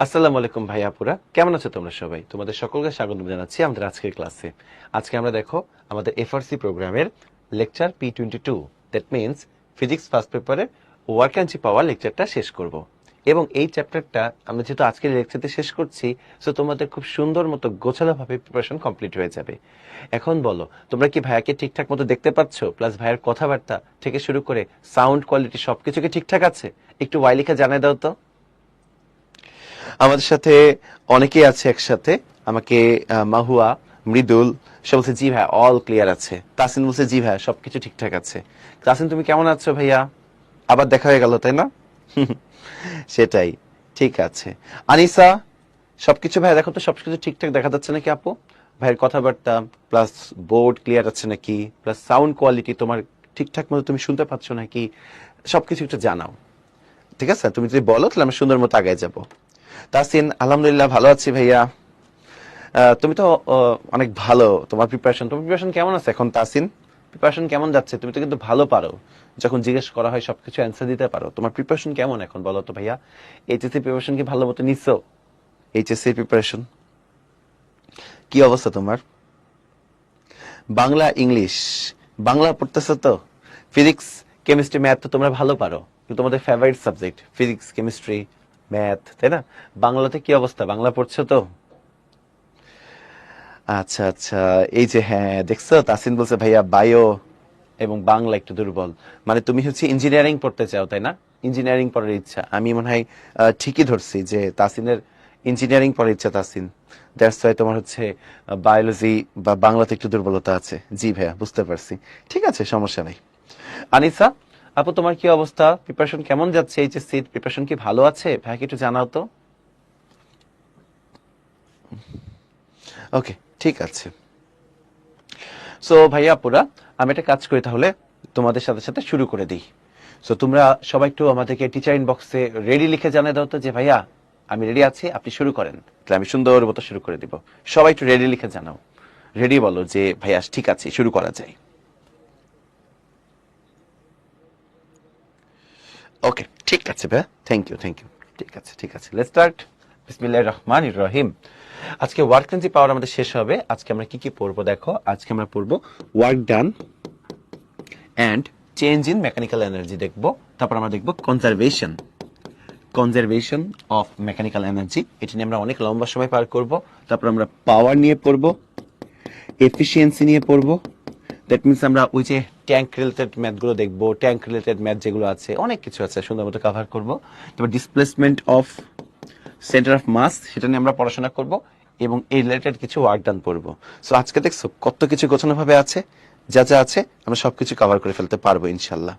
আসসালামু আলাইকুম ভাই আপুরা, কেমন আছো তোমরা সবাই? তোমাদের সকলকে স্বাগত জানাচ্ছি আমাদের আজকের ক্লাসে। আজকে আমরা দেখো আমাদের এফআরসি প্রোগ্রামের lecture P22, that means physics first পেপারের ওয়ার্ক অ্যান্ড পাওয়ার লেকচারটা শেষ করব। এবং এই চ্যাপ্টারটা আমরা যেহেতু আজকের লেকচারতে শেষ করছি, সো তোমাদের খুব সুন্দর মতো গোছালোভাবে প্রিপারেশন কমপ্লিট হয়ে যাবে। এখন বলো, তোমরা কি ভাইয়াকে ঠিকঠাক মতো দেখতে পাচ্ছ? প্লাস ভাইয়ের কথাবার্তা থেকে শুরু করে সাউন্ড কোয়ালিটি সবকিছু কি ঠিকঠাক আছে? একটু ওয়াই লিখে জানিয়ে দাও তো। আমাদের সাথে অনেকেই আছে একসাথে। আমাকে মাহুয়া, মৃদুল সে বলছে জি ভাই অল ক্লিয়ার আছে। তাসিন বলছে জি ভাই সবকিছু ঠিকঠাক আছে। তাসিন তুমি কেমন আছো ভাইয়া? আবার দেখা হয়ে গেল তাই না? সেটাই, ঠিক আছে। আনিসা, সবকিছু ভাই দেখো তো সবকিছু ঠিকঠাক দেখা যাচ্ছে নাকি আপু? ভাইয়ের কথাবার্তা প্লাস বোর্ড ক্লিয়ার আছে নাকি, প্লাস সাউন্ড কোয়ালিটি তোমার ঠিকঠাক মতো তুমি শুনতে পাচ্ছ নাকি, সবকিছু একটু জানাও। ঠিক আছে, তুমি যদি বলো তাহলে আমরা সুন্দর মতো আগে যাবো। তাসিন, আলহামদুলিল্লাহ ভালো আছি ভাইয়া। তুমি তো অনেক ভালো। তোমার প্রিপারেশন কেমন আছে এখন তাসিন? প্রিপারেশন কেমন যাচ্ছে? তুমি তো কিন্তু ভালো পারো, যখন জিজ্ঞেস করা হয় সবকিছু অ্যান্সার দিতে পারো। তোমার প্রিপারেশন কেমন এখন বলো তো ভাইয়া? এইচএসসি প্রিপারেশন কি ভালো মতো নিচ্ছো? এইচএসসি প্রিপারেশন কি অবস্থা তোমার? বাংলা ইংলিশ, বাংলা পড়তেছো তো? ফিজিক্স কেমিস্ট্রি ম্যাথ তো তোমরা ভালো পারো, কিন্তু তোমাদের favourite subject physics chemistry math, তাই না? বাংলাতে কি অবস্থা, বাংলা পড়ছো তো? আচ্ছা আচ্ছা, এই যে হ্যাঁ দেখছো তাসিন বলছে ভাইয়া বায়ো এবং বাংলা একটু দুর্বল। মানে তুমি হচ্ছে ইঞ্জিনিয়ারিং পড়তে চাও তাই না? ইঞ্জিনিয়ারিং পড়ার ইচ্ছা, আমি মনে হয় ঠিকই ধরছি যে তাসিনের ইঞ্জিনিয়ারিং পড়ার ইচ্ছা। তাসিন, দ্যাটস ওয়াই তোমার হচ্ছে বায়োলজি বা বাংলাতে একটু দুর্বলতা আছে। জি ভাইয়া বুঝতে পারছি, ঠিক আছে সমস্যা নাই। আনিসা আপু, তোমার কি অবস্থা? প্রিপারেশন কেমন যাচ্ছে? এইচএসসি প্রিপারেশন কি ভালো আছে? ভাইকে একটু জানাও তো। ওকে, ঠিক আছে। সো ভাইয়া আপুরা, আমি একটা কাজ করি তাহলে, তোমাদের সাথে সাথে শুরু করে দিই। সো তোমরা সবাই একটু আমাদেরকে টিচার ইনবক্সে রেডি লিখে জানিয়ে দাও তো যে ভাইয়া আমি রেডি আছি, আপনি শুরু করেন। তাহলে আমি সুন্দর মতো শুরু করে দিব। সবাই একটু রেডি লিখে জানাও, রেডি বলো যে ভাইয়া ঠিক আছে শুরু করা যায়। ওকে, ঠিক আছে ভাইয়া, থ্যাংক ইউ থ্যাংক ইউ। ঠিক আছে ঠিক আছে, লেটস স্টার্ট। বিসমিল্লাহির রহমানির রহিম। আজকে ওয়ার্ক এনার্জি পাওয়ার আমাদের শেষ হবে। আজকে আমরা কি কি পড়বো দেখো। আজকে আমরা পড়বো work done and change in mechanical energy দেখবো। তারপর আমরা দেখবো কনজারভেশন অফ মেকানিক্যাল এনার্জি, এটা নিয়ে আমরা অনেক লম্বা সময় পার করব। তারপর আমরা পাওয়ার নিয়ে পড়বো, এফিসিয়েন্সি নিয়ে পড়বো। দ্যাট মিনস আমরা ওই যে ট্যাঙ্ক রিলেটেড ম্যাথগুলো দেখবো, ট্যাঙ্ক রিলেটেড ম্যাথ যেগুলো আছে অনেক কিছু আছে, সুন্দর মতো কভার করবো। তারপর displacement of centre of mass, সেটা নিয়ে আমরা পড়াশোনা করব এবং এই রিলেটেড কিছু ওয়ার্ক ডান পড়বো। সো আজকে দেখছো কত কিছু গোছানো ভাবে আছে, যা যা আছে আমরা সবকিছু কভার করে ফেলতে পারবো ইনশাল্লাহ।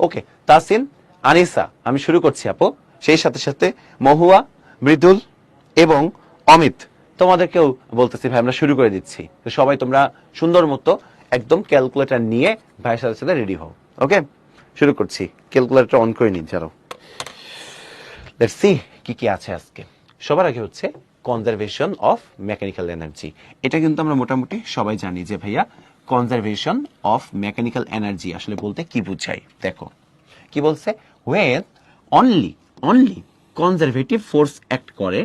ওকে তাসিন, আনিসা, আমি শুরু করছি আপু। সেই সাথে সাথে মহুয়া, মৃদুল এবং অমিত, তোমাদেরকেও বলতেছি ভাই আমরা শুরু করে দিচ্ছি। তো সবাই তোমরা সুন্দর মতো একদম ক্যালকুলেটর নিয়ে ভাইয়ের সাথে সাথে রেডি হও। ওকে, শুরু করছি। ক্যালকুলেটর অন করে নিন যারা। লেটস সি কি কি আছে আজকে। সবার আগে হচ্ছে কনজারভেশন অফ মেকানিক্যাল এনার্জি। এটা কিন্তু আমরা মোটামুটি সবাই জানি যে ভাইয়া কনজারভেশন অফ মেকানিক্যাল এনার্জি আসলে বলতে কি বুঝায়। দেখো কি বলছে, when only only conservative force act করে,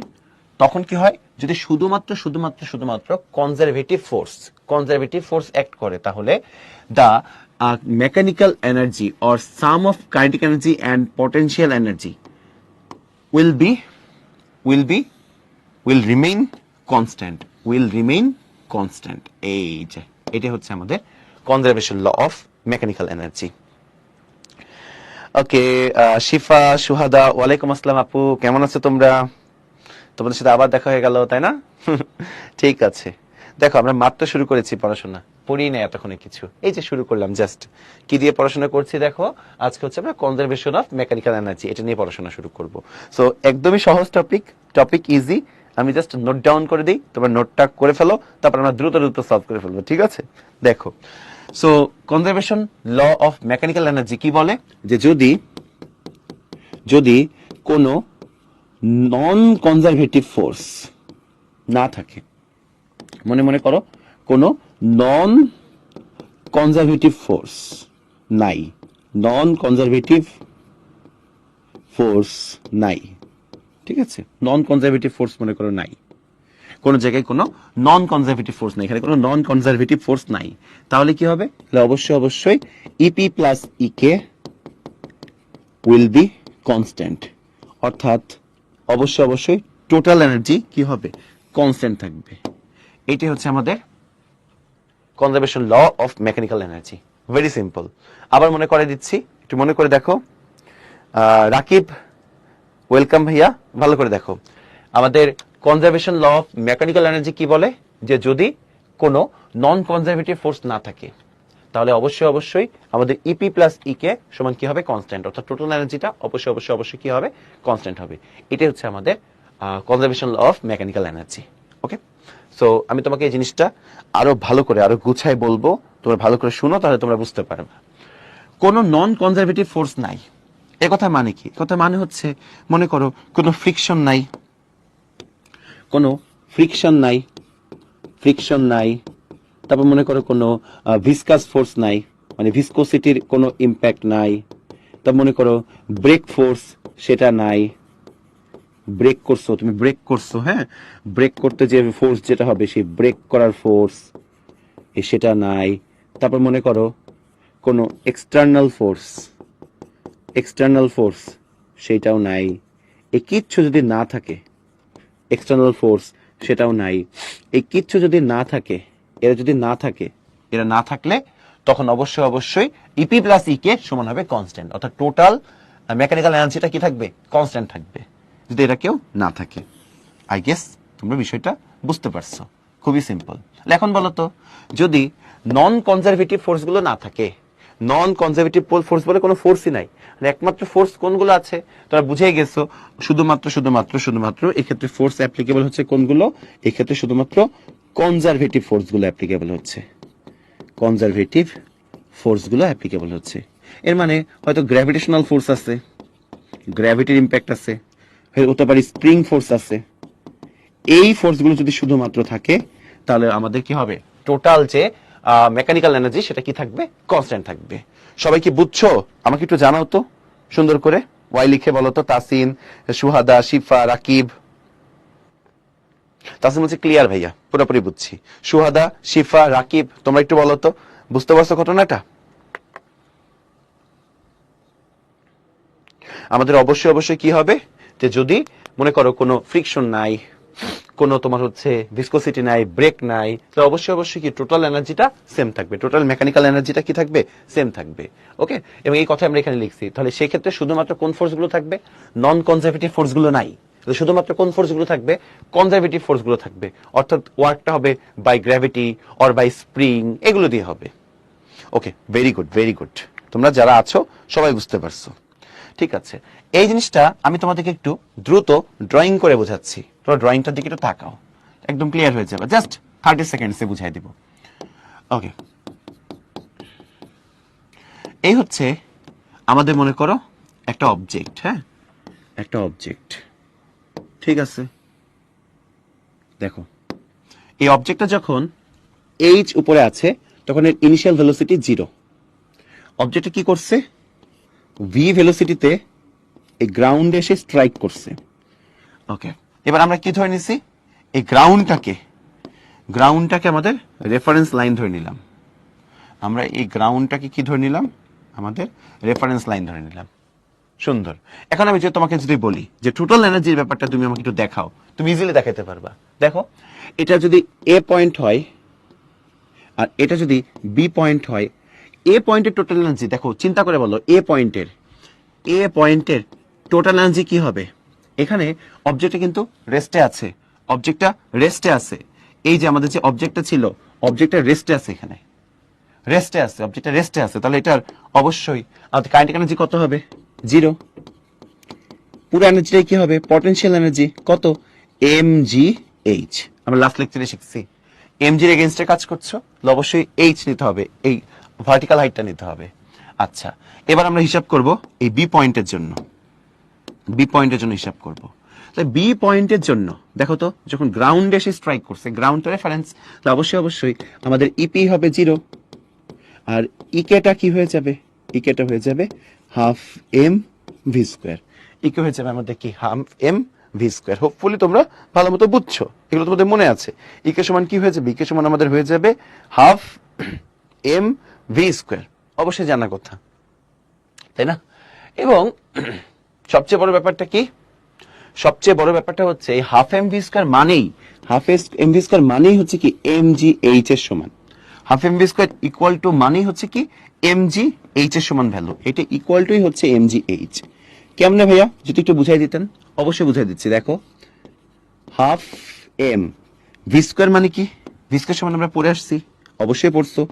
তখন কি হয়, যদি শুধুমাত্র শুধুমাত্র শুধুমাত্র কনজারভেটিভ ফোর্স অ্যাক্ট করে, তাহলে the mechanical energy or some of kinetic energy and potential energy will be will be will remain constant এই যে এটা হচ্ছে আমাদের conservation law of mechanical energy. Okay, Shifa, Suhada, ওয়ালাইকুম আসসালাম আপু, কেমন আছো তোমরা? তোমাদের সাথে আবার দেখা হয়ে গেল তাই না? ঠিক আছে, দেখো আমরা মাত্র শুরু করেছি পড়াশোনা, পড়ি না এতক্ষণে কিছু, এই যে শুরু করলাম জাস্ট। কি দিয়ে পড়াশোনা করছি দেখো, আজকে হচ্ছে আমরা কনজারভেশন অফ মেকানিক্যাল এনার্জি, এটা নিয়ে পড়াশোনা শুরু করব। সো একদমই সহজ টপিক ইজি। আমি জাস্ট নোট ডাউন করে দিই, তোমরা নোটটা করে ফেলো, তারপর আমরা দ্রুত দ্রুত সলভ করে ফেলবো, ঠিক আছে? দেখো, so conservation law of mechanical energy কি বলে, যে যদি যদি কোনো নন কনজারভেটিভ ফোর্স না থাকে, মনে মনে করো কোনো নন কনজারভেটিভ ফোর্স নাই, নন কনজারভেটিভ ফোর্স নাই, ঠিক আছে, নন কনজারভেটিভ ফোর্স মনে করো নাই, কোনো জায়গায় কোনো নন কনজারভেটিভ ফোর্স নাই, এখানে কোনো নন কনজারভেটিভ ফোর্স নাই, তাহলে কি হবে, তাহলে অবশ্যই E P plus E K will be constant, অর্থাৎ অবশ্যই টোটাল এনার্জি কি হবে, কনস্ট্যান্ট থাকবে। এটাই হচ্ছে আমাদের conservation law of mechanical energy, very simple. আবার মনে করে দিচ্ছি, একটু মনে করে দেখো। রাকিব ওয়েলকাম ভাইয়া, ভালো করে দেখো। আমাদের conservation law of mechanical energy কি বলে, যে যদি কোনো নন কনজারভেটিভ ফোর্স না থাকে তাহলে অবশ্যই আমাদের ইপি প্লাস ইকে সমান কি হবে, কনস্ট্যান্ট, অর্থাৎ টোটাল এনার্জিটা অবশ্যই কি হবে, কনস্ট্যান্ট হবে। এটাই হচ্ছে আমাদের conservation law of mechanical energy. Okay, so আমি তোমাকে এই জিনিসটা আরো ভালো করে আরো গুছাই বলবো, তোমরা ভালো করে শুনো, তাহলে তোমরা বুঝতে পারবে। কোনো নন কনজারভেটিভ ফোর্স নাই, এ কথা মানে কি, কথা মানে হচ্ছে মনে করো কোনো ফ্রিকশন নাই, কোনো ফ্রিকশন নাই, তারপর মনে করো কোনো ভিসকাস ফোর্স নাই, মানে ভিসকোসিটির কোনো ইম্প্যাক্ট নাই, তারপর মনে করো ব্রেক ফোর্স সেটা নাই, ব্রেক করছো তুমি, হ্যাঁ, ব্রেক করতে যে ফোর্স যেটা হবে সেই ব্রেক করার ফোর্স সেটা নাই, তারপর মনে করো কোনো এক্সটার্নাল ফোর্স সেটাও নাই, এই কিচ্ছু যদি না থাকে, এক্সটার্নাল ফোর্স সেটাও নাই, এই কিচ্ছু যদি না থাকে, এরা না থাকলে তখন অবশ্যই ইপি প্লাস ইকে সমান হবে কনস্ট্যান্ট, অর্থাৎ টোটাল মেকানিক্যাল এনার্জিটা কি থাকবে, কনস্ট্যান্ট থাকবে, যদি এরা কেউ না থাকে। আই গেস তোমরা বিষয়টা বুঝতে পারছো, খুবই সিম্পল। এখন বলো তো, যদি নন কনজারভেটিভ ফোর্সগুলো না থাকে, নন কনজারভেটিভ ফোর্স বলে কোনো ফোর্সই নাই, মানে একমাত্র ফোর্স কোনগুলো আছে তোমরা বুঝেই গেছো, শুধুমাত্র এক্ষেত্রে ফোর্স অ্যাপ্লিকেবল হচ্ছে কোনগুলো, এক্ষেত্রে শুধুমাত্র কনজারভেটিভ ফোর্সগুলো অ্যাপ্লিকেবল হচ্ছে, এর মানে হয়তো গ্র্যাভিটেশনাল ফোর্স আছে, গ্র্যাভিটির ইম্প্যাক্ট আছে, হতে পারে স্প্রিং ফোর্স আছে, এই ফোর্সগুলো যদি শুধুমাত্র থাকে তাহলে আমাদের কি হবে, টোটাল যে মেকানিক্যাল এনার্জি সেটা কি থাকবে, কনস্ট্যান্ট থাকবে। সবাই কি বুঝছো? আমাকে একটু জানাও তো সুন্দর করে, ওয়াই লিখে বলো তো। তাসিন, সুহাদা, শিফা, রাকিব। তাসিন বলছে ক্লিয়ার ভাইয়া, পুরোপুরি বুঝছি। সুহাদা, শিফা, রাকিব, তোমরা একটু বলো তো বুঝতে পারছো ঘটনাটা? আমাদের অবশ্যই কি হবে, যে যদি মনে করো কোনো ফ্রিকশন নাই, কোনো তোমার হচ্ছে ভিসকোসিটি নাই, ব্রেক নাই, তো অবশ্যই কি টোটাল এনার্জিটা সেম থাকবে, টোটাল মেকানিক্যাল এনার্জিটা কি থাকবে, সেম থাকবে। ওকে, এবং এই কথা আমরা এখানে লিখছি। তাহলে সেই ক্ষেত্রে শুধুমাত্র কোন ফোর্সগুলো থাকবে, নন কনজারভেটিভ ফোর্সগুলো নাই, শুধুমাত্র কোন ফোর্সগুলো থাকবে, কনজারভেটিভ ফোর্সগুলো থাকবে, অর্থাৎ ওয়ার্কটা হবে by gravity or by spring, এগুলো দিয়ে হবে। ওকে, ভেরি গুড, তোমরা যারা আছো সবাই বুঝতে পারছো। ঠিক আছে, এই জিনিসটা আমি তোমাদেরকে একটু দ্রুত ড্রয়িং করে বোঝাচ্ছি, তোমরা ড্রয়িংটার দিকে একটু তাকাও, একদম ক্লিয়ার হয়ে যাবে, জাস্ট 30 সেকেন্ডসে বুঝাই দিব। ওকে, এই হচ্ছে আমাদের মনে করো একটা অবজেক্ট, হ্যাঁ, একটা অবজেক্ট, ঠিক আছে। দেখো এই অবজেক্টটা যখন এইচ উপরে আছে তখন এর ইনিশিয়াল ভেলোসিটি 0। অবজেক্টটা কি করছে, ভি ভেলোসিটিতে এই গ্রাউন্ডে এসে স্ট্রাইক করছে। ওকে, এবার আমরা কি ধরে নিছি, এই গ্রাউন্ডটাকে আমাদের রেফারেন্স লাইন ধরে নিলাম, আমরা এই গ্রাউন্ডটাকে কি ধরে নিলাম, আমাদের রেফারেন্স লাইন ধরে নিলাম। সুন্দর। এখন আমি তোমাকে যদি বলি যে টোটাল এনার্জির ব্যাপারটা তুমি আমাকে একটু দেখাও, তুমি ইজিলি দেখাতে পারবা। দেখো, এটা যদি এ পয়েন্ট হয় আর এটা যদি বি পয়েন্ট হয়, এ পয়েন্টের টোটাল এনার্জি দেখো, চিন্তা করে বলো, এ পয়েন্টের টোটাল এনার্জি কি হবে। এখানে অবজেক্টটা কিন্তু রেস্টে আছে, এই যে আমাদের যে অবজেক্টটা ছিল, অবজেক্টটা রেস্টে আছে, এখানে অবজেক্টটা রেস্টে আছে, তাহলে এটার অবশ্যই আমাদের কাইনেটিক এনার্জি কত হবে, 0। পুরো এনার্জিটাই কি হবে, পটেনশিয়াল এনার্জি কত, mgh। আমরা লাস্ট লেকচারে শিখছি mg এর এগেইনস্টে কাজ করছো, অবশ্যই h নিতে হবে, এই ভার্টিক্যাল হাইটটা নিতে হবে। আচ্ছা, এবার আমরা হিসাব করব এই বি পয়েন্টের জন্য, হিসাব করব। তাহলে বি পয়েন্টের জন্য দেখো তো, যখন গ্রাউন্ডে এসে স্ট্রাইক করছে, গ্রাউন্ড তো রেফারেন্স, তাহলে অবশ্যই আমাদের ইপি হবে 0, আর ইকেটা কি হয়ে যাবে, হাফ এম ভি স্কোয়ার, ইকে হয়ে যাবে আমাদের কি, half M V square. Hopefully তোমরা ভালো মতো বুঝছো, এগুলো তোমাদের মনে আছে। ইকে সমান কি হয়ে যাবে? ইকে সমান আমাদের হয়ে যাবে হাফ এম ভি স্কোয়ার, অবশ্যই জানা কথা, তাই না? এবং সবচেয়ে বড় ব্যাপারটা কি? সবচেয়ে বড় ব্যাপারটা হচ্ছে এই হাফ এম ভি স্কোয়ার মানেই, হাফ এম ভি স্কোয়ার মানেই হচ্ছে কি এম জি এইচ এর সমান। Half M V square equal to মানেই হচ্ছে কি এম জি এইচ এর সমান ভ্যালু, এটা ইকুয়াল টুই হচ্ছে এম জি এইচ। কেমনে ভাইয়া যদি একটু বুঝাই দিতেন? অবশ্যই বুঝাই দিচ্ছি। দেখো হাফ এম ভি স্কোয়ার মানে কি? ভি স্কোয়ার সমান আমরা পড়ে আসছি, অবশ্যই পড়ছো,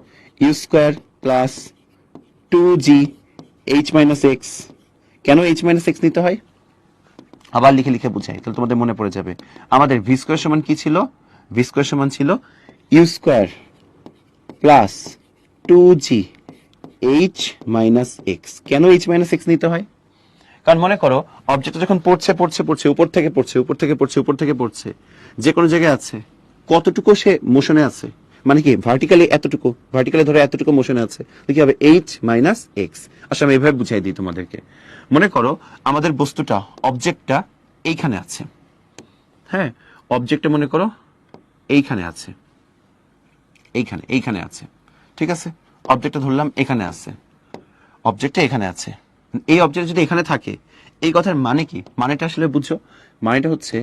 U square plus two G H minus X. কেন এইচ মাইনাস এক্স নিতে হয় আবার লিখে লিখে বুঝাই, তাহলে তোমাদের মনে পড়ে যাবে। আমাদের ভি স্কোয়ার সমান কি ছিল? ভি স্কোয়ার সমান ছিল U square plus two G H minus X. কেন এইচ মাইনাস এক্স নিতে হয়? কারণ মনে করো অবজেক্টটা যখন পড়ছে পড়ছে পড়ছে, উপর থেকে পড়ছে উপর থেকে পড়ছে উপর থেকে পড়ছে, যে কোনো জায়গায় আছে, কতটুকু সে মোশনে আছে, মানে কি ভার্টিক্যালি এতটুকু, ভার্টিক্যালি ধরো এতটুকু মোশনে আছে, কি হবে? H minus x. আসলে আমি এভাবে বুঝাই দিই তোমাদেরকে। মনে করো আমাদের বস্তুটা, অবজেক্টটা এইখানে আছে, হ্যাঁ, অবজেক্টটা মনে করো এইখানে আছে, এইখানে এইখানে আছে, ঠিক আছে? অবজেক্টটা ধরলাম এখানে আছে, অবজেক্টটা এখানে আছে। এই অবজেক্ট যদি এখানে থাকে, এই কথার মানে কি? মানেটা আসলে বুঝছো? মানেটা হচ্ছে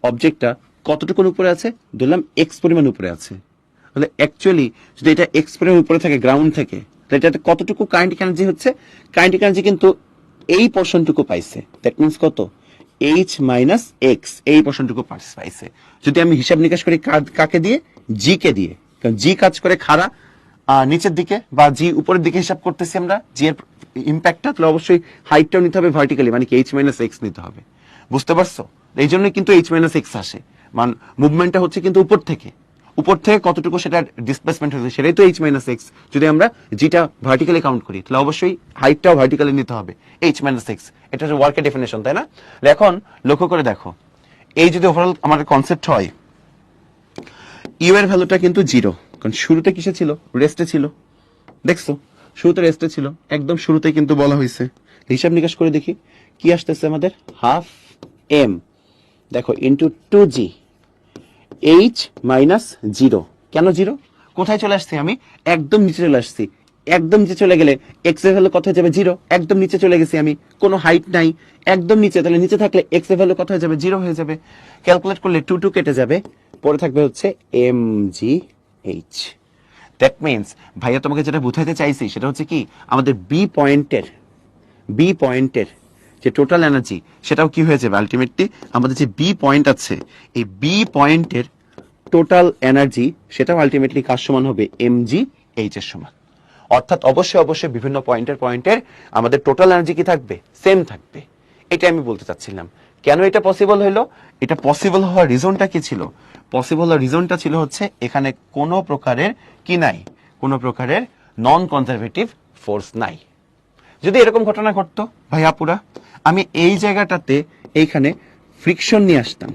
অবজেক্টটা কতটুকুর উপরে আছে? ধরলাম এক্স পরিমাণ উপরে আছে। তাহলে অ্যাকচুয়ালি যদি এটা এক্স পরিমাণ উপরে থাকে, গ্রাউন্ড থেকে, তাহলে এটাতে কতটুকু কাইনেটিক এনার্জি হচ্ছে? কাইনেটিক এনার্জি কিন্তু এই পোর্শনটুকু পাইছে। দ্যাট মিন্স কত? এইচ মাইনাস এক্স, এই পোর্শনটুকু পাইছে। যদি আমি হিসাব নিকাশ করি কাকে দিয়ে? জি কে দিয়ে। কারণ জি কাজ করে খাড়া নিচের দিকে, বা জি উপরের দিকে হিসাব করতেছি আমরা, জি এর ইম্প্যাক্টটা, তাহলে অবশ্যই হাইটটাও নিতে হবে ভার্টিক্যালি, মানে কি এইচ মাইনাস এক্স নিতে হবে। বুঝতে পারছো? এই জন্যই কিন্তু এইচ মাইনাস এক্স আসে, মানে মুভমেন্টটা হচ্ছে কিন্তু উপর থেকে, উপর থেকে কতটুকু সেটা ডিসপ্লেসমেন্ট হচ্ছে, সেটাই তো এইচ মাইনাস এক্স। যদি আমরা জিটা ভার্টিক্যালি কাউন্ট করি, তাহলে অবশ্যই হাইটটাও ভার্টিক্যালি নিতে হবে, এইচ মাইনাস এক্স। এটা হচ্ছে ওয়ার্কের ডেফিনেশন, তাই না? এখন লক্ষ্য করে দেখো, এই যদি ওভারঅল আমাদের কনসেপ্ট হয়, ইউ এর ভ্যালুটা কিন্তু জিরো, কারণ শুরুতে কিসে ছিল? রেস্টে ছিল। দেখছো শুরুতে রেস্টে ছিল, একদম শুরুতে কিন্তু বলা হয়েছে। হিসাব নিকাশ করে দেখি কি আসতেছে আমাদের। হাফ এম দেখো into two G H minus zero. কেন জিরো? কোথায় চলে আসছি আমি? একদম নিচে চলে আসছি। একদম নিচে চলে গেলে এক্স এর ভ্যালু কত হয়ে যাবে? জিরো। একদম নিচে চলে গেছি আমি, কোনো হাইট নাই, একদম নিচে, তাহলে নিচে থাকলে এক্স এর ভ্যালু কত হয়ে যাবে? জিরো হয়ে যাবে। ক্যালকুলেট করলে টু টু কেটে যাবে, পরে থাকবে হচ্ছে M G H. That means ভাইয়া তোমাকে যেটা বুঝাইতে চাইছি সেটা হচ্ছে কি, আমাদের বি পয়েন্টের যে টোটাল এনার্জি, সেটাও কি হয়ে যাবে আলটিমেটলি? আমাদের যে বি পয়েন্ট আছে, এই বি পয়েন্টের টোটাল এনার্জি, সেটাও আলটিমেটলি কার সমান হবে? এম জি এইচ এর সমান। অর্থাৎ অবশ্যই অবশ্যই বিভিন্ন পয়েন্টের আমাদের টোটাল এনার্জি কি থাকবে? সেম থাকবে। এটা আমি বলতে চাচ্ছিলাম। কেন এটা পসিবল হলো? এটা পসিবল হওয়ার রিজনটা কি ছিল? পসিবল হওয়ার রিজনটা ছিল হচ্ছে এখানে কোনো প্রকারের কি নাই, কোনো প্রকারের নন কনজারভেটিভ ফোর্স নাই। যদি এরকম ঘটনা ঘটতো ভাই আপুরা, আমি এই জায়গাটাতে এইখানে ফ্রিকশন নিয়ে আসতাম,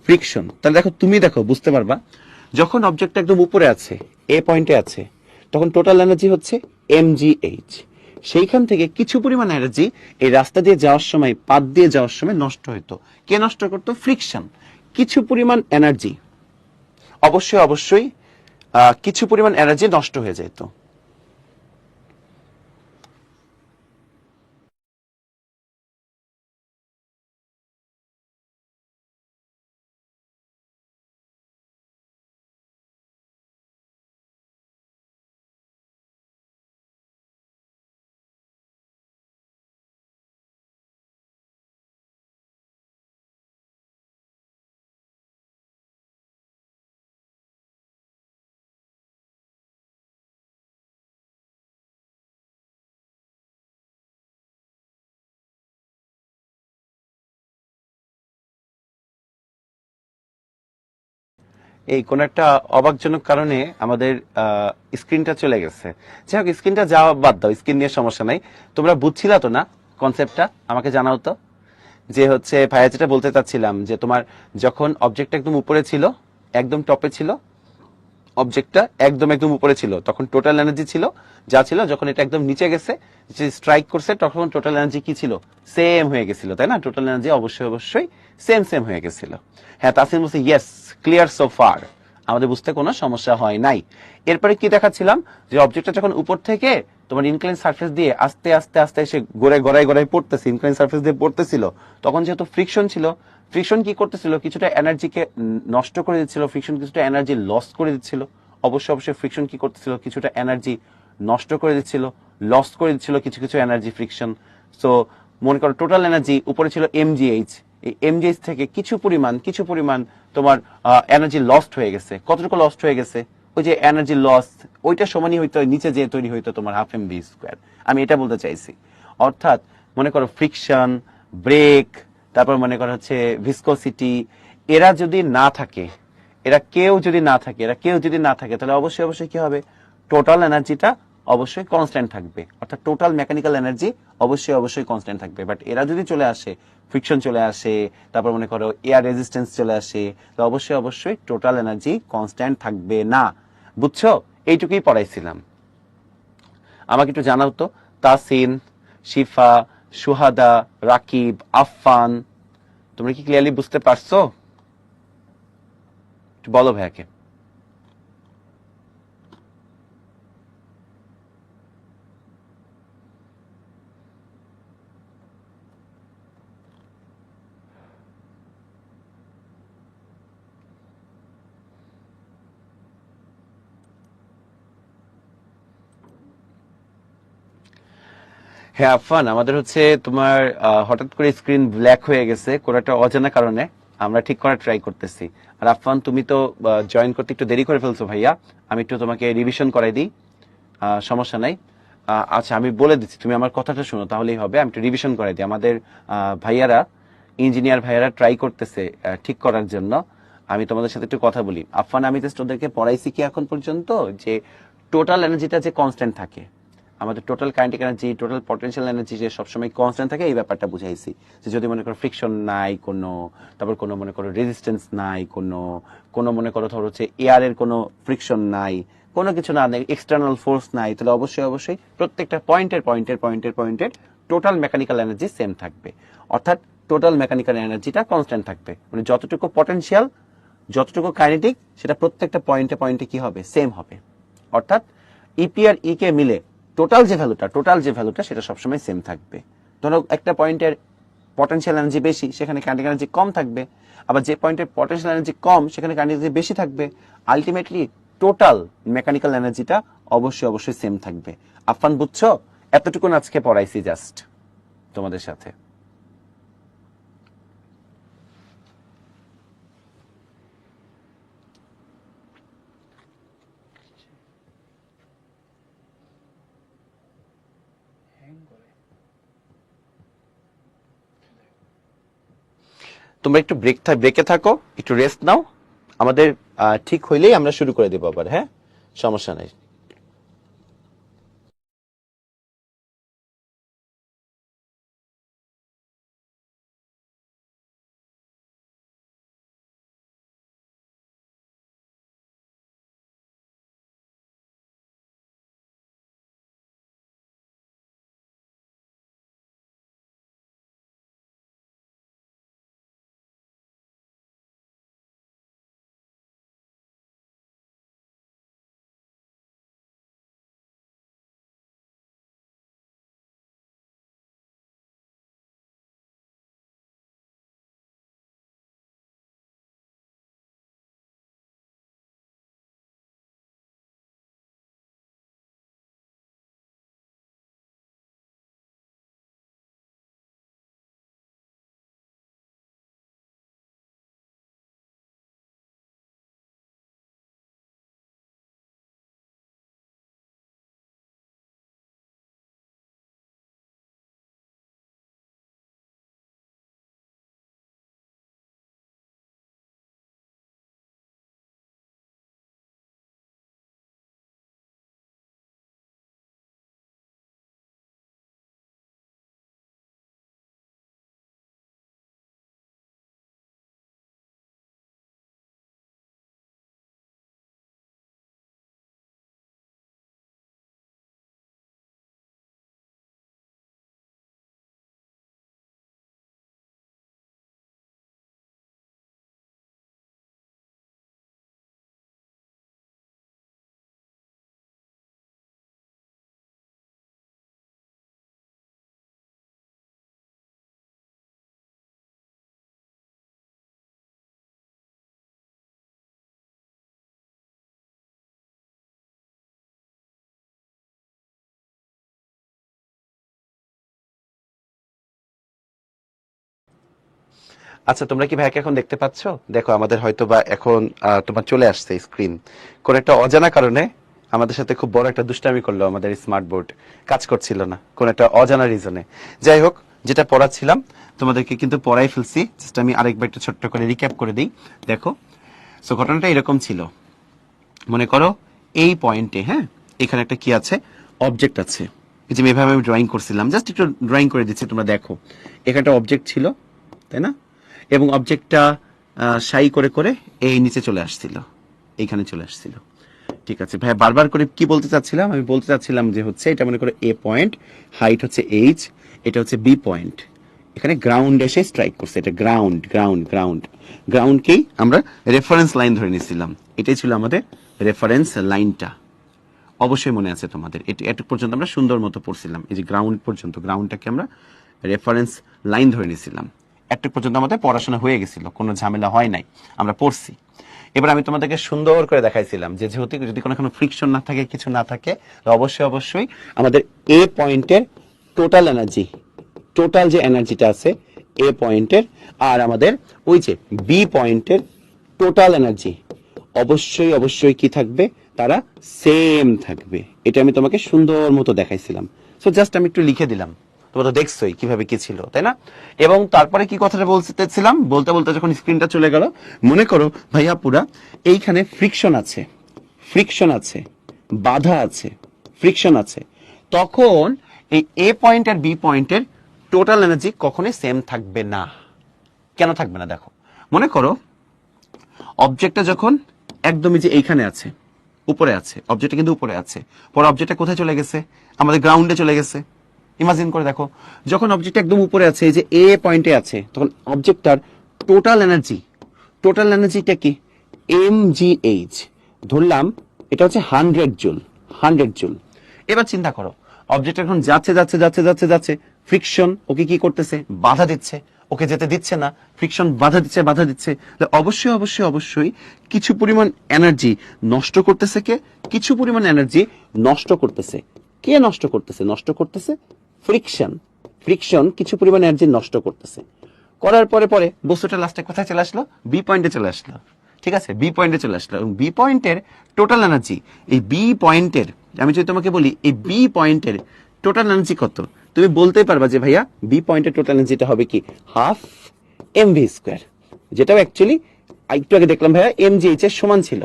ফ্রিকশন, তাহলে দেখো তুমি দেখো বুঝতে পারবা, যখন অবজেক্টটা একদম উপরে আছে, এ পয়েন্টে আছে, তখন টোটাল এনার্জি হচ্ছে এম জি এইচ। সেইখান থেকে কিছু পরিমাণ এনার্জি এই রাস্তা দিয়ে যাওয়ার সময়, পাত দিয়ে যাওয়ার সময় নষ্ট হইতো। কে নষ্ট করতো? ফ্রিকশন। কিছু পরিমাণ এনার্জি, অবশ্যই অবশ্যই কিছু পরিমাণ এনার্জি নষ্ট হয়ে যেত। এই কোন একটা অবাকজনক কারণে আমাদের স্ক্রিনটা চলে গেছে। যাই হোক, স্ক্রিনটা যাওয়া বাদ দাও, স্ক্রিন নিয়ে সমস্যা নাই। তোমরা বুঝছিলা তো না কনসেপ্টটা? আমাকে জানাও তো। যে হচ্ছে ভাইয়া যেটা বলতে চাচ্ছিলাম, যে তোমার যখন অবজেক্ট একদম উপরে ছিল, একদম টপে ছিল, অবজেক্টটা একদম একদম উপরে ছিল তখন টোটাল এনার্জি ছিল যা ছিল, যখন এটা একদম নিচে গেছে, স্ট্রাইক করছে, তখন টোটাল এনার্জি কি ছিল, সেম হয়ে গেছিল, তাই না? টোটাল এনার্জি অবশ্যই অবশ্যই সেম সেম হয়ে গেছিল। হ্যাঁ, তাসিম বলছে ইয়েস, ক্লিয়ার সো ফার, আমাদের বুঝতে কোনো সমস্যা হয় নাই। এরপরে কি দেখাচ্ছিলাম, যে অবজেক্টটা যখন উপর থেকে তোমার ইনক্লাইন সারফেস দিয়ে আস্তে আস্তে আস্তে এসে গড়ায় গড়ায় গড়ায় পড়তেছে, ইনক্লাইন সারফেস দিয়ে পড়তেছিল, তখন যেহেতু ফ্রিকশন ছিল, ফ্রিকশন কি করতেছিল, কিছুটা এনার্জিকে নষ্ট করে দিচ্ছিল, ফ্রিকশন কিছুটা এনার্জি লস করে দিচ্ছিল। অবশ্যই অবশ্যই ফ্রিকশন কি করতেছিল, কিছুটা এনার্জি নষ্ট করে দিচ্ছিল, লস করে দিচ্ছিল কিছু কিছু এনার্জি ফ্রিকশন। সো মনে করো টোটাল এনার্জি উপরে ছিল এমজিএইচ, এই এমজিএইচ থেকে কিছু পরিমাণ তোমার এনার্জি লস্ট হয়ে গেছে। কতটুকু লস্ট হয়ে গেছে, ওই যে এনার্জি লস, ওইটা সমানই হইতো নিচে যে তৈরি হইতো তোমার হাফ এম বি স্কোয়ার। আমি এটা বলতে চাইছি। অর্থাৎ মনে করো ফ্রিকশন, ব্রেক, তারপর মনে করো হচ্ছে ভিসকোসিটি, এরা যদি না থাকে, এরা কেউ যদি না থাকে তাহলে অবশ্যই অবশ্যই কি হবে, টোটাল এনার্জিটা অবশ্যই কনস্ট্যান্ট থাকবে, অর্থাৎ টোটাল মেকানিক্যাল এনার্জি অবশ্যই অবশ্যই কনস্ট্যান্ট থাকবে। বাট এরা যদি চলে আসে, ফ্রিকশন চলে আসে, তারপর মনে করো এয়ার রেজিস্ট্যান্স চলে আসে, তো অবশ্যই অবশ্যই টোটাল এনার্জি কনস্ট্যান্ট থাকবে না। বুঝছো? এইটুকুই পড়াইছিলাম। আমাকে একটু জানাও তো, তাসিন, শিফা, সুহাদা, রাকিব, আফফান, তোমরা কি ক্লিয়ারলি বুঝতে পারছো? একটু বলো ভাইয়াকে। হ্যাঁ আফফান, আমাদের হচ্ছে তোমার হঠাৎ করে স্ক্রিন ব্ল্যাক হয়ে গেছে কোন একটা অজানা কারণে, আমরা ঠিক করার ট্রাই করতেছি। আর আফফান, তুমি তো জয়েন করতে একটু দেরি করে ফেলছো ভাইয়া, আমি একটু তোমাকে রিভিশন করাই দিই, সমস্যা নাই। আচ্ছা, আমি বলে দিচ্ছি, তুমি আমার কথাটা শোনো তাহলেই হবে। আমি একটু রিভিশন করাই দিই। আমাদের ভাইয়ারা, ইঞ্জিনিয়ার ভাইয়ারা ট্রাই করতেছে ঠিক করার জন্য। আমি তোমাদের সাথে একটু কথা বলি। আফফান, আমি জাস্ট ওদেরকে পড়াইছি কি এখন পর্যন্ত, যে টোটাল এনার্জিটা যে কনস্ট্যান্ট থাকে, আমাদের total kinetic energy, total potential energy যে সবসময় কনস্ট্যান্ট থাকে, এই ব্যাপারটা বুঝাইছি। যে যদি মনে করো ফ্রিকশন নাই কোনো, তারপর কোনো মনে করো রেজিস্ট্যান্স নাই কোনো, কোনো মনে করো ধরো হচ্ছে এয়ারের কোনো ফ্রিকশন নাই, কোনো কিছু না, এক্সটার্নাল ফোর্স নাই, তাহলে অবশ্যই অবশ্যই প্রত্যেকটা পয়েন্টের টোটাল মেকানিক্যাল এনার্জি সেম থাকবে। অর্থাৎ টোটাল মেকানিক্যাল এনার্জিটা কনস্ট্যান্ট থাকবে, মানে যতটুকু পটেনশিয়াল, যতটুকু কাইনেটিক, সেটা প্রত্যেকটা পয়েন্টে কি হবে, সেম হবে। অর্থাৎ ইপি আর ই কে মিলে টোটাল যে ভ্যালুটা সেটা সবসময় সেম থাকবে। ধরো একটা পয়েন্টের পটেনশিয়াল এনার্জি বেশি, সেখানে কাইনেটিক এনার্জি কম থাকবে। আবার যে পয়েন্টের পটেনশিয়াল এনার্জি কম, সেখানে কাইনেটিক এনার্জি বেশি থাকবে। আলটিমেটলি টোটাল মেকানিক্যাল এনার্জিটা অবশ্যই অবশ্যই সেম থাকবে। আফান, বুঝছো? এতটুকু আজকে পড়াইছি জাস্ট তোমাদের সাথে। তোমরা একটু ব্রেকে থাকো, একটু রেস্ট নাও। আমাদের ঠিক হইলেই আমরা শুরু করে দেবো আবার, হ্যাঁ, সমস্যা নাই। আচ্ছা তোমরা কি ভাইকে এখন দেখতে পাচ্ছ? দেখো আমাদের হয়তো বা এখন তোমার চলে আসছে স্ক্রিন, কোন একটা অজানা কারণে আমাদের সাথে খুব বড় একটা দুষ্টামি করলো, আমাদের স্মার্ট বোর্ড কাজ করছিল না কোন একটা অজানা রিজনে। যাই হোক, যেটা পড়াচ্ছিলাম তোমাদেরকে কিন্তু পড়াই ফেলছি, জাস্ট আমি আরেকবার একটু ছোট্ট করে রিক্যাপ করে দিই। দেখো, সো ঘটনাটা এরকম ছিল, মনে করো এই পয়েন্টে, হ্যাঁ, এখানে একটা কি আছে, অবজেক্ট আছে। এই যে এভাবে আমি ড্রয়িং করছিলাম, জাস্ট একটু ড্রয়িং করে দিচ্ছি, তোমরা দেখো এখানে একটা অবজেক্ট ছিল, তাই না? এবং অবজেক্টটা শাই করে করে এই নিচে চলে আসছিল, এইখানে চলে আসছিল। ঠিক আছে ভাই, বারবার করে কি বলতে চাচ্ছিলাম? আমি বলতে চাচ্ছিলাম যে হচ্ছে এটা মনে করো এ পয়েন্ট, হাইট হচ্ছে এইচ, এটা হচ্ছে বি পয়েন্ট, এখানে গ্রাউন্ড এসে স্ট্রাইক করছে, এটা গ্রাউন্ড গ্রাউন্ড গ্রাউন্ড গ্রাউন্ডকেই আমরা রেফারেন্স লাইন ধরে নিয়েছিলাম, এটাই ছিল আমাদের রেফারেন্স লাইনটা। অবশ্যই মনে আছে তোমাদের, এটুকু পর্যন্ত আমরা সুন্দর মতো পড়ছিলাম, এই যে গ্রাউন্ড পর্যন্ত, গ্রাউন্ডটাকে আমরা রেফারেন্স লাইন ধরে নিয়েছিলাম। এটুকু পর্যন্ত আমাদের পড়াশোনা হয়ে গেছিল, কোনো ঝামেলা হয় নাই, আমরা পড়ছি। এবার আমি তোমাদেরকে সুন্দর করে দেখাইছিলাম যে যেহেতু যদি কোনো ফ্রিকশন না থাকে, কিছু না থাকে, অবশ্যই অবশ্যই আমাদের এ পয়েন্টের টোটাল এনার্জি, টোটাল যে এনার্জিটা আছে এ পয়েন্টের, আর আমাদের ওই যে বি পয়েন্টের টোটাল এনার্জি অবশ্যই অবশ্যই কি থাকবে, তারা সেম থাকবে। এটা আমি তোমাকে সুন্দর মতো দেখাইছিলাম। সো জাস্ট আমি একটু লিখে দিলাম, তোমরা তো দেখছোই কিভাবে কি ছিল, তাই না? এবং তারপরে কি কথাটা বলতেছিলাম, বলতে বলতে যখন স্ক্রিনটা চলে গেল, মনে করো ভাইয়া পুরা এইখানে ফ্রিকশন আছে, ফ্রিকশন আছে, বাধা আছে, ফ্রিকশন আছে, তখন এই এ পয়েন্ট আর বি পয়েন্টের টোটাল এনার্জি কখনোই সেম থাকবে না। কেন থাকবে না? দেখো, মনে করো অবজেক্টটা যখন একদমই যে এইখানে আছে, উপরে আছে, অবজেক্টটা কিন্তু উপরে আছে, পরে অবজেক্টটা কোথায় চলে গেছে? আমাদের গ্রাউন্ডে চলে গেছে। ইমাজিন করে দেখো, যখন অবজেক্টটা একদম উপরে আছে, এই যে এ পয়েন্টে আছে, তখন অবজেক্টটার টোটাল এনার্জি, টোটাল এনার্জিটা কি? mgh ধরলাম, এটা হচ্ছে 100 জুল, 100 জুল। এবার চিন্তা করো, অবজেক্ট এখন যাচ্ছে যাচ্ছে যাচ্ছে যাচ্ছে যাচ্ছে, ফ্রিকশন ওকে কি করতেছে? বাধা দিচ্ছে, ওকে যেতে দিচ্ছে না, ফ্রিকশন বাধা দিচ্ছে, বাধা দিচ্ছে। অবশ্যই অবশ্যই অবশ্যই কিছু পরিমাণ এনার্জি নষ্ট করতেছে কে? কিছু পরিমাণ এনার্জি নষ্ট করতেছে কে? নষ্ট করতেছে, নষ্ট করতেছে ফ্রিকশন। ফ্রিকশন কিছু পরিমাণ এনার্জি নষ্ট করতেছে, করার পরে পরে বস্তুটা লাস্টে কোথায় চলে আসলো? বি পয়েন্টে চলে আসলো। ঠিক আছে, বি পয়েন্টে চলে আসলো, এবং বি পয়েন্টের টোটাল এনার্জি, এই বি পয়েন্টের, আমি যদি তোমাকে বলি এই বি পয়েন্টের টোটাল এনার্জি কত, তুমি বলতেই পারবা যে ভাইয়া বি পয়েন্টের টোটাল এনার্জিটা হবে কি? হাফ এমভি স্কোয়ার, যেটাও অ্যাকচুয়ালি একটু আগে দেখলাম ভাইয়া এমজিএইচ এর সমান ছিল।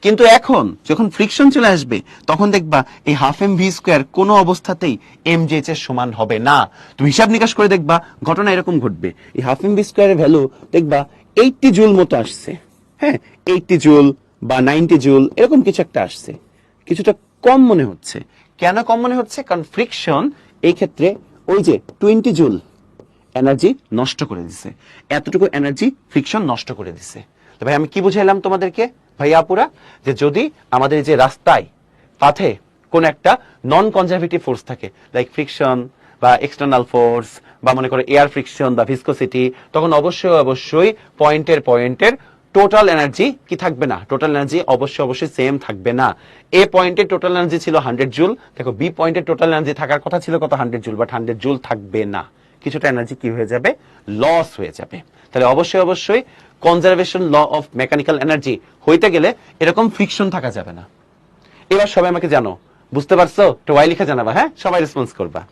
কিন্তু এখন যখন ফ্রিকশন চলে আসবে, তখন দেখবা এই হাফ এম ভি স্কোয়ার কোনো অবস্থাতেই এমজিএইচ এর সমান হবে না। তুমি হিসাব নিকাশ করে দেখবা ঘটনা এরকম ঘটবে, এই হাফ এম ভি স্কোয়ারের ভ্যালু দেখবা 80 জুল মতো আসছে, হ্যাঁ 80 জুল বা 90 জুল এরকম কিছু একটা আসছে, কিছুটা কম মনে হচ্ছে। কেন কম মনে হচ্ছে? কারণ ফ্রিকশন এই ক্ষেত্রে ওই যে 20 জুল এনার্জি নষ্ট করে দিছে, এতটুকু এনার্জি ফ্রিকশন নষ্ট করে দিছে। তো ভাই আমি কি বুঝাইলাম তোমাদেরকে ভাইয়া আপুরা, যে যদি আমাদের যে রাস্তায় পাথে কোন একটা নন কনজারভেটিভ ফোর্স থাকে, লাইক ফ্রিকশন বা এক্সটার্নাল ফোর্স, বা মনে করো এয়ার ফ্রিকশন বা ভিসকোসিটি, তখন অবশ্যই অবশ্যই পয়েন্টের টোটাল এনার্জি কি থাকবে না? টোটাল এনার্জি অবশ্যই অবশ্যই সেম থাকবে না। এ পয়েন্টের টোটাল এনার্জি ছিল 100 জুল, দেখো বি পয়েন্টের টোটাল এনার্জি থাকার কথা ছিল কত? 100 জুল, বাট 100 জুল থাকবে না, কিছুটা এনার্জি কি হয়ে যাবে? লস হয়ে যাবে। তাহলে অবশ্যই অবশ্যই conservation law of mechanical energy হইতে গেলে এরকম ফ্রিকশন থাকা যাবে না। এবার সবাই আমাকে জানো, বুঝতে পারছো? একটু ওয়াই লিখে জানাবা, হ্যাঁ সবাই রেসপন্স করবা।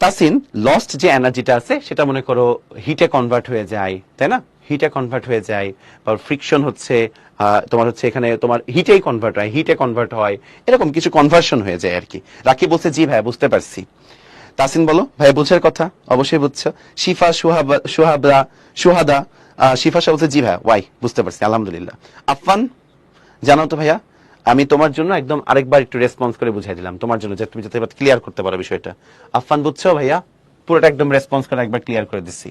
তাসিন, লস্ট যে এনার্জিটা আছে সেটা মনে করো হিটে কনভার্ট হয়ে যায়, তাই না? হিটে কনভার্ট হয়ে যায়, বা ফ্রিকশন হচ্ছে তোমার হচ্ছে এখানে তোমার হিটেই কনভার্ট হয়, হিটে কনভার্ট হয়, এরকম কিছু কনভার্সন হয়ে যায় আর কি। রাকি বলছে জি ভাই বুঝতে পারছি। তাসিন বলো ভাই বুঝার কথা, অবশ্যই বুঝছো। শিফা সুহাদা শিফা সাহ বলছে জি ভাই, ওয়াই বুঝতে পারছি, আলহামদুলিল্লাহ। আফফান জানাও তো ভাইয়া, আমি তোমার জন্য একদম আরেকবার একটু রেসপন্স করে বুঝাই দিলাম তোমার জন্য, যে তুমি যাতে ক্লিয়ার করতে পারো বিষয়টা। আফফান বুঝছো ভাইয়া? পুরোটা একদম রেসপন্স করে একবার ক্লিয়ার করে দিচ্ছি,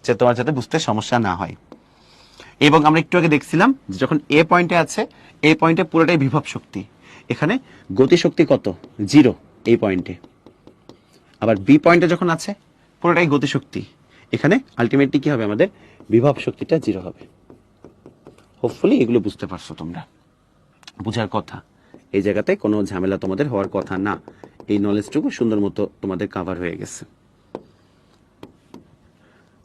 যে তোমার যাতে বুঝতে সমস্যা না হয়। এবং আমরা একটু আগে দেখছিলাম যে যখন এ পয়েন্টে আছে, এই পয়েন্টে পুরোটাই বিভব শক্তি, এখানে গতি শক্তি কত? 0 এই পয়েন্টে। আবার বি পয়েন্টে যখন আছে পুরোটাই গতি শক্তি, এখানে আলটিমেটলি কি হবে? আমাদের বিভব শক্তিটা 0 হবে। হোপফুলি এগুলো বুঝতে পারছো তোমরা, বুঝার কথা, এই জায়গাতে কোনো ঝামেলা তোমাদের হওয়ার কথা না। এই নলেজটুকু সুন্দর মতো তোমাদের কাভার হয়ে গেছে।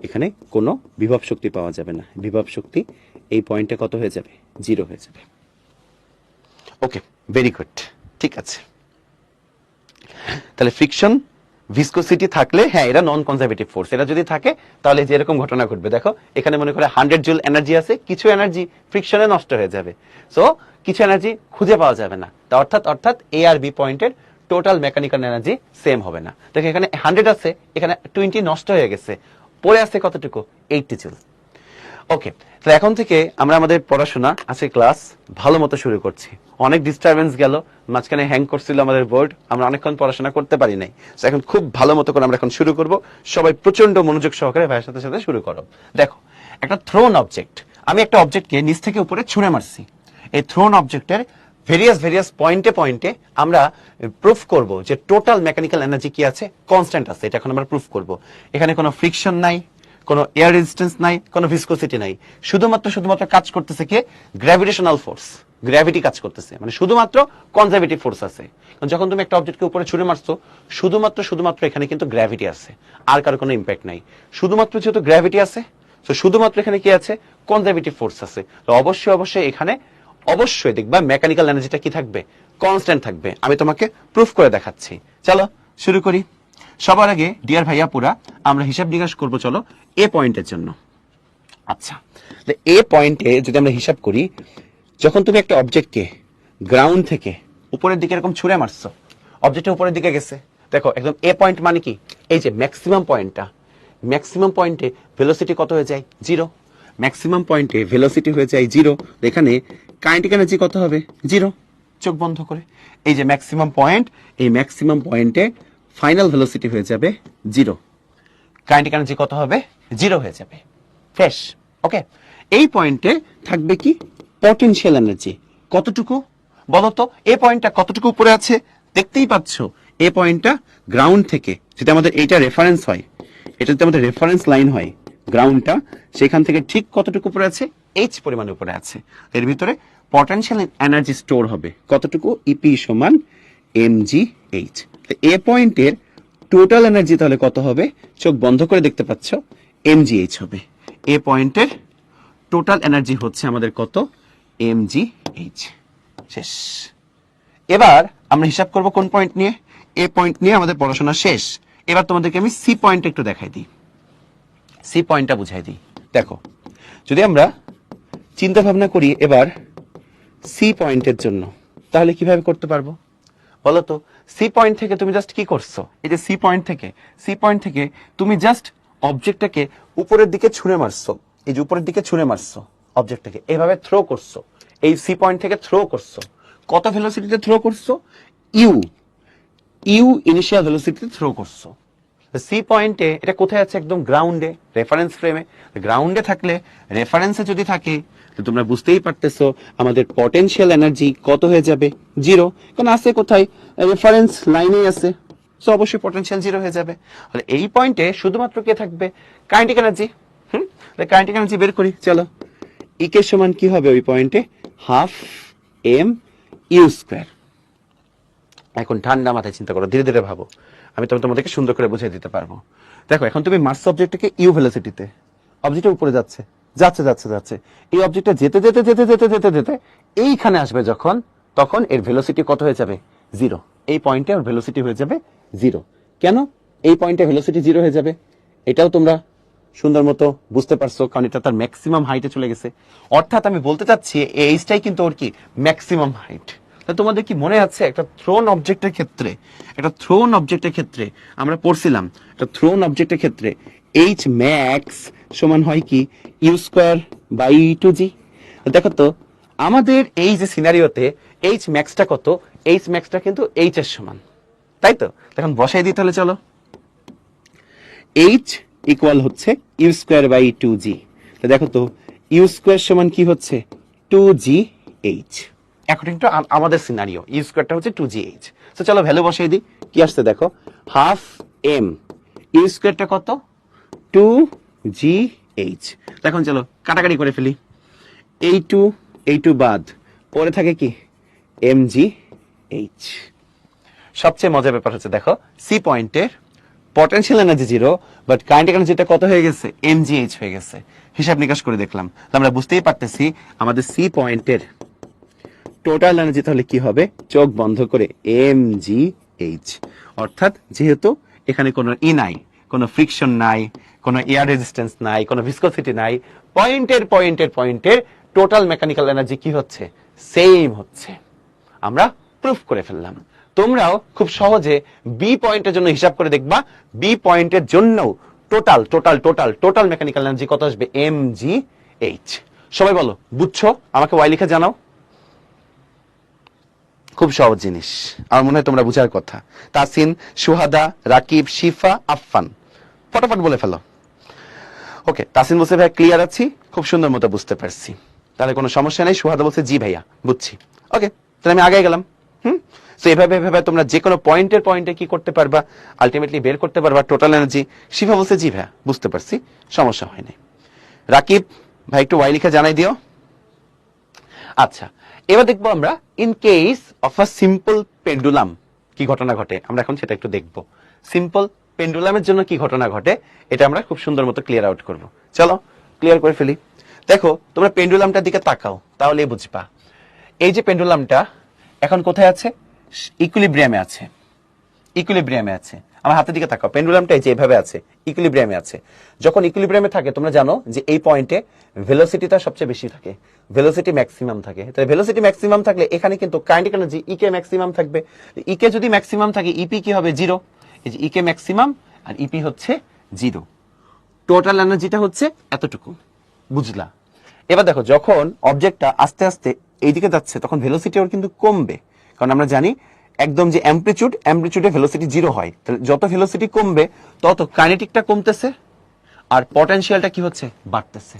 এখানে কোনো বিভব শক্তি পাওয়া যাবে না, বিভব শক্তি এই পয়েন্টে কত হয়ে যাবে, 0 হয়ে যাবে। ওকে, ভেরি গুড, ঠিক আছে। তাহলে ফ্রিকশন ভিসকোসিটি থাকলে হ্যাঁ এরা নন কনজারভেটিভ ফোর্স, এটা যদি থাকে তাহলে যে এরকম ঘটনা ঘটবে। দেখো এখানে মনে করে 100 জুল এনার্জি আছে, কিছু এনার্জি ফ্রিকশনে নষ্ট হয়ে যাবে, সো কিছু এনার্জি খুঁজে পাওয়া যাবে না। তা অর্থাৎ এ আর বি পয়েন্টের টোটাল মেকানিক্যাল এনার্জি সেম হবে না। দেখো এখানে 100 আছে, এখানে 20 নষ্ট হয়ে গেছে, পড়ে আছে কতটুকু, 80 জুল। ওকে, তো এখন থেকে আমরা আমাদের পড়াশোনা আছে ক্লাস ভালো মতো শুরু করছি। অনেক ডিস্টারবেন্স গেল, মাঝখানে হ্যাং করছিল আমাদের বোর্ড, আমরা অনেকক্ষণ পড়াশোনা করতে পারি নাই। তো এখন খুব ভালো মতো করে আমরা এখন শুরু করব। সবাই প্রচন্ড মনোযোগ সহকারে ভাইয়ের সাথে সাথে শুরু করো। দেখো একটা থ্রোন অবজেক্ট, আমি একটা অবজেক্টকে নিচ থেকে উপরে ছুঁড়ে মারছি। এই থ্রোন অবজেক্টের ভেরিয়াস পয়েন্টে আমরা প্রুফ করব যে টোটাল মেকানিক্যাল এনার্জি কি আছে, কনস্ট্যান্ট আছে। এটা এখন আমরা প্রুফ করব। এখানে কোনো ফ্রিকশন নাই, কোনো এয়ার রেজিস্ট্যান্স নাই, কোনো ভিসকোসিটি নাই, শুধুমাত্র কাজ করতেছে কি, গ্র্যাভিটেশনাল ফোর্স, গ্র্যাভিটি কাজ করতেছে, মানে শুধুমাত্র কনজারভেটিভ ফোর্স আছে। যখন তুমি একটা অবজেক্টকে উপরে ছুঁড়ে মারছো, শুধুমাত্র এখানে কিন্তু গ্র্যাভিটি আছে, আর কারো কোনো ইম্প্যাক্ট নাই। শুধুমাত্র যেহেতু গ্র্যাভিটি আছে, তো শুধুমাত্র এখানে কি আছে, কনজারভেটিভ ফোর্স আছে। তো অবশ্যই এখানে অবশ্যই দেখবা মেকানিক্যাল এনার্জিটা কি থাকবে, কনস্ট্যান্ট থাকবে। আমি তোমাকে প্রুফ করে দেখাচ্ছি। চলো শুরু করি। সবার আগে ডিয়ার ভাইয়া পুরা আমরা হিসাব নিকাশ করবো, চলো এ পয়েন্টের জন্য। আচ্ছা, এ পয়েন্টে যদি আমরা হিসাব করি, যখন তুমি একটা অবজেক্টকে গ্রাউন্ড থেকে উপরের দিকে এরকম ছুঁড়ে মারছো, অবজেক্টটা উপরের দিকে গেছে, দেখো একদম এ পয়েন্ট মানে কি, এই যে ম্যাক্সিমাম পয়েন্টটা, ম্যাক্সিমাম পয়েন্টে ভেলোসিটি কত হয়ে যায়, 0। ম্যাক্সিমাম পয়েন্টে ভেলোসিটি হয়ে যায় 0, এখানে কাইনেটিক এনার্জি কত হবে, 0। চোখ বন্ধ করে এই যে ম্যাক্সিমাম পয়েন্ট, এই ম্যাক্সিমাম পয়েন্টে ফাইনাল ভেলোসিটি হয়ে যাবে 0, কাইনেটিক এনার্জি কত হবে, 0 হয়ে যাবে, ফ্রেশ। ওকে, এই পয়েন্টে থাকবে কি, পটেনশিয়াল এনার্জি কতটুকু বলতো, এই পয়েন্টটা কতটুকু উপরে আছে, দেখতেই পাচ্ছ এই পয়েন্টটা গ্রাউন্ড থেকে, যদি আমাদের এইটা রেফারেন্স হয়, এটা যদি আমাদের রেফারেন্স লাইন হয় গ্রাউন্ডটা, সেখান থেকে ঠিক কতটুকু উপরে আছে, এইচ পরিমাণে উপরে আছে। এর ভিতরে পটেনশিয়াল এনার্জি স্টোর হবে কতটুকু, ইপি সমান mgh। এ পয়েন্টের টোটাল এনার্জি তাহলে কত হবে, চোখ বন্ধ করে দেখতে পাচ্ছ, mgh হবে। এ পয়েন্টের টোটাল এনার্জি হচ্ছে আমাদের কত, mgh। শেষ। এবার আমরা হিসাব করব কোন পয়েন্ট নিয়ে, এ পয়েন্ট নিয়ে আমাদের পড়াশোনা শেষ। এবার তোমাদেরকে আমি সি পয়েন্ট একটু দেখাই দিই, সি পয়েন্টটা বুঝাই দিই। দেখো যদি আমরা চিন্তা ভাবনা করি এবার সি পয়েন্টের জন্য, তাহলে কিভাবে করতে পারবো বলতো। সি পয়েন্ট থেকে তুমি জাস্ট কি করছো, এই যে সি পয়েন্ট থেকে তুমি জাস্ট অবজেক্টটাকে উপরের দিকে ছুঁড়ে মারছো, এই যে উপরের দিকে ছুঁড়ে মারছো অবজেক্টটাকে, এভাবে থ্রো করছো, এই সি পয়েন্ট থেকে থ্রো করছো, কত ভেলোসিটিতে থ্রো করছো, ইউ ইনিশিয়াল ভেলোসিটিতে থ্রো করছো। সি পয়েন্টে এটা কোথায় আছে, একদম গ্রাউন্ডে, রেফারেন্স ফ্রেমে। গ্রাউন্ডে থাকলে, রেফারেন্সে যদি থাকে, তো তোমরা বুঝতেই পারতেছো আমাদের পটেনশিয়াল এনার্জি কত হয়ে যাবে, 0। কারণ আছে কোথায়, রেফারেন্স লাইনেই আছে, সো অবশ্যই পটেনশিয়াল 0 হয়ে যাবে। তাহলে এই পয়েন্টে শুধুমাত্র কে থাকবে, কাইনেটিক এনার্জি। কাইনেটিক এনার্জি বের করি, চলো। ইকে সমান কি হবে ওই পয়েন্টে, হাফ এম ইউ স্কোয়ার। এখন ঠান্ডা মাথায় চিন্তা করো, ধীরে ধীরে ভাবো, আমি তোমাদেরকে সুন্দর করে বুঝিয়ে দিতে পারবো। দেখো এখন তুমি মার্স অবজেক্টটাকে ইউ ভেলোসিটিতে, অবজেক্টের উপরে যাচ্ছে, এই অবজেক্টটা যেতে এইখানে আসবে যখন, তখন এর ভেলোসিটি কত হয়ে যাবে, 0। এই পয়েন্টে ওর ভেলোসিটি হয়ে যাবে 0। কেন এই পয়েন্টে ভেলোসিটি 0 হয়ে যাবে, এটাও তোমরা সুন্দর মতো বুঝতে পারছো, কারণ এটা তার ম্যাক্সিমাম হাইটে চলে গেছে। অর্থাৎ আমি বলতে চাচ্ছি এইটাই কিন্তু ওর কি ম্যাক্সিমাম হাইট। তোমাদের কি মনে আছে একটা থ্রোন অবজেক্টের ক্ষেত্রে আমরা পড়ছিলাম, একটা থ্রোন অবজেক্টের ক্ষেত্রে এইচ ম্যাক্স সমান হয় কি, ইউ স্কোয়ার বাই 2g। দেখো তো আমাদের এই যে সিনারিওতে এইচ ম্যাক্সটা কত, এইচ ম্যাক্সটা কিন্তু এইচ এর সমান, তাই তো। এখন বসাই দিতে হলে চলো, এইচ ইকুয়াল হচ্ছে ইউ স্কোয়ার বাই 2g। দেখো তো ইউ স্কোয়ার সমান কি হচ্ছে, 2gh। অ্যাকর্ডিং টু আমাদের সিনারিও ইউ স্কোয়ারটা হচ্ছে 2gh। তো চলো ভ্যালু বসাই দিই, কি আসছে দেখো, হাফ এম, ইউ স্কোয়ারটা কত, 2gh। এখন চলো কাটাকাটি করে ফেলি, এই টু বাদ, পরে থাকে কি, mgh। সবচেয়ে মজার ব্যাপার হচ্ছে দেখো সি পয়েন্টের পটেনশিয়াল এনার্জি 0 বাট কাইনেটিক এনার্জিটা কত হয়ে গেছে mgh হয়ে গেছে। হিসাব নিকাশ করে দেখলাম, আমরা বুঝতেই পারতেছি আমাদের সি পয়েন্টের টোটাল এনার্জি তাহলে কি হবে, চোখ বন্ধ করে mgh। অর্থাৎ যেহেতু এখানে কোনো নাই, কোনো ফ্রিকশন নাই, কোনো এয়ার রেজিস্ট্যান্স নাই, কোনো ভিসকোসিটি নাই, পয়েন্টের টোটাল মেকানিক্যাল এনার্জি কি হচ্ছে, সেম হচ্ছে। আমরা প্রুফ করে ফেললাম। তোমরাও খুব সহজে বি পয়েন্টের জন্য হিসাব করে দেখবা, বি পয়েন্টের জন্য টোটাল মেকানিক্যাল এনার্জি কত আসবে, mgh। সবাই বলো বুঝছো, আমাকে ওয়াই লিখে জানাও। খুব সহজ জিনিস, আমার মনে হয় তোমরা বুঝার কথা। তাসিন, সুহাদা, রাকিব, শিফা, আফফান, ফটাফট বলে ফেলো। ওকে, তাসিন বলছে ভাই ক্লিয়ার আছি, খুব সুন্দর মতো বুঝতে পারছি, তাহলে কোনো সমস্যা নেই। সুহাদা বলছে জি ভাইয়া বুঝছি। ওকে, তাহলে আমি আগে গেলাম। তো এভাবে তোমরা যে কোনো পয়েন্টে কি করতে পারবা, আলটিমেটলি বের করতে পারবা টোটাল এনার্জি। শিফা বলছে জি ভাইয়া বুঝতে পারছি, সমস্যা হয়নি। রাকিব ভাই একটু ওয়াই লিখে জানাই দিও। আচ্ছা, এবার দেখবো আমরা in case of a simple pendulum কি ঘটনা ঘটে, আমরা এখন সেটা একটু দেখবো। সিম্পল পেন্ডুলামের জন্য কি ঘটনা ঘটে এটা আমরা খুব সুন্দর মতো ক্লিয়ার আউট করবো। চলো ক্লিয়ার করে ফেলি। দেখো তোমরা পেন্ডুলামটার দিকে তাকাও, তাহলেই বুঝবা। এই যে পেন্ডুলামটা এখন কোথায় আছে, ইকুইলিব্রিয়ামে আছে। আমার হাতের দিকে তাকাও, পেন্ডুলামটা এই যে এভাবে আছে, ইকুইলিব্রিয়ামে আছে। যখন ইকুইলিব্রিয়ামে থাকে তোমরা জানো যে এই পয়েন্টে ভেলোসিটিটা সবচেয়ে বেশি থাকে, ভেলোসিটি ম্যাক্সিমাম থাকে। তাই ভেলোসিটি ম্যাক্সিমাম থাকলে এখানে কিন্তু কাইনেটিক এনার্জি ইকে ম্যাক্সিমাম থাকবে। ইকে যদি ম্যাক্সিমাম থাকে ইপি কি হবে, 0। এই যে ইকে ম্যাক্সিমাম আর ইপি হচ্ছে 0, টোটাল এনার্জিটা হচ্ছে এতটুকু, বুঝলা? এবার দেখো যখন অবজেক্টটা আস্তে আস্তে এইদিকে যাচ্ছে তখন ভেলোসিটি ওর কিন্তু কমবে, কারণ আমরা জানি একদম যে অ্যামপ্লিটিউডে ভেলোসিটি 0 হয়। তাহলে যত ভেলোসিটি কমবে তত কাইনেটিকটা কমতেছে আর পটেনশিয়ালটা কি হচ্ছে, বাড়তেছে।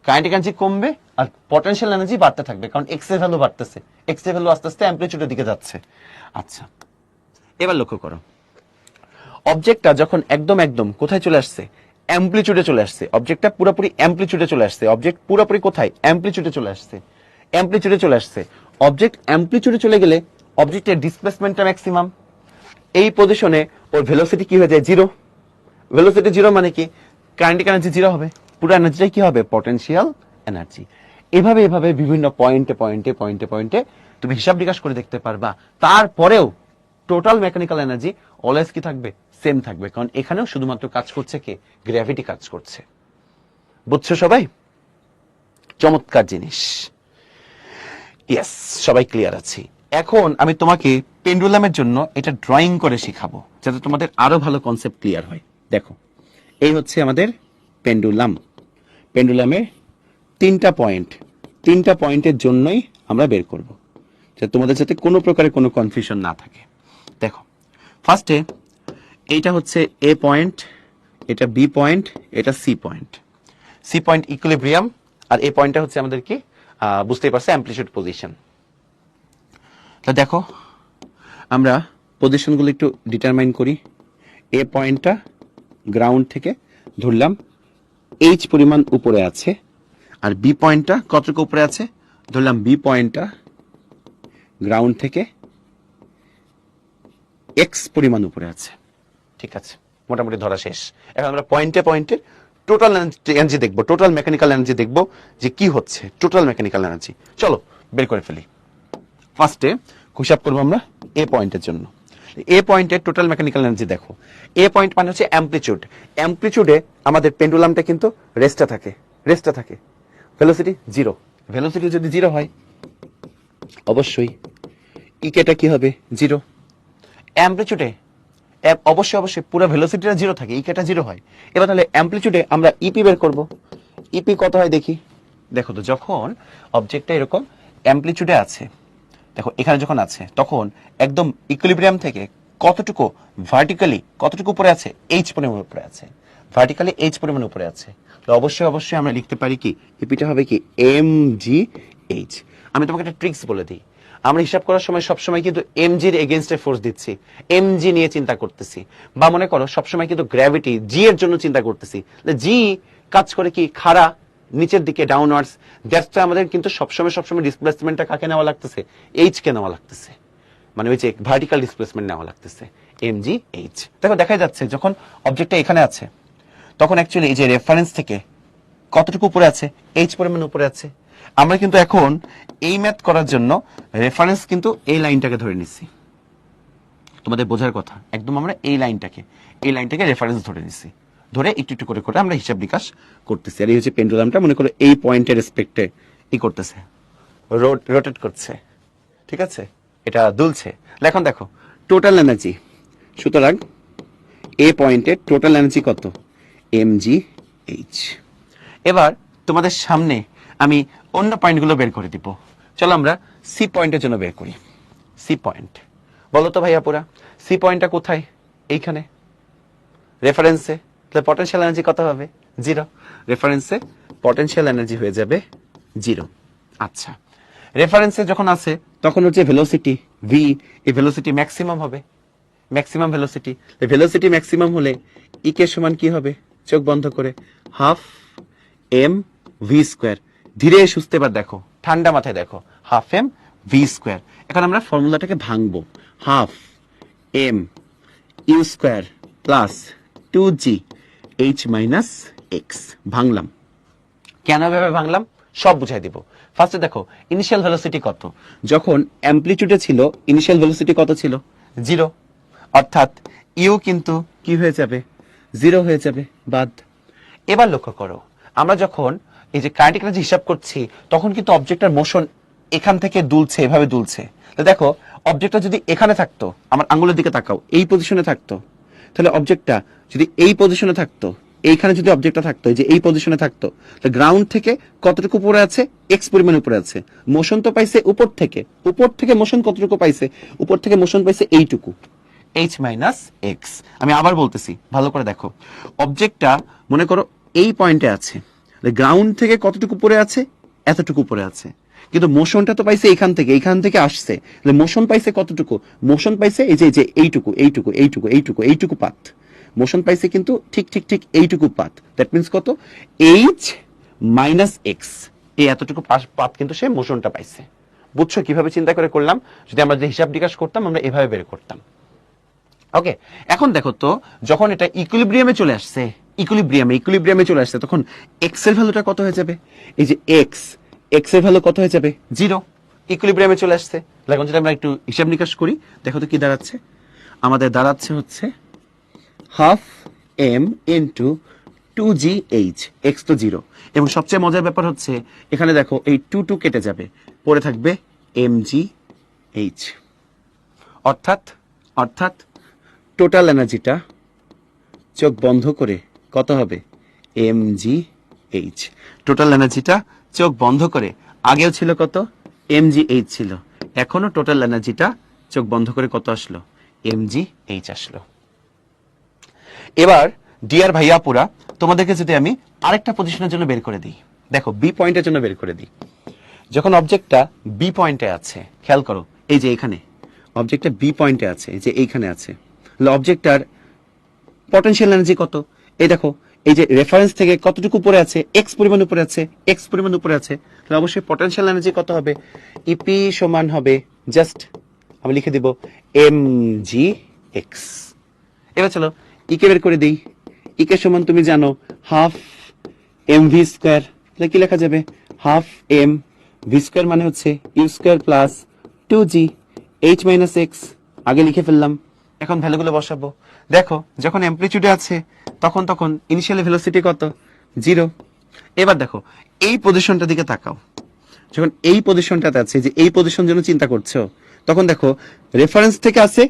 কাইনেটিক এনার্জি কমবে আর পটেনশিয়াল এনার্জি বাড়তে থাকবে, কারণ এক্স এর ভ্যালু বাড়তেছে, এক্স এর ভ্যালু আস্তে আস্তে অ্যামপ্লিটিউডের দিকে যাচ্ছে। আচ্ছা, এবার লক্ষ্য করো, অবজেক্টটা যখন একদম কোথায় চলে আসছে, অ্যামপ্লিটিউডে চলে আসছে। অবজেক্টটা পুরোপুরি অ্যামপ্লিটিউডে চলে আসছে। অবজেক্ট পুরোপুরি কোথায়, অ্যামপ্লিটিউডে চলে আসছে। অবজেক্ট অ্যামপ্লিটিউডে চলে গেলে অবজেক্টের ডিসপ্লেসমেন্টটা ম্যাক্সিমাম। এই পজিশনে ওর ভেলোসিটি কি হয়ে যায়, 0। ভেলোসিটি 0 মানে কি, কাইনেটিক এনার্জি 0 হবে, পুরো এনার্জিটাই কি হবে, পটেনশিয়াল এনার্জি। এভাবে বিভিন্ন পয়েন্টে তুমি হিসাব নিকাশ করে দেখতে পারবা। তারপরেও টোটাল মেকানিক্যাল এনার্জি অলওয়েজ কি থাকবে, সেম থাকবে, কারণ এখানেও শুধুমাত্র কাজ করছে কে, গ্র্যাভিটি কাজ করছে। বুঝছো সবাই? চমৎকার জিনিস। ইয়েস, সবাই ক্লিয়ার আছি। এখন আমি তোমাকে পেন্ডুলামের জন্য এটা ড্রয়িং করে শিখাবো, যাতে তোমাদের আরো ভালো কনসেপ্ট ক্লিয়ার হয়। দেখো, এই হচ্ছে আমাদের পেন্ডুলামের 3টা পয়েন্টের জন্যই আমরা বের করব, যাতে তোমাদের যাতে কোনো প্রকারের কোনো কনফিউশন না থাকে। দেখো, ফার্স্টে এইটা হচ্ছে এ পয়েন্ট, এটা বি পয়েন্ট, এটা সি পয়েন্ট ইকুইলিব্রিয়াম, আর এই পয়েন্টটা হচ্ছে আমাদের কি, বুঝতেই পারছো, অ্যামপ্লিটিউড পজিশন। তা দেখো আমরা পজিশনগুলো একটু ডিটারমাইন করি। এ পয়েন্টটা গ্রাউন্ড থেকে ধরলাম এইচ পরিমাণ উপরে আছে, আর বি পয়েন্টটা কতটুকু উপরে আছে, ধরলাম বি পয়েন্টটা গ্রাউন্ড থেকে এক্স পরিমাণ উপরে আছে। ঠিক আছে, মোটামুটি ধরা শেষ। এখন আমরা পয়েন্টে টোটাল এনার্জি দেখবো, টোটাল মেকানিক্যাল এনার্জি দেখবো যে কি হচ্ছে টোটাল মেকানিক্যাল এনার্জি। চলো বের করে ফেলি। ফার্স্টে হিসাব করবো আমরা এ পয়েন্টের জন্য। এ পয়েন্টের টোটাল মেকানিক্যাল এনার্জি দেখো, এ পয়েন্ট মানে হচ্ছে অ্যামপ্লিটিউডে আমাদের পেন্ডুলামটা কিন্তু রেস্টে থাকে। ভেলোসিটি 0, ভেলোসিটি যদি 0 হয় অবশ্যই ইকেটা কি হবে, 0। অ্যামপ্লিটিউডে অবশ্যই পুরো ভেলোসিটিটা 0 থাকে, ইকেটা 0 হয়। এবার তাহলে অ্যামপ্লিটিউডে আমরা ইপি বের করব। ইপি কত হয় দেখি। দেখো তো, যখন অবজেক্টটা এরকম অ্যামপ্লিটিউডে আছে, দেখো এখানে যখন আছে তখন একদম ইকুইলিব্রিয়াম থেকে কতটুকু ভার্টিক্যালি কতটুকু উপরে আছে, এইচ পরিমাণ উপরে আছে, ভার্টিক্যালি এইচ পরিমাণ উপরে আছে। তো অবশ্যই আমরা লিখতে পারি কি, ইপিটা হবে কি mgh। আমি তোমাকে একটা ট্রিক্স বলে দিই, আমরা হিসাব করার সময় সবসময় কিন্তু এমজির এগেইনস্টে ফোর্স দিচ্ছি, এমজি নিয়ে চিন্তা করতেছি, বা মনে করো সবসময় কিন্তু গ্র্যাভিটি জি এর জন্য চিন্তা করতেছি। জি কাজ করে কি, খাড়া নিচের দিকে, ডাউনওয়ার্ডস। দ্যাটস আমাদের কিন্তু সবসময় ডিসপ্লেসমেন্টটা কাকে নেওয়া লাগতেছে, এইচ কে নেওয়া লাগতেছে। মানে ওই যে ভার্টিক্যাল ডিসপ্লেসমেন্ট নেওয়া লাগতেছে mgh। দেখো দেখা যাচ্ছে যখন অবজেক্টটা এখানে আছে তখন অ্যাকচুয়ালি এই যে রেফারেন্স থেকে কতটুকু উপরে আছে, h পরিমাণ উপরে আছে। আমরা কিন্তু এখন এই ম্যাথ করার জন্য রেফারেন্স কিন্তু এই লাইনটাকে ধরে নিচ্ছি, তোমাদের বোঝার কথা, একদম আমরা এই লাইনটাকে রেফারেন্স ধরে নিচ্ছি, ধরে একটু একটু করে করে আমরা হিসাব নিকাশ করতেছি। আর এই হচ্ছে পেন্ডুলামটা, মনে করো এই পয়েন্টের রেসপেক্টে করতেছে, রোটেট করছে, ঠিক আছে, এটা দুলছে। এখন দেখো টোটাল এনার্জি, সুতরাং এ পয়েন্টের টোটাল এনার্জি কত, mgh। এবার তোমাদের সামনে আমি অন্য পয়েন্টগুলো বের করে দিব। চলো আমরা সি পয়েন্টের জন্য বের করি। সি পয়েন্ট বলো তো ভাইয়া পুরা, সি পয়েন্টটা কোথায়, এইখানে রেফারেন্সে, তাহলে পটেনশিয়াল এনার্জি কত হবে, 0। রেফারেন্সে পটেনশিয়াল এনার্জি হয়ে যাবে 0। আচ্ছা, রেফারেন্সে যখন আছে তখন হচ্ছে ভেলোসিটি ভি, এই ভেলোসিটি ম্যাক্সিমাম হবে, ম্যাক্সিমাম ভেলোসিটি। ভেলোসিটি ম্যাক্সিমাম হলে ই কে সমান কি হবে, চোখ বন্ধ করে হাফ এম ভি স্কোয়ার। ধীরে সুস্থে এবার দেখো, ঠান্ডা মাথায় দেখো, হাফ এম ভি স্কোয়ার। এখন আমরা ফর্মুলাটাকে ভাঙবো, half M U square plus 2g h minus X. ভাঙলাম, কেন ভাবে ভাঙলাম সব বুঝাই দিব। ফার্স্টে দেখো ইনিশিয়াল ভেলোসিটি কত, যখন অ্যামপ্লিটিউডে ছিল ইনিশিয়াল ভেলোসিটি কত ছিল, 0, অর্থাৎ ইউ কিন্তু কি হয়ে যাবে, 0 হয়ে যাবে, বাদ। এবার লক্ষ্য করো, আমরা যখন এই যে কাইনেটিক এনার্জি হিসাব করছি তখন কিন্তু অবজেক্টের মোশন এখান থেকে দুলছে, এভাবে দুলছে। তো দেখো অবজেক্টটা যদি এখানে থাকতো, আমার আঙ্গুলের দিকে তাকাও, এই পজিশনে থাকতো, তাহলে অবজেক্টটা যদি এই পজিশনে থাকতো, এইখানে যদি অবজেক্টটা থাকতো, এই যে এই পজিশনে থাকতো, তাহলে গ্রাউন্ড থেকে কতটুকু উপরে আছে, এক্স পরিমাণ উপরে আছে। মোশন তো পাইছে উপর থেকে, উপর থেকে মোশন কতটুকু পাইছে, উপর থেকে মোশন পাইছে এইটুকু, h মাইনাস এক্স। আমি আবার বলতেছি, ভালো করে দেখো, অবজেক্টটা মনে করো এই পয়েন্টে আছে, গ্রাউন্ড থেকে কতটুকু উপরে আছে, এতটুকু উপরে আছে, কিন্তু মোশনটা তো পাইছে এইখান থেকে আসছে, মোশন পাইছে কতটুকু, মোশন পাইছে এই যে এইটুকু এইটুকু এইটুকু এইটুকু এইটুকু পাত মোশন পাইছে, কিন্তু ঠিক ঠিক ঠিক এইটুকু পাত। দ্যাট মিনস কত, h মাইনাস এক্স, এই এতটুকু পাত কিন্তু সে মোশনটা পাইছে। বুঝছো কিভাবে চিন্তা করে করলাম? যদি আমরা যে হিসাব নিকাশ করতাম আমরা এভাবে বের করতাম। ওকে, এখন দেখো তো যখন এটা ইকুইলিব্রিয়ামে চলে আসছে, ইকুইলিব্রিয়ামে চলে আসছে, তখন এক্স এর ভ্যালুটা কত হয়ে যাবে, এই যে এক্স এর ভ্যালু কত হয়ে যাবে, 0। ইকুইলিব্রিয়ামে চলে আসছে। এখন যদি আমরা একটু হিসাব নিকাশ করি, দেখো তো কি দাঁড়াচ্ছে, আমাদের দাঁড়াচ্ছে হচ্ছে half M into 2gh, x তো 0, এবং সবচেয়ে মজার ব্যাপার হচ্ছে এখানে দেখো এই 2 কেটে যাবে, পড়ে থাকবে mgh। অর্থাৎ টোটাল এনার্জিটা চোখ বন্ধ করে কত হবে, mgh। টোটাল এনার্জিটা চোখ বন্ধ করে আগেও ছিল কত, mgh ছিল, এখনো টোটাল এনার্জিটা চোখ বন্ধ করে কত আসলো, mgh আসলো। এবার ডিয়ার ভাইয়াপুরা, তোমাদেরকে যদি আমি আরেকটা পজিশনের জন্য বের করে দিই, দেখো বি পয়েন্টের জন্য বের করে দিই। যখন অবজেক্টটা বি পয়েন্টে আছে, খেয়াল করো, এই যে এখানে অবজেক্টটা বি পয়েন্টে আছে, এই যে এইখানে আছে, অবজেক্টটার পটেনশিয়াল এনার্জি কত, এই দেখো এই যে রেফারেন্স থেকে কতটুকু উপরে আছে, এক্স পরিমাণ উপরে আছে, এক্স পরিমাণ উপরে আছে, তাহলে অবশ্যই পটেনশিয়াল এনার্জি কত হবে, ইপি সমান হবে, জাস্ট আমি লিখে দিব mgx। এবার চলো ইকে বের করে দিই, ইকে সমান তুমি জানো হাফ এম ভি স্কোয়ার, তাহলে কি লেখা যাবে, হাফ এম ভি স্কোয়ার মানে হচ্ছে U square plus 2g h minus X. আগে লিখে ফেললাম, এখন ভ্যালুগুলো বসাবো। দেখো যখন অ্যামপ্লিটিউডে আছে তখন ইনিশিয়াল ভেলোসিটি কত, 0। এবার দেখো এই পজিশনটার দিকে তাকাও, যখন এই পজিশনটাতে আছে, যে এই পজিশন জন্য চিন্তা করছো, তখন দেখো রেফারেন্স থেকে আছে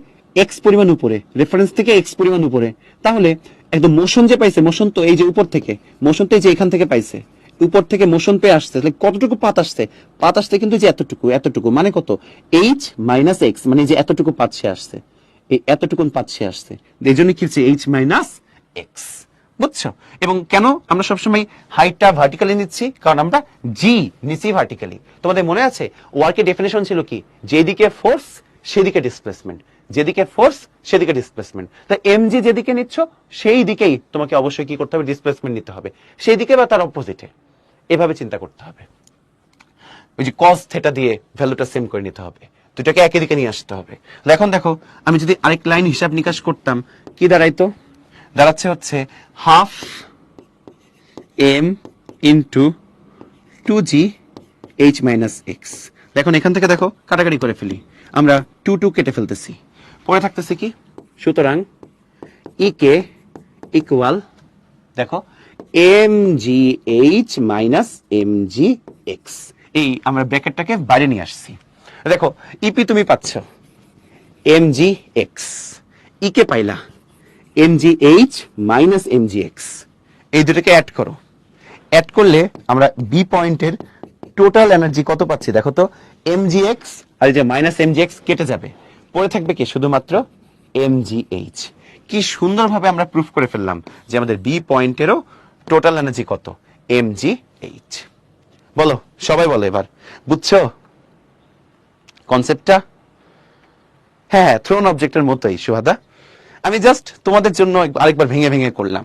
এক্স পরিমাণ উপরে, রেফারেন্স থেকে এক্স পরিমাণ উপরে, তাহলে একদম মোশন যে পাইছে, মোশন তো এই যে উপর থেকে, মোশন তো এই যে এখান থেকে পাইছে, উপর থেকে মোশন পেয়ে আসছে, তাহলে কতটুকু পাত আসছে, পাত আসছে কিন্তু যে এতটুকু মানে কত, h মাইনাস এক্স, মানে যে এতটুকু পাত সে আসছে, এই এতটুকু পাত সে আসছে, এই জন্য কি হচ্ছে h মাইনাস এক্স। বুঝছো? এবং কেন আমরা সবসময় হাইটটা ভার্টিক্যালি নিচ্ছি, কারণ আমরা জি নিচ্ছি ভার্টিক্যালি। তোমাদের মনে আছে ওয়ার্কের ডেফিনেশন ছিল কি, যেদিকে ফোর্স সেদিকে ডিসপ্লেসমেন্ট, যেদিকে ফোর্স সেদিকে ডিসপ্লেসমেন্ট। তা এমজি যেদিকে নিচ্ছ সেই দিকেই তোমাকে অবশ্যই কি করতে হবে, ডিসপ্লেসমেন্ট নিতে হবে, সেই দিকে বা তার অপোজিটে, এভাবে চিন্তা করতে হবে। ওই যে কস থেটা দিয়ে ভ্যালুটা সেম করে নিতে হবে, দুটাকে একই দিকে নিয়ে আসতে হবে। এখন দেখো আমি যদি আরেক লাইন হিসাব নিকাশ করতাম কি দাঁড়াইতো, দাঁড়াচ্ছে হচ্ছে half M into 2g h minus X. দেখুন এখান থেকে দেখো কাটাকাটি করে ফেলি, আমরা 2 কেটে ফেলতেছি, পরে থাকতেছে কি, সুতরাং ই কে ইকুয়াল দেখো M G H minus M G X. এই আমরা ব্র্যাকেটটাকে বাইরে নিয়ে আসছি। দেখো ইপি তুমি পাচ্ছ M G x, E K পাইলা M G H minus M G X. এই দুটোকে অ্যাড করো, অ্যাড করলে আমরা বি পয়েন্টের টোটাল এনার্জি কত পাচ্ছি দেখো তো, এম জি এক্স আর এই যে মাইনাস এম জি এক্স কেটে যাবে, পরে থাকবে কি শুধুমাত্র এম জি এইচ। কি সুন্দরভাবে আমরা প্রুফ করে ফেললাম যে আমাদের বি পয়েন্টেরও টোটাল এনার্জি কত, এম জি এইচ। বলো সবাই বলো এবার, বুঝছো কনসেপ্টটা? হ্যাঁ, থ্রোন অবজেক্টের মতোই সুহাদা, আমি জাস্ট তোমাদের জন্য আরেকবার ভেঙে ভেঙে করলাম।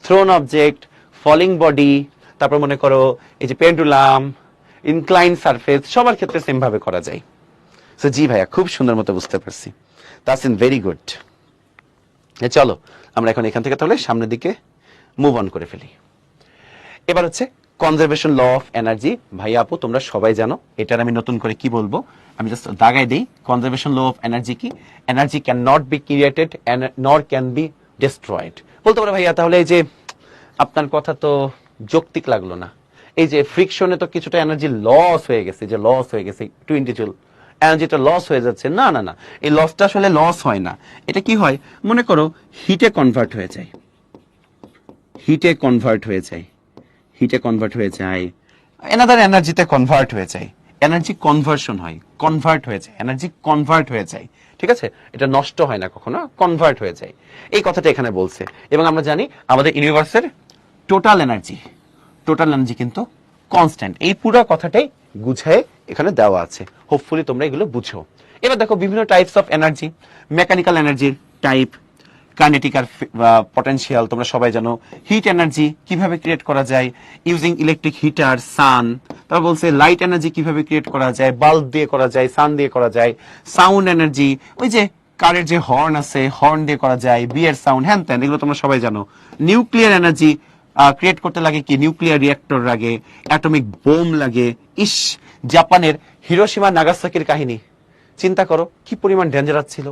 থ্রোন অবজেক্ট, ফলিং বডি, তারপর মনে করো এই যে পেন্ডুলাম, ইনক্লাইন সারফেস, সবার ক্ষেত্রে সেম ভাবে করা যায়। সো জি ভাইয়া, খুব সুন্দর মতো বুঝতে পারছি, দ্যাটস ইন ভেরি গুড। চলো আমরা এখন এখান থেকে তাহলে সামনের দিকে মুভ অন করে ফেলি। এবার হচ্ছে কনজারভেশন ল অফ এনার্জি। ভাইয়া আপু তোমরা সবাই জানো, এটার আমি নতুন করে কি বলবো, আমি জাস্ট দাগাই দিই। কনজারভেশন ল অফ এনার্জি কি, energy can not be created নর ক্যান বি ডিস্ট্রয়েড। বলতে পারো ভাইয়া তাহলে এই যে আপনার কথা তো যৌক্তিক লাগলো না, এই যে ফ্রিকশনে তো কিছুটা এনার্জি লস হয়ে গেছে, যে লস হয়ে গেছে 20 জুল এনার্জিটা লস হয়ে যাচ্ছে। না না না, এই লসটা আসলে লস হয় না, এটা কি হয় মনে করো হিটে কনভার্ট হয়ে যায়, হিটে কনভার্ট হয়ে যায়, হিটে কনভার্ট হয়ে যায়, এনাদার এনার্জিতে কনভার্ট হয়ে যায়, এনার্জি কনভার্সন হয়, কনভার্ট হয়ে যায়, এনার্জি কনভার্ট হয়ে যায়, ঠিক আছে? এটা নষ্ট হয় না কখনো, কনভার্ট হয়ে যায়, এই কথাটা এখানে বলছে। এবং আমরা জানি আমাদের ইউনিভার্সের টোটাল এনার্জি, টোটাল এনার্জি কিন্তু কনস্ট্যান্ট, এই পুরো কথাটাই গুছায় এখানে দেওয়া আছে। হোপফুলি তোমরা এগুলো বুঝো। এবার দেখো বিভিন্ন টাইপস অফ এনার্জি, মেকানিক্যাল এনার্জির টাইপ, কাইনেটিক আর পটেনশিয়াল, তোমরা সবাই জানো। হিট এনার্জি কিভাবে ক্রিয়েট করা যায় ইউজিং ইলেকট্রিক হিটার, সান। তারপর বলছে লাইট এনার্জি কিভাবে ক্রিয়েট করা যায়, বাল্ব দিয়ে করা যায়, সান দিয়ে করা যায়। সাউন্ড এনার্জি, ওই যে কারের যে হর্ন আছে, হর্ন দিয়ে করা যায়, বিয়ের সাউন্ড, হ্যান ত্যান, এগুলো তোমরা সবাই জানো। নিউক্লিয়ার এনার্জি ক্রিয়েট করতে লাগে কি, নিউক্লিয়ার রিঅ্যাক্টর লাগে, অ্যাটমিক বোম লাগে। ইস, জাপানের হিরোশিমা নাগাসাকির কাহিনী চিন্তা করো, কি পরিমাণ ডেঞ্জারাস ছিল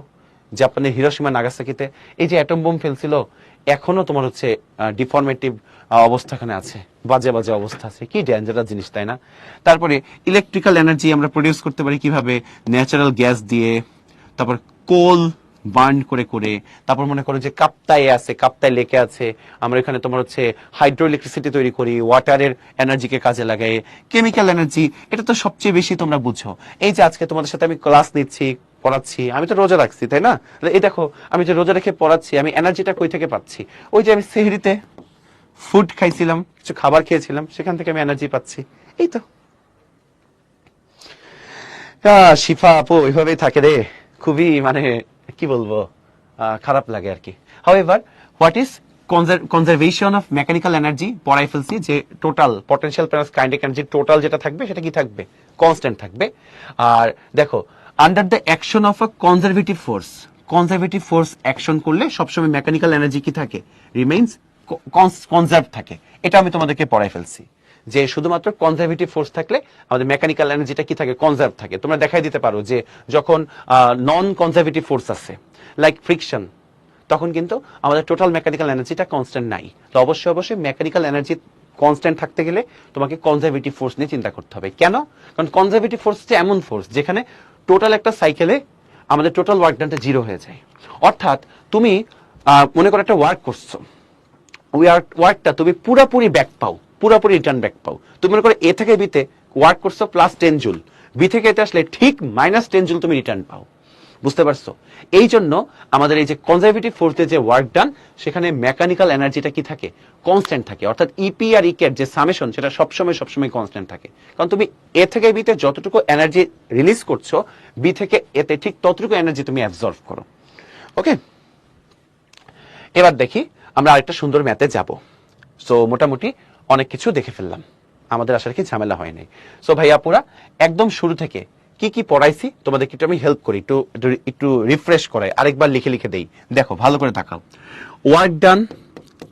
জাপানের হিরোশিমা নাগাসাকিতে। এই যে অ্যাটম বোম ফেলছিল, এখনো তোমার হচ্ছে ডিফরমেটিভ অবস্থাখানে আছে, বাজে বাজে অবস্থা আছে, কি ডেঞ্জারাস জিনিস, তাই না? তারপরে ইলেকট্রিক্যাল এনার্জি আমরা প্রডিউস করতে পারি কিভাবে, ন্যাচারাল গ্যাস দিয়ে, তারপর কোল বার্ন করে করে, তারপর মনে করো যে কাপ্তাই আছে, কাপ্তাই লেকে আছে, আমরা এখানে তোমার হচ্ছে হাইড্রো ইলেকট্রিসিটি তৈরি করি, ওয়াটারের এনার্জিকে কাজে লাগাই। কেমিক্যাল এনার্জি, এটা তো সবচেয়ে বেশি তোমরা বুঝো। এই যে আজকে তোমাদের সাথে আমি ক্লাস নিচ্ছি, পড়াচ্ছি, আমি তো রোজা রাখছি, তাই না? এই দেখো আমি যে রোজা রেখে পড়াচ্ছি, আমি এনার্জিটা কই থেকে পাচ্ছি? ওই যে আমি সেহরিতে ফুড খাইছিলাম, কিছু খাবার খেয়েছিলাম, সেখান থেকে আমি এনার্জি পাচ্ছি। এই তো শিফা আপু ওইভাবেই থাকে রে, খুবই মানে কি বলবো, খারাপ লাগে আর কি। However what is conservation of mechanical energy, পড়াই ফেলছি যে total potential plus kinetic energy total যেটা থাকবে সেটা কি থাকবে, কনস্ট্যান্ট থাকবে। আর দেখো under the action of a conservative force, conservative force action করলে সবসময় মেকানিক্যাল এনার্জি কি থাকে, রিমেইনস কনজার্ভ থাকে। এটা আমি তোমাদেরকে পড়াই ফেলছি যে শুধুমাত্র কনজারভেটিভ ফোর্স থাকলে আমাদের মেকানিক্যাল এনার্জিটা কি থাকে, কনজার্ভ থাকে। তোমরা দেখাই দিতে পারো যে যখন নন কনজারভেটিভ ফোর্স আছে লাইক ফ্রিকশন, তখন কিন্তু আমাদের টোটাল মেকানিক্যাল এনার্জিটা কনস্ট্যান্ট নাই। তো অবশ্যই অবশ্যই মেকানিক্যাল এনার্জি কনস্ট্যান্ট থাকতে গেলে তোমাকে কনজারভেটিভ ফোর্স নিয়ে চিন্তা করতে হবে। কেন? কারণ কনজারভেটিভ ফোর্স হচ্ছে এমন ফোর্স যেখানে টোটাল একটা সাইকেলে আমাদের টোটাল ওয়ার্ক ডানটা জিরো হয়ে যায়। অর্থাৎ তুমি মনে করো একটা ওয়ার্ক করছো, ওই ওয়ার্কটা তুমি পুরোপুরি ব্যাক পাও, পুরোপুরি রিটার্ন ব্যাক পাও। তুমি মনে করো এ থেকে বিতে ওয়ার্ক করছো প্লাস 10 জুল, বি থেকে এতে আসলে ঠিক মাইনাস 10 জুল তুমি রিটার্ন পাও। বুঝতে পারছো? এই জন্য আমাদের এই যে কনজারভেটিভ ফোর্সে যে ওয়ার্ক ডান, সেখানে মেকানিক্যাল এনার্জিটা কি থাকে, কনস্ট্যান্ট থাকে। অর্থাৎ ইপি আর ইকের যে সামেশন সেটা সবসময় কনস্ট্যান্ট থাকে। কারণ তুমি এ থেকে বিতে যতটুকু এনার্জি রিলিজ করছো, বি থেকে এতে ঠিক ততটুকু এনার্জি তুমি অ্যাবজর্ভ করো। ওকে, এবার দেখি আমরা আরেকটা সুন্দর ম্যাথে যাব। সো মোটামুটি অনেক কিছু দেখে ফেললাম, আমাদের আসলে কি ঝামেলা হয় নাই। সো ভাইয়া পুরা একদম শুরু থেকে কি কি পড়াইছি তোমাদেরকে একটু আমি হেল্প করি, একটু একটু রিফ্রেশ করাই, আরেকবার লিখে লিখে দেই। দেখো ভালো করে তাকাও। ওয়ার্ক ডান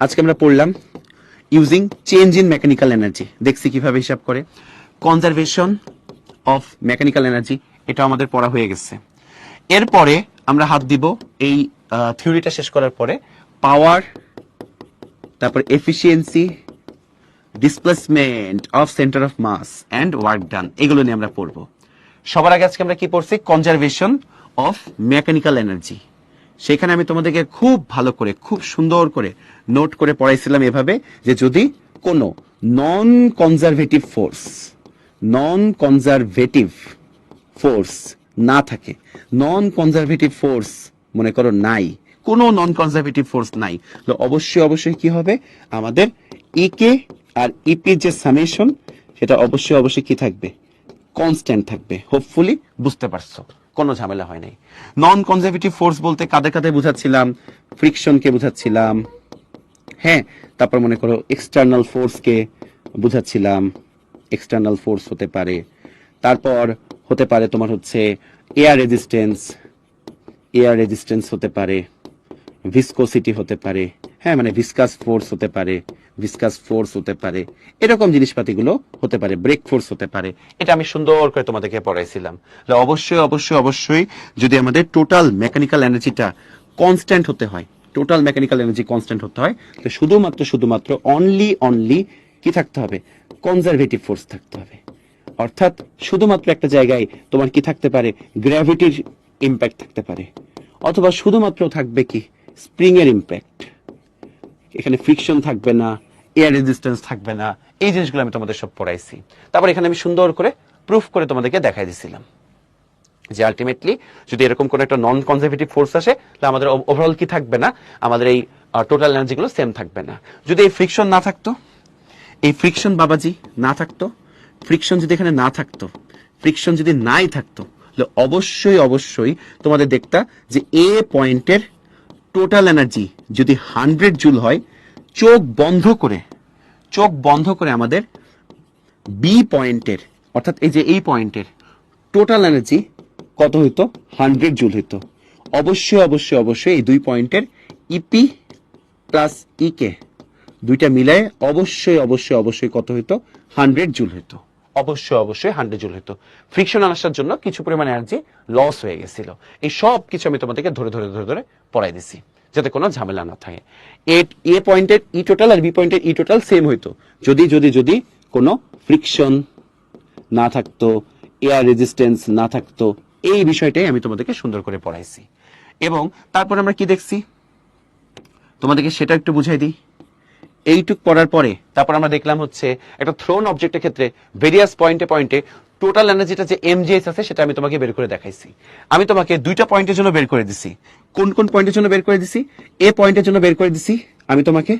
আজকে আমরা পড়লাম using change in mechanical energy, দেখছি কিভাবে হিসাব করে। কনজারভেশন অফ মেকানিক্যাল এনার্জি, এটা আমাদের পড়া হয়ে গেছে। এরপরে আমরা হাত দিব এই থিওরিটা শেষ করার পরে পাওয়ার, তারপর efficiency, displacement of centre of mass and work done, এগুলো নিয়ে আমরা পড়বো। সবার আগে আজকে আমরা কি পড়ছি? Conservation of mechanical energy. সেখানে আমি তোমাদেরকে খুব ভালো করে, খুব সুন্দর করে নোট করে পড়াইছিলাম এভাবে যে যদি কোনো নন কনজারভেটিভ ফোর্স না থাকে, নন কনজারভেটিভ ফোর্স মনে করো নাই, কোনো নন কনজারভেটিভ ফোর্স নাই, তো অবশ্যই অবশ্যই কি হবে, আমাদের ইকে আর ইপির যে সামেশন সেটা অবশ্যই অবশ্যই কি থাকবে? কনস্ট্যান্ট থাকবে। হোপফুলি বুঝতে পারছো, কোনো ঝামেলা হয় নাই। নন কনজারভেটিভ ফোর্স বলতে কাদের কাদের বুঝাচ্ছিলাম? ফ্রিকশনকে বুঝাচ্ছিলাম, হ্যাঁ, তারপর মনে করো এক্সটার্নাল ফোর্সকে বুঝাচ্ছিলাম, এক্সটার্নাল ফোর্স হতে পারে, তারপর হতে পারে তোমার হচ্ছে এয়ার রেজিস্ট্যান্স হতে পারে, ভিসকোসিটি হতে পারে, হ্যাঁ মানে ভিসকাস ফোর্স হতে পারে, এরকম জিনিসপাতিগুলো হতে পারে, ব্রেক ফোর্স হতে পারে। এটা আমি সুন্দর করে তোমাদেরকে পড়াইছিলাম। অবশ্যই অবশ্যই অবশ্যই যদি আমাদের টোটাল মেকানিক্যাল এনার্জিটা কনস্ট্যান্ট হতে হয়, টোটাল মেকানিক্যাল এনার্জি কনস্ট্যান্ট হতে হয়, তো শুধুমাত্র অনলি কি থাকতে হবে? কনজারভেটিভ ফোর্স থাকতে হবে। অর্থাৎ শুধুমাত্র একটা জায়গায় তোমার কি থাকতে পারে? গ্র্যাভিটির ইম্প্যাক্ট থাকতে পারে, অথবা শুধুমাত্র থাকবে কি? স্প্রিং এর ইম্প্যাক্ট। এখানে ফ্রিকশন থাকবে না, এয়ার রেজিস্ট্যান্স থাকবে না, এই জিনিসগুলো আমি তোমাদের সব পড়াইছি। তারপর এখানে আমি সুন্দর করে প্রুফ করে তোমাদেরকে দেখাই দিছিলাম যে আলটিমেটলি যদি এরকম কোন একটা নন কনজারভেটিভ ফোর্স আসে, তাহলে আমাদের ওভারঅল কি থাকবে না? আমাদের এই টোটাল এনার্জিগুলো সেম থাকবে না। যদি এই ফ্রিকশন না থাকতো, এই ফ্রিকশন বাবাজি না থাকতো, ফ্রিকশন যদি এখানে না থাকতো, ফ্রিকশন যদি নাই থাকতো, তাহলে অবশ্যই অবশ্যই তোমাদের দেখতা যে এ পয়েন্টের টোটাল এনার্জি যদি 100 জুল হয়, চোখ বন্ধ করে আমাদের বি পয়েন্টের, অর্থাৎ এই যে এই পয়েন্টের টোটাল এনার্জি কত হইতো? 100 জুল হইতো। অবশ্যই অবশ্যই অবশ্যই এই দুই পয়েন্টের ইপি প্লাস ইকে দুইটা মিলায় অবশ্যই অবশ্যই অবশ্যই কত হইতো? 100 জুল হইতো। অবশ্যই অবশ্যই 100 জুল হইতো। ফ্রিকশন আসার জন্য কিছু পরিমাণ এনার্জি লস হয়ে গেছিল। এই সব কিছু আমি তোমাদেরকে ধরে ধরে ধরে ধরে পড়াই দিছি, যাতে কোনো ঝামেলা না থাকে। এ পয়েন্টের ই টোটাল আর বি পয়েন্টের ই টোটাল সেম হইতো যদি যদি যদি কোনো ফ্রিকশন না থাকতো, এয়ার রেজিস্ট্যান্স না থাকতো। এই বিষয়টাই আমি তোমাদেরকে সুন্দর করে পড়াইছি। এবং তারপর আমরা কি দেখছি তোমাদেরকে সেটা একটু বুঝাই দিই। এইটুক পড়ার পরে তারপর আমরা দেখলাম হচ্ছে একটা থ্রোন অবজেক্টের ক্ষেত্রে ভেরিয়াস পয়েন্টে টোটাল এনার্জিটা যে এমজিএস আছে সেটা আমি তোমাকে বের করে দেখাইছি। আমি তোমাকে দুইটা পয়েন্টের জন্য বের করে দিছি। কোন কোন পয়েন্টের জন্য বের করে দিছি? এ পয়েন্টের জন্য বের করে দিছি আমি তোমাকে,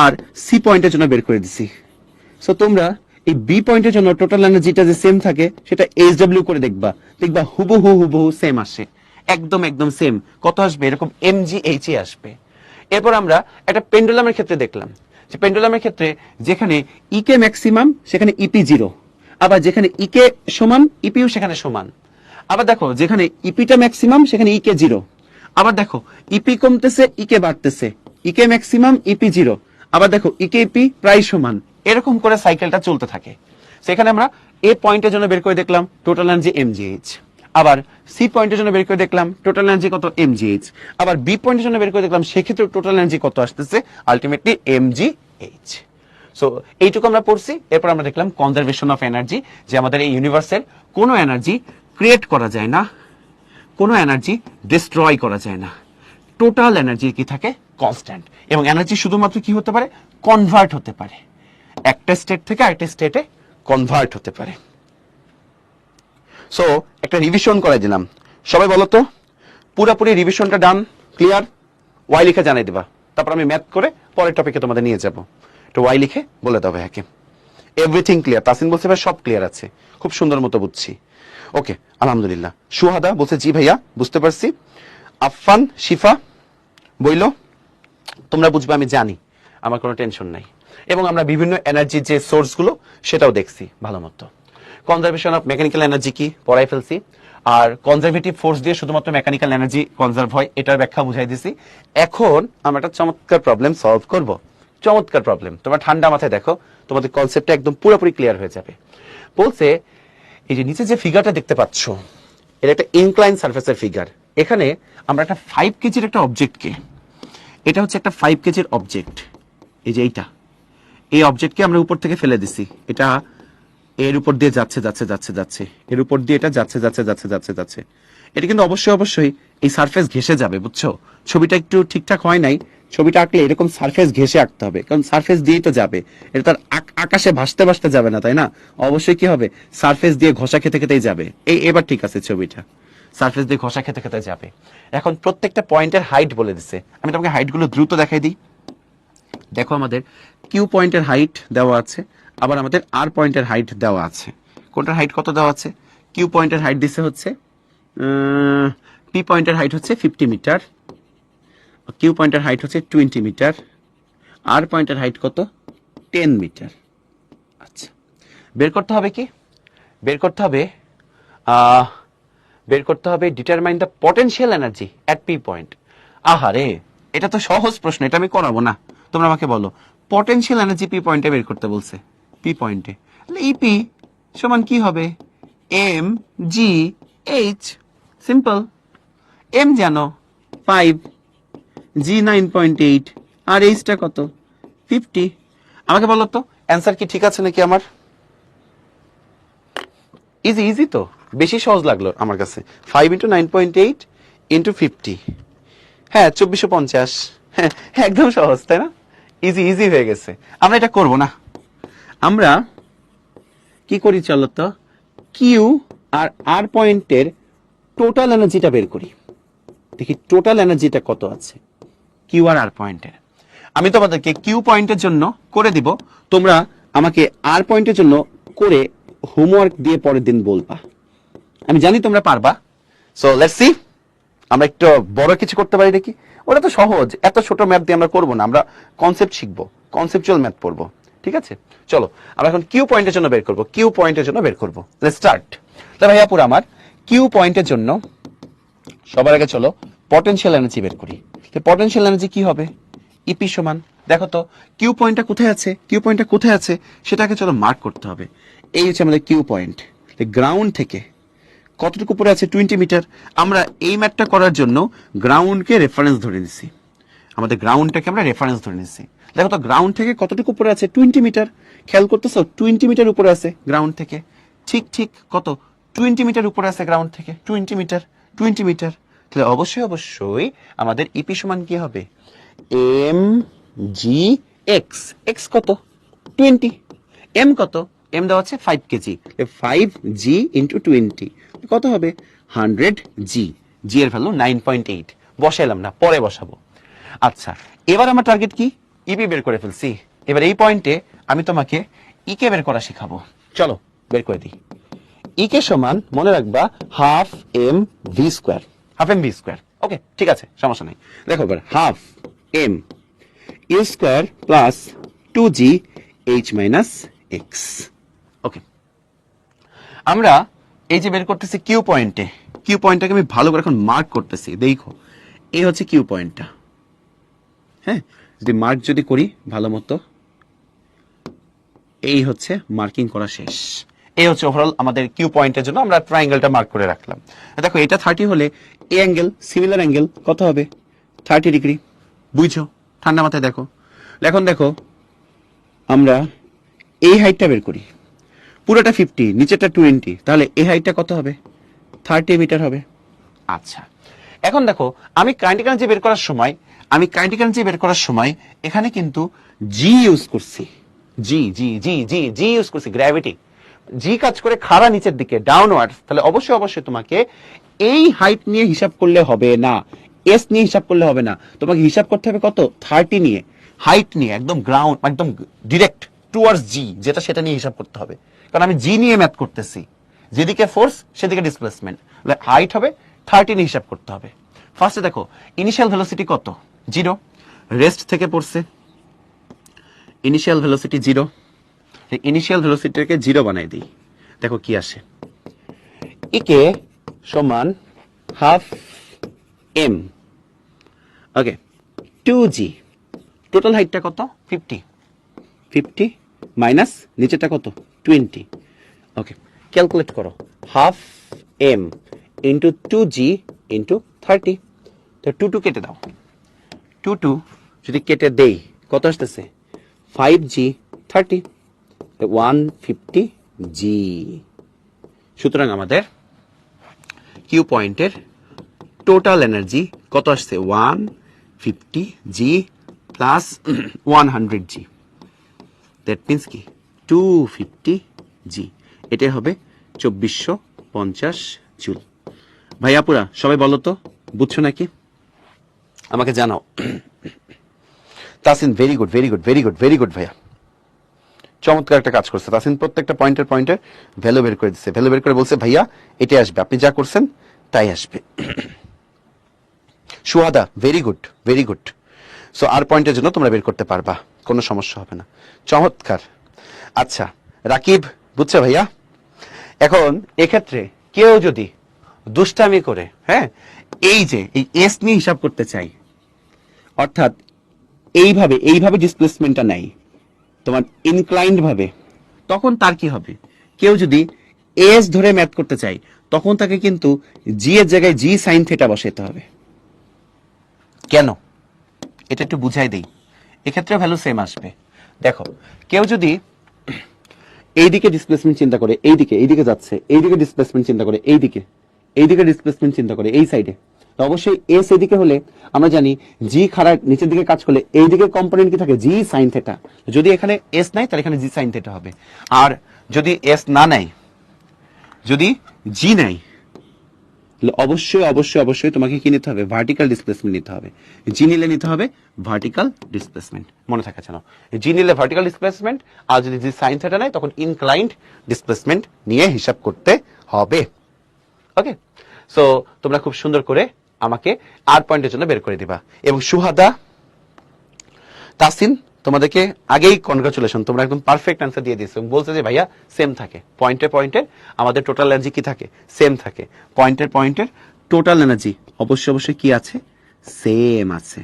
আর সি পয়েন্টের জন্য বের করে দিছি। সো তোমরা এই বি পয়েন্টের জন্য টোটাল এনার্জিটা যে সেম থাকে সেটা এইচডব্লিউ করে দেখবা হুবহু সেম আসে, একদম একদম সেম। কত আসবে? এরকম এমজিএইচ এ আসবে। এরপর আমরা একটা পেন্ডুলামের ক্ষেত্রে দেখলাম যে পেন্ডুলামের ক্ষেত্রে যেখানে ইকে ম্যাক্সিমাম সেখানে ইপি 0, আবার যেখানে ইকে সমান ইপিও সেখানে সমান। আবার দেখো যেখানে ইপিটা ম্যাক্সিমাম সেখানে ইকে 0, আবার দেখো ইপি কমতেছে ইকে বাড়তেছে, ইকে ম্যাক্সিমাম ইপি 0, আবার দেখো ইকে ইপি প্রায় সমান। এরকম করে সাইকেলটা চলতে থাকে। সেখানে আমরা এ পয়েন্টের জন্য বের করে দেখলাম টোটাল এনার্জি এমজিএইচ, আবার সি পয়েন্টের জন্য বের করে দেখলাম টোটাল এনার্জি কত? এমজিএইচ, আবার বি পয়েন্টের জন্য বের করে দেখলাম সেক্ষেত্রে টোটাল এনার্জি কত আসতেছে? Ultimately MGH. সো এইটুকু আমরা পড়ছি। এরপর আমরা দেখলাম কনজারভেশন অফ এনার্জি, যে আমাদের এই ইউনিভার্সের কোনো এনার্জি ক্রিয়েট করা যায় না, কোনো এনার্জি ডিস্ট্রয় করা যায় না। টোটাল এনার্জি কি থাকে? কনস্ট্যান্ট। এবং এনার্জি শুধুমাত্র কি হতে পারে? কনভার্ট হতে পারে, একটা স্টেট থেকে আরেকটা স্টেটে কনভার্ট হতে পারে। সো একটা রিভিশন করে দিলাম। সবাই বলো তো পুরোপুরি রিভিশনটা ডান? ক্লিয়ার? ওয়াই লিখে জানাই দিবা, তারপর আমি ম্যাথ করে পরের টপিকে তোমাদের নিয়ে যাব। তো ওয়াই লিখে বলে দাও ভাইয়াকে এভরিথিং ক্লিয়ার। তাসিন বলছে ভাই সব ক্লিয়ার আছে, খুব সুন্দর মতো বুঝছি। ওকে, আলহামদুলিল্লাহ। সুহাদা বলছে জি ভাইয়া বুঝতে পারছি। আফফান, শিফা বইলো তোমরা বুঝবে আমি জানি, আমার কোনো টেনশন নাই। এবং আমরা বিভিন্ন এনার্জির যে সোর্সগুলো সেটাও দেখছি ভালো মতো। কনজারভেশন অফ মেকানিক্যাল এনার্জি কি পড়াই ফেলছি, আর কনজারভেটিভ ফোর্স দিয়ে শুধুমাত্র মেকানিক্যাল এনার্জি কনজার্ভ হয় এটার ব্যাখ্যা বুঝাই দিছি। এখন আমরা একটা চমৎকার প্রবলেম সলভ করব। চমৎকার প্রবলেম, তোমরা ঠান্ডা মাথায় দেখো, তোমাদের কনসেপ্টটা একদম পুরোপুরি ক্লিয়ার হয়ে যাবে। বলছে এই যে নিচে যে ফিগারটা দেখতে পাচ্ছ, এটা একটা ইনক্লাইন সারফেসের ফিগার। এখানে আমরা একটা 5 কেজির একটা অবজেক্টকে, এটা হচ্ছে একটা 5 কেজির অবজেক্ট, এই যে এইটা, এই অবজেক্টকে আমরা উপর থেকে ফেলে দিছি, এটা এর উপর দিয়ে যাচ্ছে যাচ্ছে যাচ্ছে যাচ্ছে, এর উপর দিয়ে এটা যাচ্ছে যাচ্ছে যাচ্ছে যাচ্ছে যাচ্ছে। এটা কিন্তু অবশ্যই অবশ্যই এই সারফেস ঘেসে যাবে, বুঝছো? ছবিটা একটু ঠিকঠাক হয় নাই, ছবিটা আঁকলে এরকম সারফেস ঘেসে আঁকতে হবে, কারণ সারফেস দিয়েই তো যাবে, এটা তার আকাশে ভাসতে ভাসতে যাবে না, তাই না? অবশ্যই কি হবে, সারফেস দিয়ে ঘষা খেতে খেতেই যাবে। এবার ঠিক আছে, ছবিটা সারফেস দিয়ে ঘষা খেতে খেতে যাবে। এখন প্রত্যেকটা পয়েন্টের হাইট বলে দিচ্ছে, আমি তোমাকে হাইটগুলো দ্রুত দেখাই দিই। দেখো আমাদের কিউ পয়েন্টের হাইট দেওয়া আছে, আবার আমাদের আর পয়েন্টের হাইট দেওয়া আছে। কোনটার হাইট কত দেওয়া আছে? কিউ পয়েন্টের হাইট দিছে হচ্ছে, পি পয়েন্টের হাইট হচ্ছে 50 মিটার, কিউ পয়েন্টের হাইট হচ্ছে 20 মিটার, আর পয়েন্টের হাইট কত? 10 মিটার। আচ্ছা, বের করতে হবে কি? বের করতে হবে determine the potential energy at P point. আহারে, এটা তো সহজ প্রশ্ন, এটা আমি করাবো না। তোমরা আমাকে বলো পটেনশিয়াল এনার্জি পি পয়েন্টে বের করতে বলছে, পি পয়েন্টে, তাহলে ইপি সমান কি হবে? M G H. Simple. M জানো 5, জি 9.8, আর এইচটা কত? 50। আমাকে বলো তো অ্যান্সার কি ঠিক আছে নাকি আমার? ইজি ইজি তো, বেশি সহজ লাগলো আমার কাছে। 5 ইন্টু 9.8 ইন্টু 50, হ্যাঁ 2450। হ্যাঁ একদম সহজ, তাই না? ইজি ইজি হয়ে গেছে। আমরা এটা করব না, আমরা কি করি চলো তো, কিউ আর আর পয়েন্টের টোটাল এনার্জিটা বের করি, দেখি টোটাল এনার্জিটা কত আছে কিউ আর আর পয়েন্টের। আমি তোমাদেরকে কিউ পয়েন্টের জন্য করে দিব, তোমরা আমাকে আর পয়েন্টের জন্য করে হোমওয়ার্ক দিয়ে পরের দিন বলবা, আমি জানি তোমরা পারবা। সো লেটস সি, আমরা একটু বড় কিছু করতে পারি নাকি? ওটা তো সহজ, এত ছোট ম্যাথ দিয়ে আমরা করবো না, আমরা কনসেপ্ট শিখবো, কনসেপচুয়াল ম্যাথ পড়বো। ঠিক আছে, চলো আমরা এখন কিউ পয়েন্টের জন্য বের করবো, কিউ পয়েন্টের জন্য বের করবো। Let's start. তাহলে ভাইয়া পুরো আমার কিউ পয়েন্টের জন্য সবার আগে চলো পটেনশিয়াল এনার্জি বের করি। পটেনশিয়াল এনার্জি কি হবে? ইপি সমান, দেখো তো কিউ পয়েন্টটা কোথায় আছে, কিউ পয়েন্টটা কোথায় আছে সেটাকে চলো মার্ক করতে হবে। এই হচ্ছে আমাদের কিউ পয়েন্ট, গ্রাউন্ড থেকে কতটুকু উপরে আছে? 20 মিটার। আমরা এই ম্যাথটা করার জন্য গ্রাউন্ডকে রেফারেন্স ধরে নিছি, আমাদের গ্রাউন্ডটাকে আমরা রেফারেন্স ধরে নিছি। দেখো তো গ্রাউন্ড থেকে কতটুকু উপরে আছে? 20 মিটার। খেয়াল করতেছো 20 মিটার উপরে আছে গ্রাউন্ড থেকে, ঠিক ঠিক কত? 20 মিটার উপরে আছে গ্রাউন্ড থেকে, 20 মিটার, 20 মিটার। তাহলে অবশ্যই অবশ্যই আমাদের ইপি সমান কি হবে? M G x. এক্স কত? 20। এম কত? এম দেওয়া আছে 5 কেজি, 5 জি ইন্টু 20 কত হবে? 100 জি। জি এর ভ্যালু 9.8। বসাইলাম না, পরে বসাবো। আচ্ছা, এবার আমার টার্গেট কি? ইপি বের করে ফেলছি। এবার এই পয়েন্টে আমি তোমাকে ইকে বের করা শেখাবো, চলো বের করে দিই। ইকে সমান মনে রাখবা half M V square, half M V square. Okay ঠিক আছে, সমস্যা নাই। দেখো এবার half M U square plus 2g h minus X. Okay, আমরা এই যে বের করতেছি কিউ পয়েন্টে, কিউ পয়েন্টটাকে আমি ভালো করে এখন মার্ক করতেছি। দেখো এই হচ্ছে কিউ পয়েন্টটা, হ্যাঁ যদি মার্ক যদি করি ভালো মতো, এই হচ্ছে মার্কিং করা শেষ। এই হচ্ছে ওভারঅল আমাদের কিউ পয়েন্টের জন্য আমরা ট্রায়াঙ্গেলটা মার্ক করে রাখলাম। দেখো এটা 30 হলে এই অ্যাঙ্গেল, সিমিলার অ্যাঙ্গেল কত হবে? 30 ডিগ্রি। বুঝছো? ঠান্ডা মাথায় দেখো। এখন দেখো আমরা এই হাইটটা বের করি, পুরোটা 50, নিচেরটা 20, তাহলে এই হাইটটা কত হবে? 30 মিটার হবে। আচ্ছা, এখন দেখো আমি কাইনেটিক এনার্জি বের করার সময় এখানে কিন্তু জি ইউজ করছি, জি জি জি জি জি ইউজ করছি, গ্র্যাভিটি। জি কাজ করে খাড়া নিচের দিকে, ডাউনওয়ার্ড। তাহলে অবশ্যই অবশ্যই তোমাকে এই হাইট নিয়ে হিসাব করলে হবে না, এস নিয়ে হিসাব করলে হবে না, তোমাকে হিসাব করতে হবে কত? 30 নিয়ে, হাইট নিয়ে, একদম গ্রাউন্ড, একদম ডিরেক্ট টুয়ার্ডস জি, যেটা সেটা নিয়ে হিসাব করতে হবে। কারণ আমি জি নিয়ে ম্যাথ করতেছি, যেদিকে ফোর্স সেদিকে ডিসপ্লেসমেন্ট, হাইট হবে 30 নিয়ে হিসাব করতে হবে। ফার্স্টে দেখো ইনিশিয়াল ভেলোসিটি কত? 0। রেস্ট থেকে পড়ছে, ইনিশিয়াল ভেলোসিটি 0। ইনিশিয়াল ভেলোসিটিকে 0 বানাই দিই, দেখো কি আসে, ইকে সমান হাফ এম, ওকে, 2g, টোটাল হাইটটা কত 50, 50 মাইনাস নিচেটা কত 20, ওকে, ক্যালকুলেট করো, half M into 2g into 30, তো 2 কেটে দাও, 2 যদি কেটে দেই কত আসতেছে 5g 30, 150g। সুতরাং আমাদের কিউ পয়েন্টের টোটাল এনার্জি কত আসছে 150g plus 100g, that means কি 250g, এটা হবে 2450 জুল। ভাইয়াপুরা সবাই বলো তো বুঝছো নাকি, আমাকে জানাও। Tasin very good very good very good very good ভাইয়া, চমৎকার একটা কাজ করছে তাসিন, প্রত্যেকটা পয়েন্টের ভ্যালু বের করে দিচ্ছে, ভ্যালু বের করে বলছে ভাইয়া এটাই আসবে, আপনি যা করছেন তাই আসবে। Suhada very good very good, so আর পয়েন্টের জন্য তোমরা বের করতে পারবা, কোনো সমস্যা হবে না, চমৎকার। আচ্ছা রাকিব বুঝছো ভাইয়া, এখন এক্ষেত্রে কেউ যদি দুষ্টামি করে, হ্যাঁ, এই যে এই এস নিয়ে হিসাব করতে চাই, অর্থাৎ এইভাবে এইভাবে ডিসপ্লেসমেন্টটা নাই তোমার ইনক্লাইন্ড ভাবে, তখন তার কি হবে, কেউ যদি এস ধরে ম্যাথ করতে চাই তখন তাকে কিন্তু জি এর জায়গায় জি সাইন থিটা বসাতে হবে। কেন এটা একটু বুঝাই দেই, এক্ষেত্রে ভ্যালু সেম আসবে। দেখো কেউ যদি এইদিকে ডিসপ্লেসমেন্ট চিন্তা করে, এইদিকে যাচ্ছে, এইদিকে ডিসপ্লেসমেন্ট চিন্তা করে, এইদিকে ডিসপ্লেসমেন্ট চিন্তা করে এই সাইডে, তো অবশ্যই এস এদিকে হলে আমরা জানি জি খাড়া নিচের দিকে কাজ করলে এই দিকে কম্পোনেন্ট কি থাকে জি সাইন থিটা, যদি এখানে এস নাই তাহলে এখানে জি সাইন থিটা হবে, আর যদি এস না নাই যদি জি নাই অবশ্যই অবশ্যই অবশ্যই তোমাকে কি নিতে হবে ভার্টিক্যাল ডিসপ্লেসমেন্ট নিতে হবে, জি নিলে নিতে হবে ভার্টিক্যাল ডিসপ্লেসমেন্ট, মনে থাকে যেন জি নিলে ভার্টিক্যাল ডিসপ্লেসমেন্ট, আর যদি জি সাইন থিটা নাই তখন ইনক্লাইন্ড ডিসপ্লেসমেন্ট নিয়ে হিসাব করতে হবে। ওকে, সো তোমরা খুব সুন্দর করে আমাকে আর পয়েন্টের জন্য বের করে দিবা। এবং সুহাদা তাসিন তোমাদেরকে আগেই কনগ্রাচুলেশন, তোমরা একদম পারফেক্ট অ্যান্সার দিয়ে দিয়েছো, বলছে যে ভাইয়া সেম থাকে পয়েন্টে আমাদের টোটাল এনার্জি কি থাকে সেম থাকে, পয়েন্টের টোটাল এনার্জি অবশ্যই অবশ্যই কি আছে সেম আছে,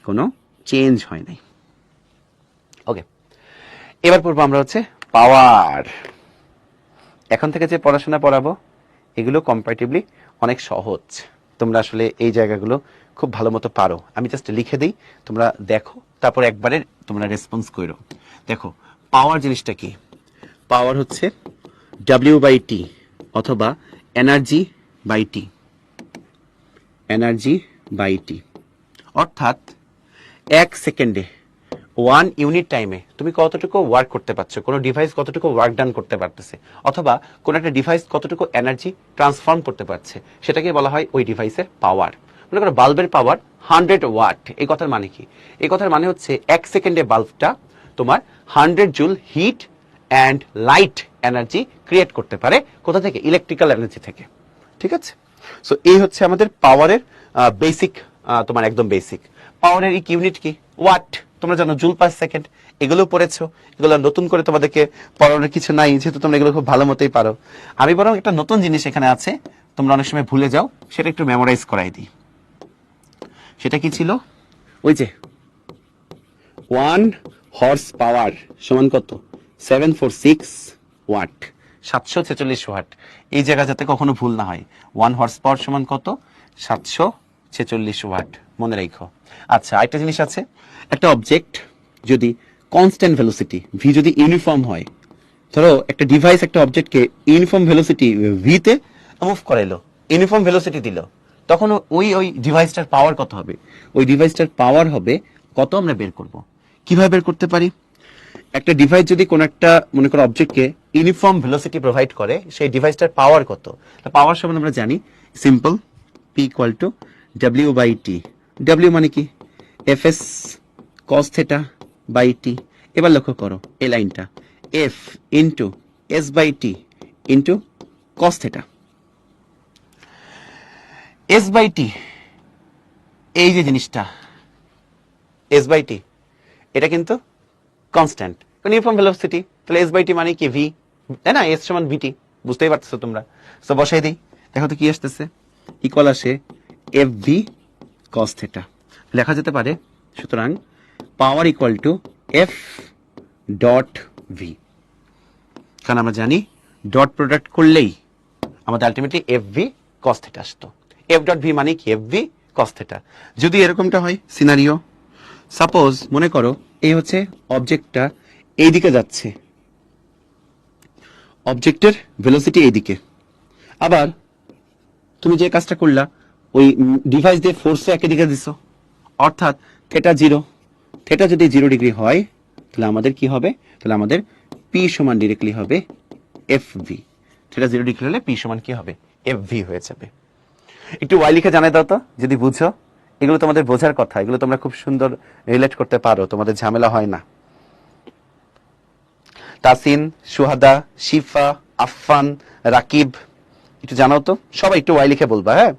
কোনো চেঞ্জ হয় নাই। ওকে, এবার পড়বো আমরা হচ্ছে পাওয়ার। এখন থেকে যে পড়াশোনা পড়াবো এগুলো কম্পারেটিভলি অনেক সহজ, তোমরা আসলে এই জায়গাগুলো খুব ভালো মতো পারো, আমি জাস্ট লিখে দিই তোমরা দেখো, তারপর একবারে তোমরা রেসপন্স করো। দেখো পাওয়ার জিনিসটা কি, পাওয়ার হচ্ছে ডাব্লিউ বাই টি অথবা energy by T, energy by T, অর্থাৎ এক সেকেন্ডে 1 ইউনিট টাইমে তুমি কতটুকু ওয়ার্ক করতে পারছো, কোনো ডিভাইস কতটুকু ওয়ার্ক ডান করতে পারতেছে, অথবা কোনো একটা ডিভাইস কতটুকু এনার্জি ট্রান্সফর্ম করতে পারছে, সেটাকে বলা হয় ওই ডিভাইসের পাওয়ার। মনে করো বাল্বের পাওয়ার 100 ওয়াট, এই কথার মানে কি, এই কথার মানে হচ্ছে এক সেকেন্ডে বাল্বটা তোমার 100 joule heat and light energy create করতে পারে, কোথা থেকে, ইলেকট্রিক্যাল এনার্জি থেকে। ঠিক আছে, সো এই হচ্ছে আমাদের পাওয়ারের বেসিক, তোমার একদম বেসিক। পাওয়ারের ইউনিট কি ওয়াট, তোমরা জানো জুল পার সেকেন্ড, এগুলো পড়েছো, এগুলো নতুন করে তোমাদেরকে পড়ানোর কিছু নাই, যেহেতু তোমরা এগুলো খুব ভালো মতোই পারো। আমি বরং একটা নতুন জিনিস এখানে আছে, তোমরা অনেক সময় ভুলে যাও, সেটা একটু মেমোরাইজ করাই দিই। সেটা কি ছিল, ওই যে 1 হর্স পাওয়ার সমান কত 746 ওয়াট, 746 ওয়াট, এই জায়গা যাতে কখনো ভুল না হয়, 1 হর্স পাওয়ার সমান কত 746 ওয়াট, মনে রাখো। আচ্ছা একটা জিনিস আছে, একটা অবজেক্ট যদি কনস্ট্যান্ট ভেলোসিটি ভি যদি ইউনিফর্ম হয়, ধরো একটা ডিভাইস একটা অবজেক্টকে ইউনিফর্ম ভেলোসিটি ভি তে মুভ করাইলো, ইউনিফর্ম ভেলোসিটি দিল, তখন ওই ডিভাইসটার পাওয়ার কত হবে, ওই ডিভাইসটার পাওয়ার হবে কত আমরা বের করব। কিভাবে বের করতে পারি, একটা ডিভাইস যদি কোন একটা মনে করো অবজেক্টকে ইউনিফর্ম ভেলোসিটি প্রোভাইড করে, সেই ডিভাইসটার পাওয়ার কত, পাওয়ার সমান আমরা জানি simple P equal to W by T, W মানে কি F S cos theta by T, এবার লক্ষ্য করো এই লাইনটা F into S by T into cos theta, S by T এই যে জিনিসটা এস বাই টি এটা কিন্তু কনস্ট্যান্ট ইউনিফর্ম ভেলোসিটি, তাহলে এস বাই টি মানে কি ভি, তাই না, এস সমান ভিটি, বুঝতেই পারতেছো তোমরা। তো বসাই দিই, দেখো তো কি আসতেছে, ইকুয়াল আসে এফ ভি কস থেটা। লেখা যেতে পারে সুতরাং পাওয়ার equal two F dot V, কারণ আমরা জানি ডট প্রোডাক্ট করলেই আমাদের ultimately F V cos theta আসতো। এফ ডট ভি মানে কি, এফ ভি কস থেটা। যদি এরকমটা হয় সিনারিও, সাপোজ মনে করো এই হচ্ছে অবজেক্টটা এইদিকে যাচ্ছে, অবজেক্টের ভেলোসিটি এইদিকে, আবার তুমি যে কাজটা করলা ওই ডিভাইস দিয়ে ফোর্সও একই দিকে দিছো, অর্থাৎ থেটা জিরো। থেটা যদি 0 ডিগ্রি হয় তাহলে আমাদের কি হবে, তাহলে আমাদের পি সমান ডিরেক্টলি হবে এফ ভি। থেটা 0 ডিগ্রি হলে পি সমান কি হবে, এফ ভি হয়ে যাবে। একটু ওয়াই লিখে জানাই দাও তো যদি বুঝো, এগুলো তোমাদের বোঝার কথা, এগুলো তোমরা খুব সুন্দর রিলেট করতে পারো, তোমাদের ঝামেলা হয় না। তাসিন, সুহাদা, শিফা, আফফান, রাকিব, একটু জানাও তো সবাই, একটু ওয়াই লিখে বলবা। হ্যাঁ,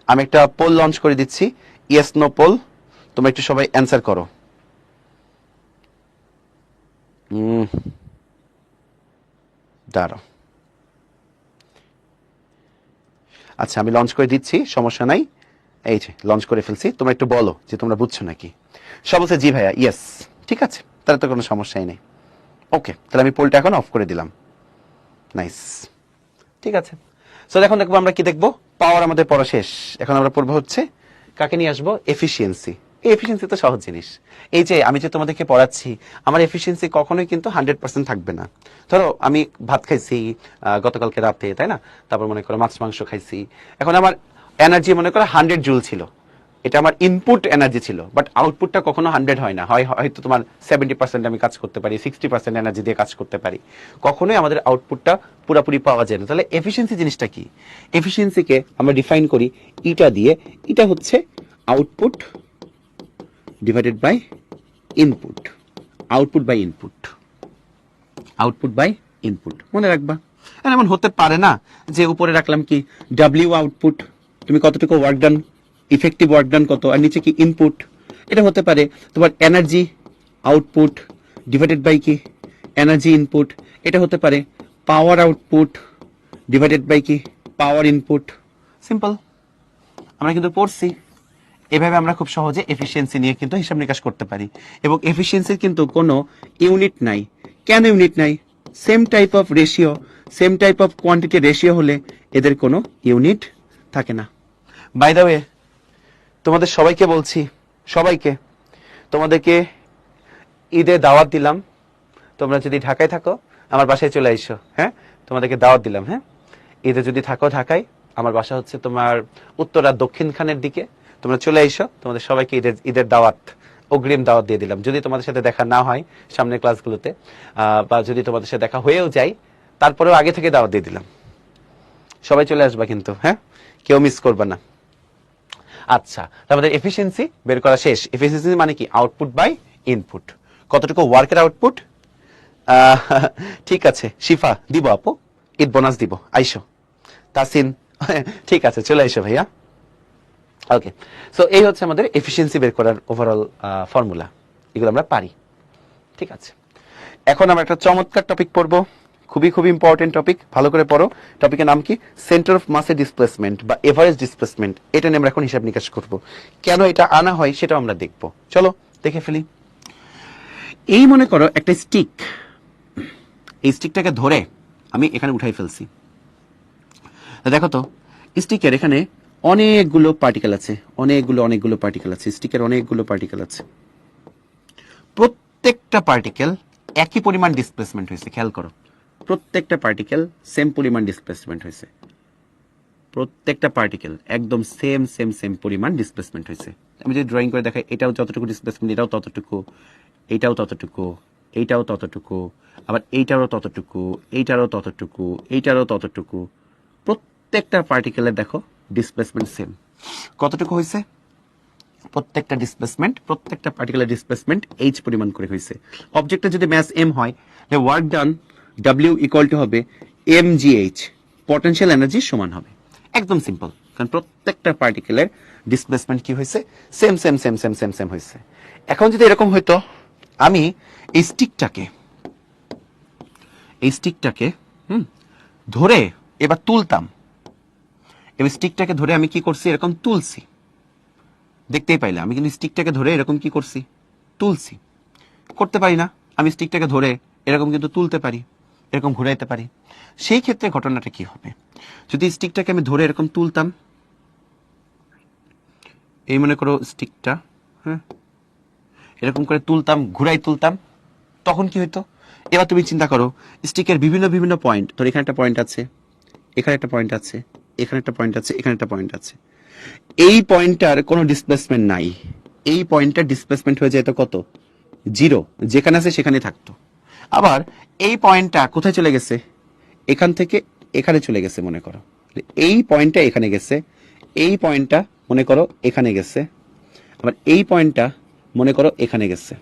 আমি একটা পোল লঞ্চ করে দিচ্ছি, ইয়েস নো পোল, তোমরা একটু সবাই অ্যান্সার করো। দাঁড়াও, আচ্ছা আমি লঞ্চ করে দিচ্ছি, সমস্যা নাই। এই যে লঞ্চ করে ফেলছি, তোমরা একটু বলো যে তোমরা বুঝছো নাকি। সব বলছে জি ভাইয়া, ইয়েস, ঠিক আছে, তাহলে তো কোনো সমস্যাই নেই। ওকে, তাহলে আমি পোলটা এখন অফ করে দিলাম। নাইস, ঠিক আছে। সো এখন দেখবো আমরা কি দেখবো, পাওয়ার আমাদের পড়া শেষ। এখন আমরা পড়বো হচ্ছে কাকে নিয়ে আসবো, এফিসিয়েন্সি। এই এফিসিয়েন্সি তো সহজ জিনিস। এই যে আমি যে তোমাদেরকে পড়াচ্ছি, আমার এফিসিয়েন্সি কখনোই কিন্তু 100% থাকবে না। ধরো আমি ভাত খাইছি গতকালকে রাতে, তাই না, তারপর মনে করো মাছ মাংস খাইছি, এখন আমার এনার্জি মনে করো 100 জুল ছিল, এটা আমার ইনপুট এনার্জি ছিল, বাট আউটপুটটা কখনো 100 হয় না, হয়তো তোমার 70% আমি কাজ করতে পারি, 60% এনার্জি দিয়ে কাজ করতে পারি, কখনোই আমাদের আউটপুটটা পুরোপুরি পাওয়া যায় না। তাহলে এফিসিয়েন্সি জিনিসটা কি, এফিসিয়েন্সিকে আমরা ডিফাইন করি ইটা দিয়ে, এটা হচ্ছে output divided by input, output by input, output by input, মনে রাখবা। আর এমন হতে পারে না যে উপরে রাখলাম কি ডাব্লিউ আউটপুট, তুমি কতটুকু work done, effective work done কত, আর নিচে কি ইনপুট। এটা হতে পারে তোমার এনার্জি আউটপুট ডিভাইডেড বাই কি এনার্জি ইনপুট। এটা হতে পারে পাওয়ার আউটপুট ডিভাইডেড বাই কি পাওয়ার ইনপুট। সিম্পল, আমরা কিন্তু পড়ছি। এভাবে আমরা খুব সহজে এফিসিয়েন্সি নিয়ে কিন্তু হিসাব নিকাশ করতে পারি। এবং এফিসিয়েন্সির কিন্তু কোনো ইউনিট নাই। কেন ইউনিট নাই? Same type of ratio, same type of quantity ratio হলে এদের কোনো ইউনিট থাকে না। বাই দ্য ওয়ে, তোমাদের সবাইকে বলছি, সবাইকে তোমাদেরকে ঈদে দাওয়াত দিলাম, তোমরা যদি ঢাকায় থাকো আমার বাসায় চলে আইসো। হ্যাঁ, তোমাদেরকে দাওয়াত দিলাম। হ্যাঁ, ঈদে যদি থাকো ঢাকায়, আমার বাসা হচ্ছে তোমার উত্তর আর দক্ষিণ খানের দিকে, তোমরা চলে আইসো। তোমাদের সবাইকে ঈদের দাওয়াত, অগ্রিম দাওয়াত দিয়ে দিলাম। যদি তোমাদের সাথে দেখা না হয় সামনের ক্লাসগুলোতে, বা যদি তোমাদের সাথে দেখা হয়েও যায়, তারপরেও আগে থেকে দাওয়াত দিয়ে দিলাম। সবাই চলে আসবা কিন্তু, হ্যাঁ, কেউ মিস করবা না। আচ্ছা, আমাদের এফিসিয়েন্সি বের করা শেষ। এফিসিয়েন্সি মানে কি, আউটপুট বাই ইনপুট, কতটুকু ওয়ার্কের আউটপুট। ঠিক আছে শিফা, দিব আপু, ঈদ বোনাস দিব, আইসো। তাসিন, ঠিক আছে চলে আইসো ভাইয়া। ওকে, সো এই হচ্ছে আমাদের এফিসিয়েন্সি বের করার ওভারঅল ফর্মুলা, এগুলো আমরা পারি। ঠিক আছে, এখন আমরা একটা চমৎকার টপিক পড়বো, খুবই খুবই ইম্পর্টেন্ট টপিক, ভালো করে পড়ো। টপিকের নাম কি, সেন্টার অফ মাসের ডিসপ্লেসমেন্ট বা এভারেজ ডিসপ্লেসমেন্ট। এটা নিয়ে আমরা এখন হিসাব নিকাশ করবো, কেন এটা আনা হয় সেটাও আমরা দেখবো। চলো দেখে ফেলি। এই মনে করো একটা স্টিক, এই স্টিকটাকে ধরে আমি এখানে উঠাই ফেলছি। দেখো তো স্টিকের এখানে অনেকগুলো পার্টিকেল আছে, অনেকগুলো পার্টিকেল আছে, স্টিকের অনেকগুলো পার্টিকেল আছে। প্রত্যেকটা পার্টিকেল একই পরিমাণ ডিসপ্লেসমেন্ট হয়েছে, খেয়াল করো, প্রত্যেকটা পার্টিকেল সেম পরিমাণ ডিসপ্লেসমেন্ট হয়েছে, প্রত্যেকটা পার্টিকেল একদম সেম সেম সেম পরিমাণ ডিসপ্লেসমেন্ট হয়েছে। আমি যদি ড্রয়িং করে দেখাই, এটাও যতটুকু ডিসপ্লেসমেন্ট, এটাও ততটুকু, এইটাও ততটুকু, এইটাও ততটুকু, আবার এইটারও ততটুকু, এইটারও ততটুকু, এইটারও ততটুকু। প্রত্যেকটা পার্টিকেলের দেখো ডিসপ্লেসমেন্ট সেম। কতটুকু হয়েছে? প্রত্যেকটা ডিসপ্লেসমেন্ট, প্রত্যেকটা পার্টিকুলার ডিসপ্লেসমেন্ট এইচ পরিমাণ করে হয়েছে। অবজেক্টের যদি ম্যাস এম হয়, work done W equal to হবে M G H, potential energy সমান হবে। একদম সিম্পল, কারণ প্রত্যেকটা পার্টিকেলের ডিসপ্লেসমেন্ট কি হয়েছে, same same same same same same হয়েছে। এখন যদি এরকম হইতো, আমি এই স্টিকটাকে ধরে এবার তুলতাম, এবার স্টিকটাকে ধরে আমি কি করছি, এরকম তুলছি, দেখতেই পাইলে আমি কিন্তু স্টিকটাকে ধরে এরকম কি করছি, তুলছি। করতে পারি না, আমি স্টিকটাকে ধরে এরকম কিন্তু তুলতে পারি, এরকম ঘুরাইতে পারি। সেই ক্ষেত্রে ঘটনাটা কি হবে, যদি স্টিকটাকে আমি ধরে এরকম তুলতাম, এই মনে করো স্টিকটা, হ্যাঁ, এরকম করে তুলতাম, ঘুরাই তুলতাম, তখন কি হইতো? এবার তুমি চিন্তা করো, স্টিকের বিভিন্ন বিভিন্ন পয়েন্ট, ধর এখানে একটা পয়েন্ট আছে, এখানে একটা পয়েন্ট আছে, এখানে একটা পয়েন্ট আছে, এখানে একটা পয়েন্ট আছে, এই পয়েন্টটার কোনো ডিসপ্লেসমেন্ট নাই, এই পয়েন্টটার ডিসপ্লেসমেন্ট হয়ে যেত কত, 0, যেখানে আছে সেখানে থাকতো। আবার এই পয়েন্টটা কোথায় চলে গেছে, এখান থেকে এখানে চলে গেছে মনে করো, এই পয়েন্টটা এখানে গেছে, এই পয়েন্টটা মনে করো এখানে গেছে, আবার এই পয়েন্টটা মনে করো এখানে গেছে।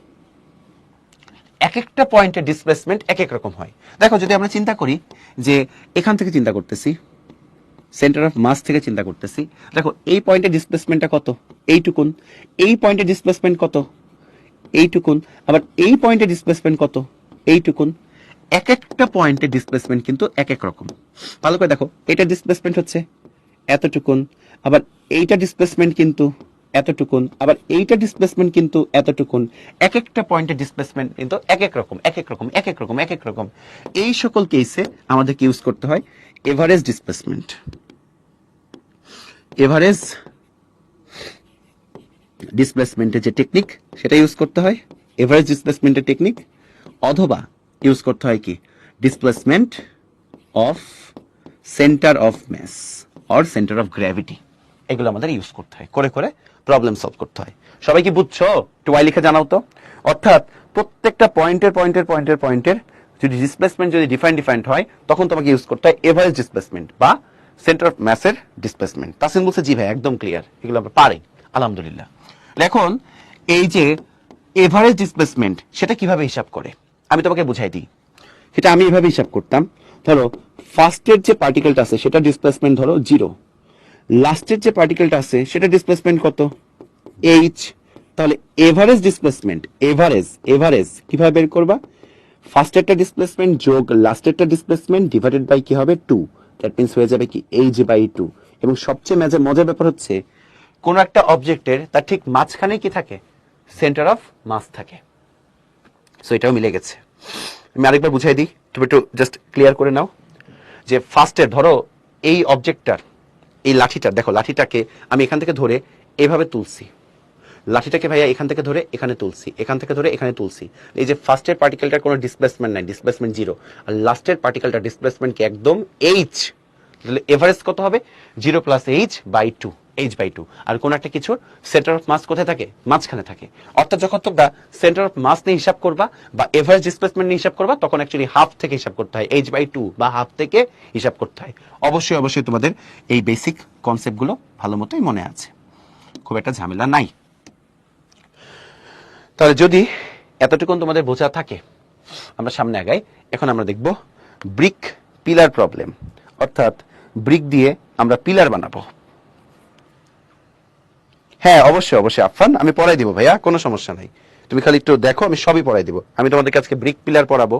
এক একটা পয়েন্টের ডিসপ্লেসমেন্ট এক এক রকম হয়। দেখো যদি আমরা চিন্তা করি যে এখান থেকে চিন্তা করতেছি, সেন্টার অফ মাস থেকে চিন্তা করতেছি, দেখো এই পয়েন্টের ডিসপ্লেসমেন্টটা কত, এইটুকুন, এই পয়েন্টের ডিসপ্লেসমেন্ট কত, এইটুকুন, আবার এই পয়েন্টের ডিসপ্লেসমেন্ট কত, এইটুকুন। এক একটা পয়েন্টের ডিসপ্লেসমেন্ট কিন্তু এক এক রকম। ভালো করে দেখো, এটা ডিসপ্লেসমেন্ট হচ্ছে এতটুকুন, আবার এইটা ডিসপ্লেসমেন্ট কিন্তু এতটুকুন, আবার এইটা ডিসপ্লেসমেন্ট কিন্তু এতটুকুন। এক একটা পয়েন্টের ডিসপ্লেসমেন্ট কিন্তু এক এক রকম, এক এক রকম, এক এক রকম, এক এক রকম। এই সকল কেসে আমাদেরকে ইউজ করতে হয় এভারেজ ডিসপ্লেসমেন্ট, এভারেজ ডিসপ্লেসমেন্টের যে টেকনিক সেটা ইউজ করতে হয়, এভারেজ ডিসপ্লেসমেন্টের টেকনিক, অথবা ইউজ করতে হয় কি, displacement of centre of mass or centre of gravity. এগুলো আমাদের ইউজ করতে হয়, করে করে প্রবলেম সলভ করতে হয়। সবাই কি বুঝছো? একটু ওয়াই লিখে জানাও তো। অর্থাৎ প্রত্যেকটা পয়েন্টের যদি ডিসপ্লেসমেন্ট যদি ডিফাইন্ড হয়, তখন তোমাকে ইউজ করতে হয় এভারেজ ডিসপ্লেসমেন্ট বা সেন্টার অফ ম্যাসের ডিসপ্লেসমেন্ট। তাসিন বলছে জি ভাই একদম ক্লিয়ার, এগুলো আমরা পারি আলহামদুলিল্লাহ। এখন এই যে এভারেজ ডিসপ্লেসমেন্ট সেটা কিভাবে হিসাব করে আমি তোমাকে বুঝাই দিই। সেটা আমি এভাবে হিসাব করতাম, ধরো ফার্স্টের যে পার্টিকেলটা আছে সেটা ডিসপ্লেসমেন্ট ধরো 0, লাস্টের যে পার্টিকেলটা আছে সেটা ডিসপ্লেসমেন্ট কত, h। তাহলে এভারেজ ডিসপ্লেসমেন্ট, এভারেজ কিভাবে বের করবা, ফার্স্টেরটা ডিসপ্লেসমেন্ট যোগ লাস্টেরটা ডিসপ্লেসমেন্ট ডিভাইডেড বাই কি হবে 2, দ্যাট মিন্স হয়ে যাবে কি h/2। এবং সবচেয়ে মজার ব্যাপার হচ্ছে কোন একটা অবজেক্টের তার ঠিক মাঝখানে কি থাকে, সেন্টার অফ মাস থাকে। সো এটাও মিলে গেছে। আমি আরেকবার বুঝাই দিই, তুমি একটু জাস্ট ক্লিয়ার করে নাও যে ফার্স্টে ধরো এই অবজেক্টটার, এই লাঠিটা দেখো, লাঠিটাকে আমি এখান থেকে ধরে এইভাবে তুলছি, লাঠিটাকে ভাইয়া এখান থেকে ধরে এখানে তুলছি, এখান থেকে ধরে এখানে তুলছি। এই যে ফার্স্টের পার্টিকেলটার কোনো ডিসপ্লেসমেন্ট নাই, ডিসপ্লেসমেন্ট 0, আর লাস্টের পার্টিকেলটা ডিসপ্লেসমেন্ট কি একদম h। তাহলে এভারেজ কত হবে, 0 + h/2, h/2। আর কোন একটা কিছুর সেন্টার অফ মাস কোথায় থাকে, মাঝখানে থাকে। অর্থাৎ যখন তোমরা সেন্টার অফ মাস নিয়ে হিসাব করবা বা এভারেজ ডিসপ্লেসমেন্ট নিয়ে হিসাব করবা, তখন অ্যাকচুয়ালি হাফ থেকে হিসাব করতে হয়, h/2 বা হাফ থেকে হিসাব করতে হয়। অবশ্যই তোমাদের এই বেসিক কনসেপ্টগুলো ভালো মতোই মনে আছে, খুব একটা ঝামেলা নাই। তাহলে যদি এতটুকুন তোমাদের বোঝা থাকে, আমরা সামনে আগাই। এখন আমরা দেখব ব্রিক পিলার প্রবলেম, অর্থাৎ ব্রিক দিয়ে আমরা পিলার বানাবো। হ্যাঁ অবশ্যই আফান, আমি পড়াই দিব ভাইয়া, কোনো সমস্যা নাই। তুমি খালি একটু দেখো, আমি সবই পড়াই দিব। আমি তোমাদেরকে আজকে ব্রিক পিলার পড়াবো,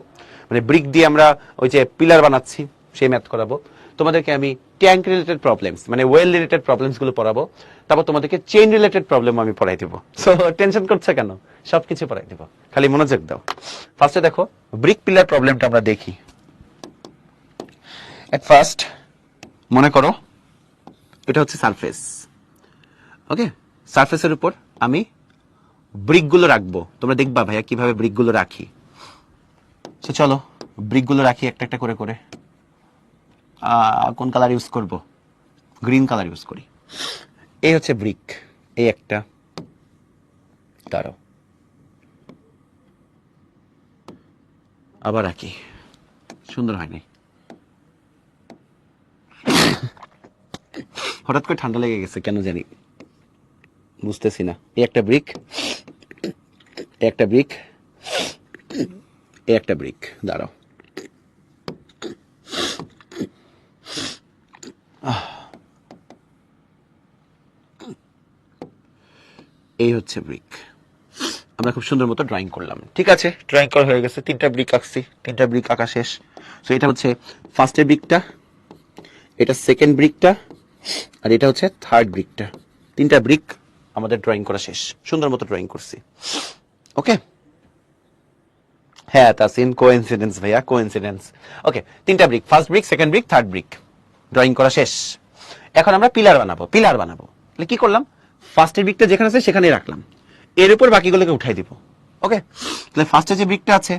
মানে ব্রিক দিয়ে আমরা ওই যে পিলার বানাচ্ছি সেই ম্যাথ করাবো। তোমাদেরকে আমি ট্যাঙ্ক রিলেটেড প্রবলেমস মানে ওয়েল রিলেটেড প্রবলেমস গুলো পড়াবো। তারপর তোমাদেরকে চেইন রিলেটেড প্রবলেম আমি পড়াই দিব। সো টেনশন করছে কেন, সবকিছু পড়াই দিব, খালি মনোযোগ দাও। ফার্স্টে দেখো ব্রিক পিলার প্রবলেমটা আমরা দেখি। এট ফার্স্ট মনে করো এটা হচ্ছে সারফেস, ওকে। সারফেসের উপর আমি ব্রিকগুলো রাখবো, তোমরা দেখবা ভাইয়া কিভাবে ব্রিকগুলো রাখি। তো চলো ব্রিকগুলো রাখি একটা একটা করে করে। কোন কালার ইউজ করব, গ্রিন কালার ইউজ করি। এই হচ্ছে ব্রিক, এই একটা, দাঁড়াও আবার রাখি, সুন্দর হয়নি, হঠাৎ করে ঠান্ডা লেগে গেছে কেন জানি, বুঝতেছি না। এই একটা ব্রিক, একটা ব্রিক, একটা ব্রিক, দাঁড়াও। এই হচ্ছে ব্রিক, আমরা খুব সুন্দর মতো ড্রয়িং করলাম। ঠিক আছে, ড্রয়িং করা হয়ে গেছে, 3টা ব্রিক আঁকছি, 3টা ব্রিক আঁকা শেষ। সো এটা হচ্ছে ফার্স্টের ব্রিকটা, এটা সেকেন্ড ব্রিকটা, আর এটা হচ্ছে থার্ড ব্রিকটা। 3টা ব্রিক আমাদের ড্রয়িং করা শেষ, সুন্দর মতো ড্রয়িং করছি। ওকে, হ্যাঁ তাসিন, কোইন্সিডেন্স ভাইয়া, কোইন্সিডেন্স। ওকে, 3টা brick, first brick, second brick, third brick drawing করা শেষ। এখন আমরা পিলার বানাবো। পিলার বানাবো তাহলে কি করলাম, ফার্স্টের ব্রিকটা যেখানে আছে সেখানেই রাখলাম, এর উপর বাকিগুলোকে উঠাই দিব। ওকে, তাহলে ফার্স্টে যে ব্রিকটা আছে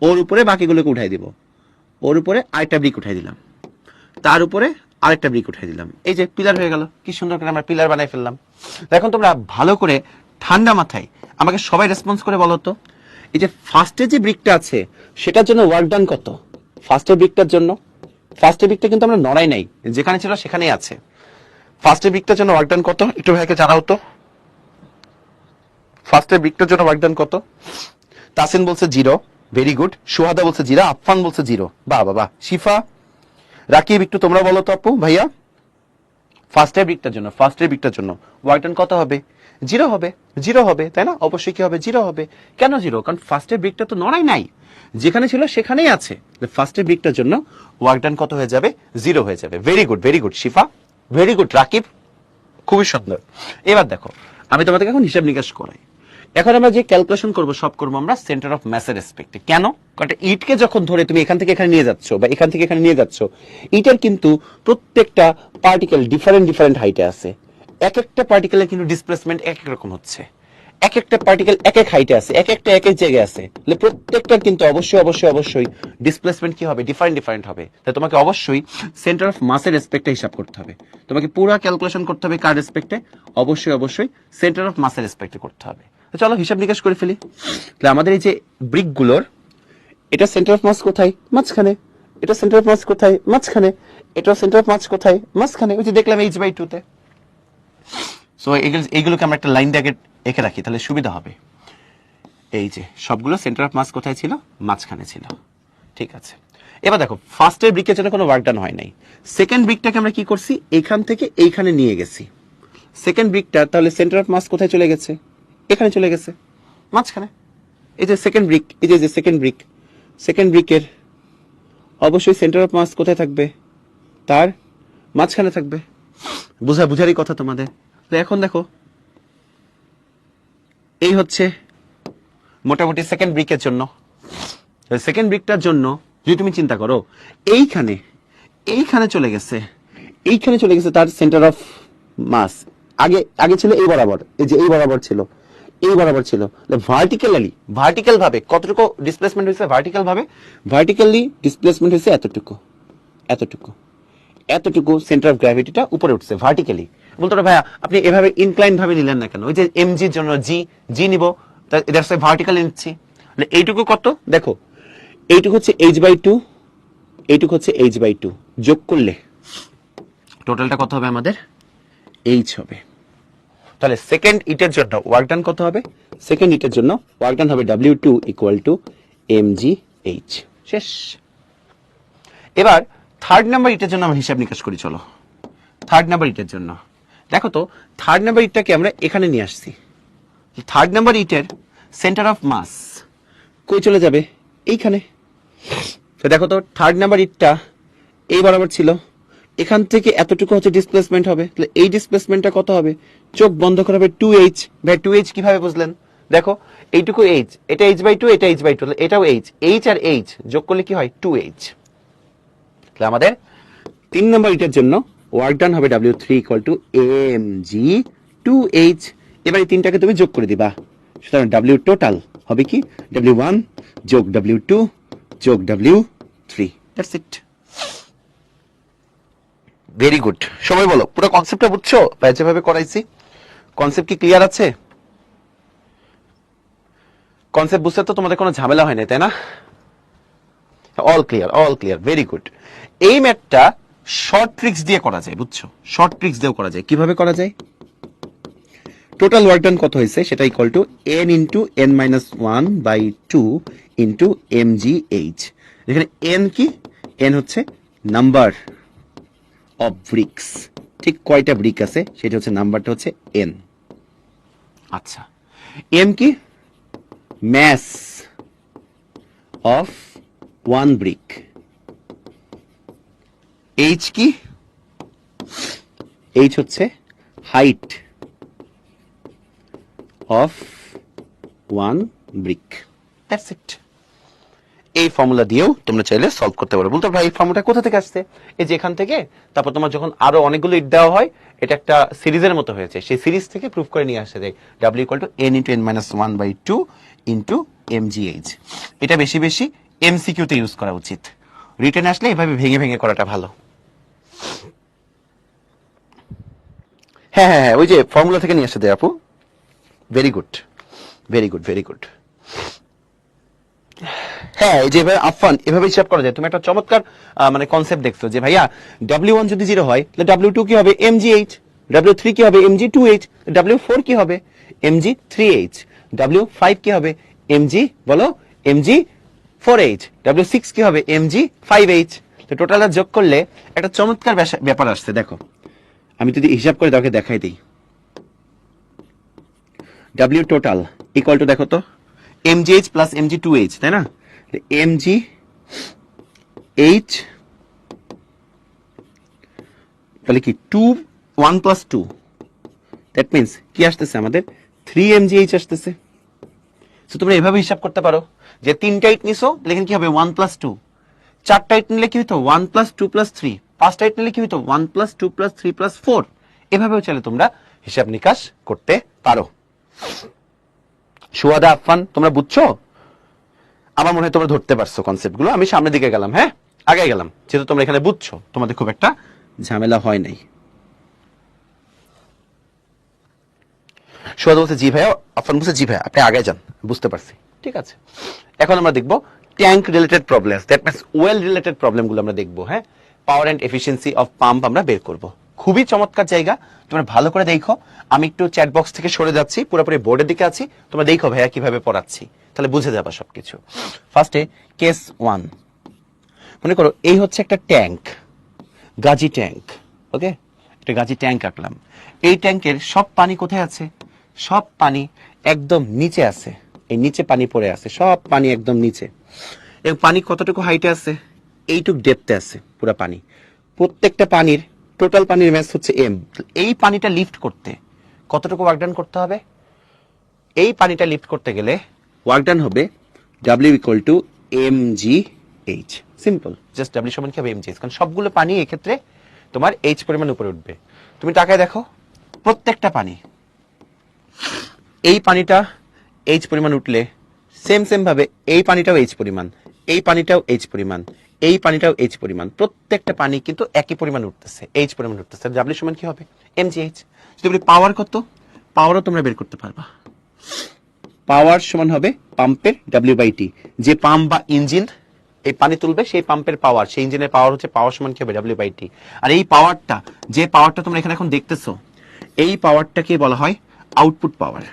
ওর উপরে বাকিগুলোকে উঠাই দিব, ওর উপরে আরেকটা ব্রিক উঠাই দিলাম, তার উপরে আরেকটা ব্রিক উঠাই দিলাম, এই যে পিলার হয়ে গেল। কি সুন্দর করে আমরা পিলার বানাই ফেললাম। এখন তোমরা ভালো করে ঠান্ডা মাথায় আমাকে সবাই রেসপন্স করে বলো তো, এই যে ফার্স্টে যে ব্রিকটা আছে সেটার জন্য ওয়ার্ক ডান কত? ফার্স্টের ব্রিকটার জন্য, ফার্স্টের ব্রিকটা কিন্তু আমরা নড়াই নাই, যেখানে ছিল সেখানেই আছে। ফার্স্টের ব্রিকটার জন্য ওয়ার্ক ডান কত একটু ভাইকে জানাও তো। ফার্স্টের ব্রিকটার জন্য ওয়ার্ক ডান কত? তাসিন বলছে 0, ভেরি গুড। সুহাদা বলছে 0, আফফান বলছে 0, বাহ বাহ বাহ। শিফা, রাকিব, একটু তোমরা বলো তো আপু ভাইয়া, ফার্স্টের ব্রিকটার জন্য, ফার্স্টের ব্রিকটার জন্য ওয়ার্ক ডান কত হবে? 0 হবে, 0 হবে, তাই না? অবশ্যই কি হবে? 0 হবে। কেন 0? কারণ ফার্স্টের ব্রিকটা তো নড়াই নাই, যেখানে ছিল সেখানেই আছে। ফার্স্টের ব্রিকটার জন্য ওয়ার্ক ডান কত হয়ে যাবে? 0 হয়ে যাবে। ভেরি গুড, ভেরি গুড শিফা, ভেরি গুড রাকিব, খুবই সুন্দর। এবার দেখো, আমি তোমাদেরকে এখন হিসাব নিকাশ করাই। এখন আমরা যে ক্যালকুলেশন করব সব করবো আমরা সেন্টার অফ ম্যাসের রেসপেক্টে। কেন? কারণ ইটকে যখন ধরে তুমি এখান থেকে এখানে নিয়ে যাচ্ছ বা এখান থেকে এখানে নিয়ে যাচ্ছ, ইটের কিন্তু প্রত্যেকটা পার্টিকেল ডিফারেন্ট ডিফারেন্ট হাইটে আছে। এক একটা পার্টিকেলের কিন্তু ডিসপ্লেসমেন্ট এক এক রকম হচ্ছে, এক একটা পার্টিকেল এক এক হাইটে আছে, এক একটা এক এক জায়গায় আছে। তাহলে প্রত্যেকটার কিন্তু অবশ্যই অবশ্যই অবশ্যই ডিসপ্লেসমেন্ট কি হবে? ডিফারেন্ট ডিফারেন্ট হবে। তাই তোমাকে অবশ্যই সেন্টার অফ মাসের রেসপেক্টে হিসাব করতে হবে। তোমাকে পুরো ক্যালকুলেশন করতে হবে কার রেসপেক্টে? অবশ্যই অবশ্যই সেন্টার অফ মাসের রেসপেক্টে করতে হবে। তো চলো হিসাব নিকাশ করে ফেলি। তাহলে আমাদের এই যে ব্রিকগুলোর, এটা সেন্টার অফ মাস কোথায়? মাঝখানে। এটা সেন্টার অফ মাস কোথায়? মাঝখানে। এটা সেন্টার অফ মাস কোথায়? মাঝখানে। ওই যে দেখলাম h/2 তে। সো এইগুলোকে আমরা একটা লাইন দিয়ে এঁকে রাখি, তাহলে সুবিধা হবে। এই যে সবগুলো সেন্টার অফ মাস কোথায় ছিল? মাঝখানে ছিল। ঠিক আছে, এবার দেখো ফার্স্টের ব্রিকের জন্য কোনো ওয়ার্ক ডান হয় নাই। সেকেন্ড ব্রিকটাকে আমরা কি করছি? এখান থেকে এইখানে নিয়ে গেছি। সেকেন্ড ব্রিকটা তাহলে সেন্টার অফ মাস কোথায় চলে গেছে? এখানে চলে গেছে, মাঝখানে। এই যে সেকেন্ড ব্রিক, এই যে সেকেন্ড ব্রিক, সেকেন্ড ব্রিকের অবশ্যই সেন্টার অফ মাস কোথায় থাকবে? তার মাঝখানে থাকবে। বুঝারই কথা তোমাদের। এখন দেখো, এই হচ্ছে মোটামুটি সেকেন্ড ব্রিকের জন্য। সেকেন্ড ব্রিকটার জন্য যদি তুমি চিন্তা করো, এইখানে এইখানে চলে গেছে, এইখানে চলে গেছে তার সেন্টার অফ মাস। আগে আগে ছিল এই বরাবর, এই যে এই বরাবর ছিল, এই বরাবর ছিল। ভার্টিক্যালি, ভার্টিক্যাল ভাবে কতটুকু ডিসপ্লেসমেন্ট হয়েছে? ভার্টিক্যাল ভাবে, ভার্টিক্যালি ডিসপ্লেসমেন্ট হয়েছে এতটুকু, এতটুকু, এতটুকু। সেন্টার অফ গ্র্যাভিটিটা উপরে উঠছে ভার্টিক্যালি। বলতো ভাইয়া আপনি এভাবে ইনক্লাইন ভাবে নিলেন না কেন? ওই যে এমজির জন্য জি নিব, দ্যাটস ওয়াই ভার্টিক্যালি নিচ্ছি। এইটুকু কত দেখো, এইটুকু হচ্ছে h/2, এইটুকু হচ্ছে h/2, যোগ করলে টোটালটা কত হবে? আমাদের h হবে। তাহলে সেকেন্ড ইটের জন্য ওয়ার্ক ডান কত হবে? সেকেন্ড ইটের জন্য ওয়ার্ক ডান হবে W2 = mgh। শেষ। এবার থার্ড নাম্বার ইটের জন্য আমরা হিসাব নিকাশ করি। চলো থার্ড নাম্বার ইটের জন্য দেখো তো, থার্ড নাম্বার ইটটাকে আমরা এখানে নিয়ে আসছি। থার্ড নাম্বার ইটের সেন্টার অফ মাস কই চলে যাবে? এইখানে। তো দেখো তো, থার্ড নাম্বার ইটটা এই বরাবর ছিল, এখান থেকে এতটুকু হচ্ছে ডিসপ্লেসমেন্ট হবে। তাহলে এই ডিসপ্লেসমেন্টটা কত হবে? চোখ বন্ধ করে হবে 2h। ভাই 2h কিভাবে বুঝলেন? দেখো এইটুকু h, এটা h/2, এটা h/2, এটাও h আর h যোগ করলে কি হয়? 2h। তাহলে আমাদের 3 নম্বর ইটের জন্য ওয়ার্ক ডান হবে W3 = mg2h। এবার এই তিনটাকে তুমি যোগ করে দিবা, সুতরাং W টোটাল হবে কি? W1 যোগ W2 যোগ W3। That's it. Very good. সবাই বলো পুরো কনসেপ্টটা বুঝছো? ভাই যেভাবে করাইছি কনসেপ্ট কি ক্লিয়ার আছে? কনসেপ্ট বুঝতে তো তোমাদের কোনো ঝামেলা হয় না, তাই না? All clear, all clear, very good. এই ম্যাথটা শর্ট ট্রিক্স দিয়ে করা যায়, বুঝছো? শর্ট ট্রিক্স দিয়েও করা যায়। কিভাবে করা যায়? টোটাল ওয়ার্ক ডান কত হয়েছে সেটা equal to n × n-1/2 × mgh। এখানে n কি? n হচ্ছে নাম্বার অফ ব্রিক্স। ঠিক কয়টা ব্রিক আছে সেটা হচ্ছে নাম্বারটা হচ্ছে n। আচ্ছা, m কি? mass of one brick. H কি? H হচ্ছে height of one brick. That's it. এই ফর্মুলা দিয়েও তোমরা চাইলে সলভ করতে পারো। বলতে ভাই এই ফর্মুলাটা কোথা থেকে আসছে? এই যে এখান থেকে, তারপর তোমার যখন আরো অনেকগুলো ইট দেওয়া হয়, এটা একটা সিরিজের মতো হয়েছে, সেই সিরিজ থেকে প্রুফ করে নিয়ে আসা যায় W = n × n-1/2 × mgh। এটা বেশি বেশি MCQ তে ইউজ করা উচিত, রিটেন আসলে এভাবে ভেঙে ভেঙে করাটা ভালো। হ্যাঁ হ্যাঁ হ্যাঁ, ওই যে ফর্মুলা থেকে নিয়ে আসা যায় আপু। Very good, very good, very good. হ্যাঁ, এই যে আফান এভাবে হিসাব করা যায়। তুমি একটা চমৎকার মানে কনসেপ্ট দেখছো যে ভাইয়া W1 যদি 0 হয় তাহলে W2 কি হবে? mgh। W3 কি হবে? mg2h। W4 কি হবে? mg3h। W5 কি হবে? mg বলো mg4h। W6 কি হবে? mg5h। তো টোটালটা যোগ করলে একটা চমৎকার ব্যাপার আসছে। দেখো আমি যদি হিসাব করে তাকে দেখাই দিই, W টোটাল ইকুয়াল টু, দেখো তো, mgh প্লাস mg2h, তাই না? mgh তাহলে কি 1 + 2, দ্যাট মিন্স কি আসতেছে আমাদের? 3 mgh আসতেছে। সো তোমরা এভাবে হিসাব করতে পারো যে 3টা ইট নিছো, লেখেন কি হবে? 1 + 2। 4টা ইট নিলে কি হইতো? 1 + 2 + 3। 5টা ইট নিলে কি হইতো? 1 + 2 + 3 + 4। এভাবেও চাইলে তোমরা হিসাব নিকাশ করতে পারো। সুয়াদা, আফফান, তোমরা বুঝছো? আমার মনে হয় তোমরা ধরতে পারছো কনসেপ্টগুলো। আমি সামনের দিকে গেলাম, হ্যাঁ আগে গেলাম, যেহেতু তোমরা এখানে বুঝছো, তোমাদের খুব একটা ঝামেলা হয় নাই। সুয়াদা বলছে জি ভাইয়া, আফফান বলছে জি ভাইয়া, আপনি আগে যান, বুঝতে পারছি, ঠিক আছে। এখন আমরা দেখবো tank related problems, that means well related প্রবলেমগুলো আমরা দেখবো। হ্যাঁ, power and efficiency of pump আমরা বের করব। খুবই চমৎকার জায়গা, তোমরা ভালো করে দেখো। আমি একটু চ্যাট বক্স থেকে সরে যাচ্ছি, পুরোপুরি বোর্ডের দিকে আছি, তোমরা দেখো ভাইয়া কিভাবে পড়াচ্ছি, তাহলে বুঝে যাবা সবকিছু। ফার্স্টে কেস 1, মনে করো এই হচ্ছে একটা ট্যাঙ্ক, গাজি ট্যাঙ্ক। ওকে, একটা গাজি ট্যাঙ্ক আঁকলাম। এই ট্যাঙ্কের সব পানি কোথায় আছে? সব পানি একদম নিচে আছে। এই নিচে পানি পড়ে আছে, সব পানি একদম নিচে। এবং পানি কতটুকু হাইটে আছে? এইটুকু ডেপথে আছে পুরো পানি। প্রত্যেকটা পানির টোটাল পানির ম্যাস হচ্ছে m। এই পানিটা লিফট করতে কতটুকু ওয়ার্ক ডান করতে হবে? এই পানিটা লিফট করতে গেলে ওয়ার্ক ডান হবে W = mgh। Simple, just W সমান কি হবে? mgh, কারণ সবগুলো পানি এক্ষেত্রে তোমার h পরিমাণ উপরে উঠবে। তুমি তাকায় দেখো, প্রত্যেকটা পানি, এই পানিটা h পরিমাণ উঠলে সেম ভাবে এই পানিটাও h পরিমাণ, এই পানিটাও h পরিমাণ, এই পানিটাও h পরিমাণ, প্রত্যেকটা পানি কিন্তু একই পরিমাণ উঠতেছে, h পরিমাণ উঠতেছে। W সমান কি হবে? mgh। যদি বলি পাওয়ার কত, পাওয়ারও তোমরা বের করতে পারবা। পাওয়ার সমান হবে পাম্পের W/T। যে পাম্প বা ইঞ্জিন এই পানি তুলবে, সেই পাম্পের পাওয়ার, সেই ইঞ্জিনের পাওয়ার হচ্ছে পাওয়ার সমান কি হবে? W/T। আর এই পাওয়ারটা, যে পাওয়ারটা তোমরা এখানে এখন দেখতেছো, এই পাওয়ারটাকে বলা হয় আউটপুট পাওয়ার।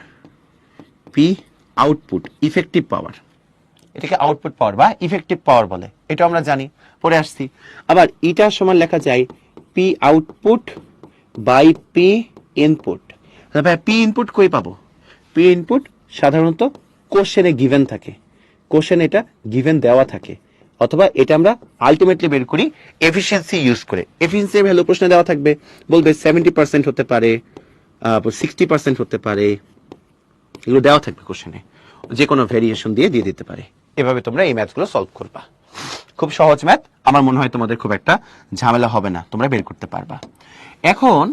P আউটপুট, ইফেক্টিভ পাওয়ার। এটাকে আউটপুট পাওয়ার বা ইফেক্টিভ পাওয়ার বলে, এটা আমরা জানি, পড়ে আসছি। আবার ইটার সমান লেখা যায় P output by P input. ভাই P ইনপুট কই পাবো? P ইনপুট সাধারণত কোশ্চেনে গিভেন থাকে, কোশ্চেন এটা গিভেন দেওয়া থাকে, অথবা এটা আমরা আলটিমেটলি বের করি এফিসিয়েন্সি ইউজ করে। এফিসিয়েন্সি ভ্যালু প্রশ্নে দেওয়া থাকবে, বলবে 70% হতে পারে, 60% হতে পারে, এগুলো দেওয়া থাকবে কোশ্চেনে, যে কোনো ভেরিয়েশন দিয়ে দিতে পারে। এভাবে তোমরা এই ম্যাথগুলো সলভ করবা। খুব সহজ ম্যাথ, আমার মনে হয় তোমাদের খুব একটা ঝামেলা হবে না, তোমরা বের করতে পারবা। এখন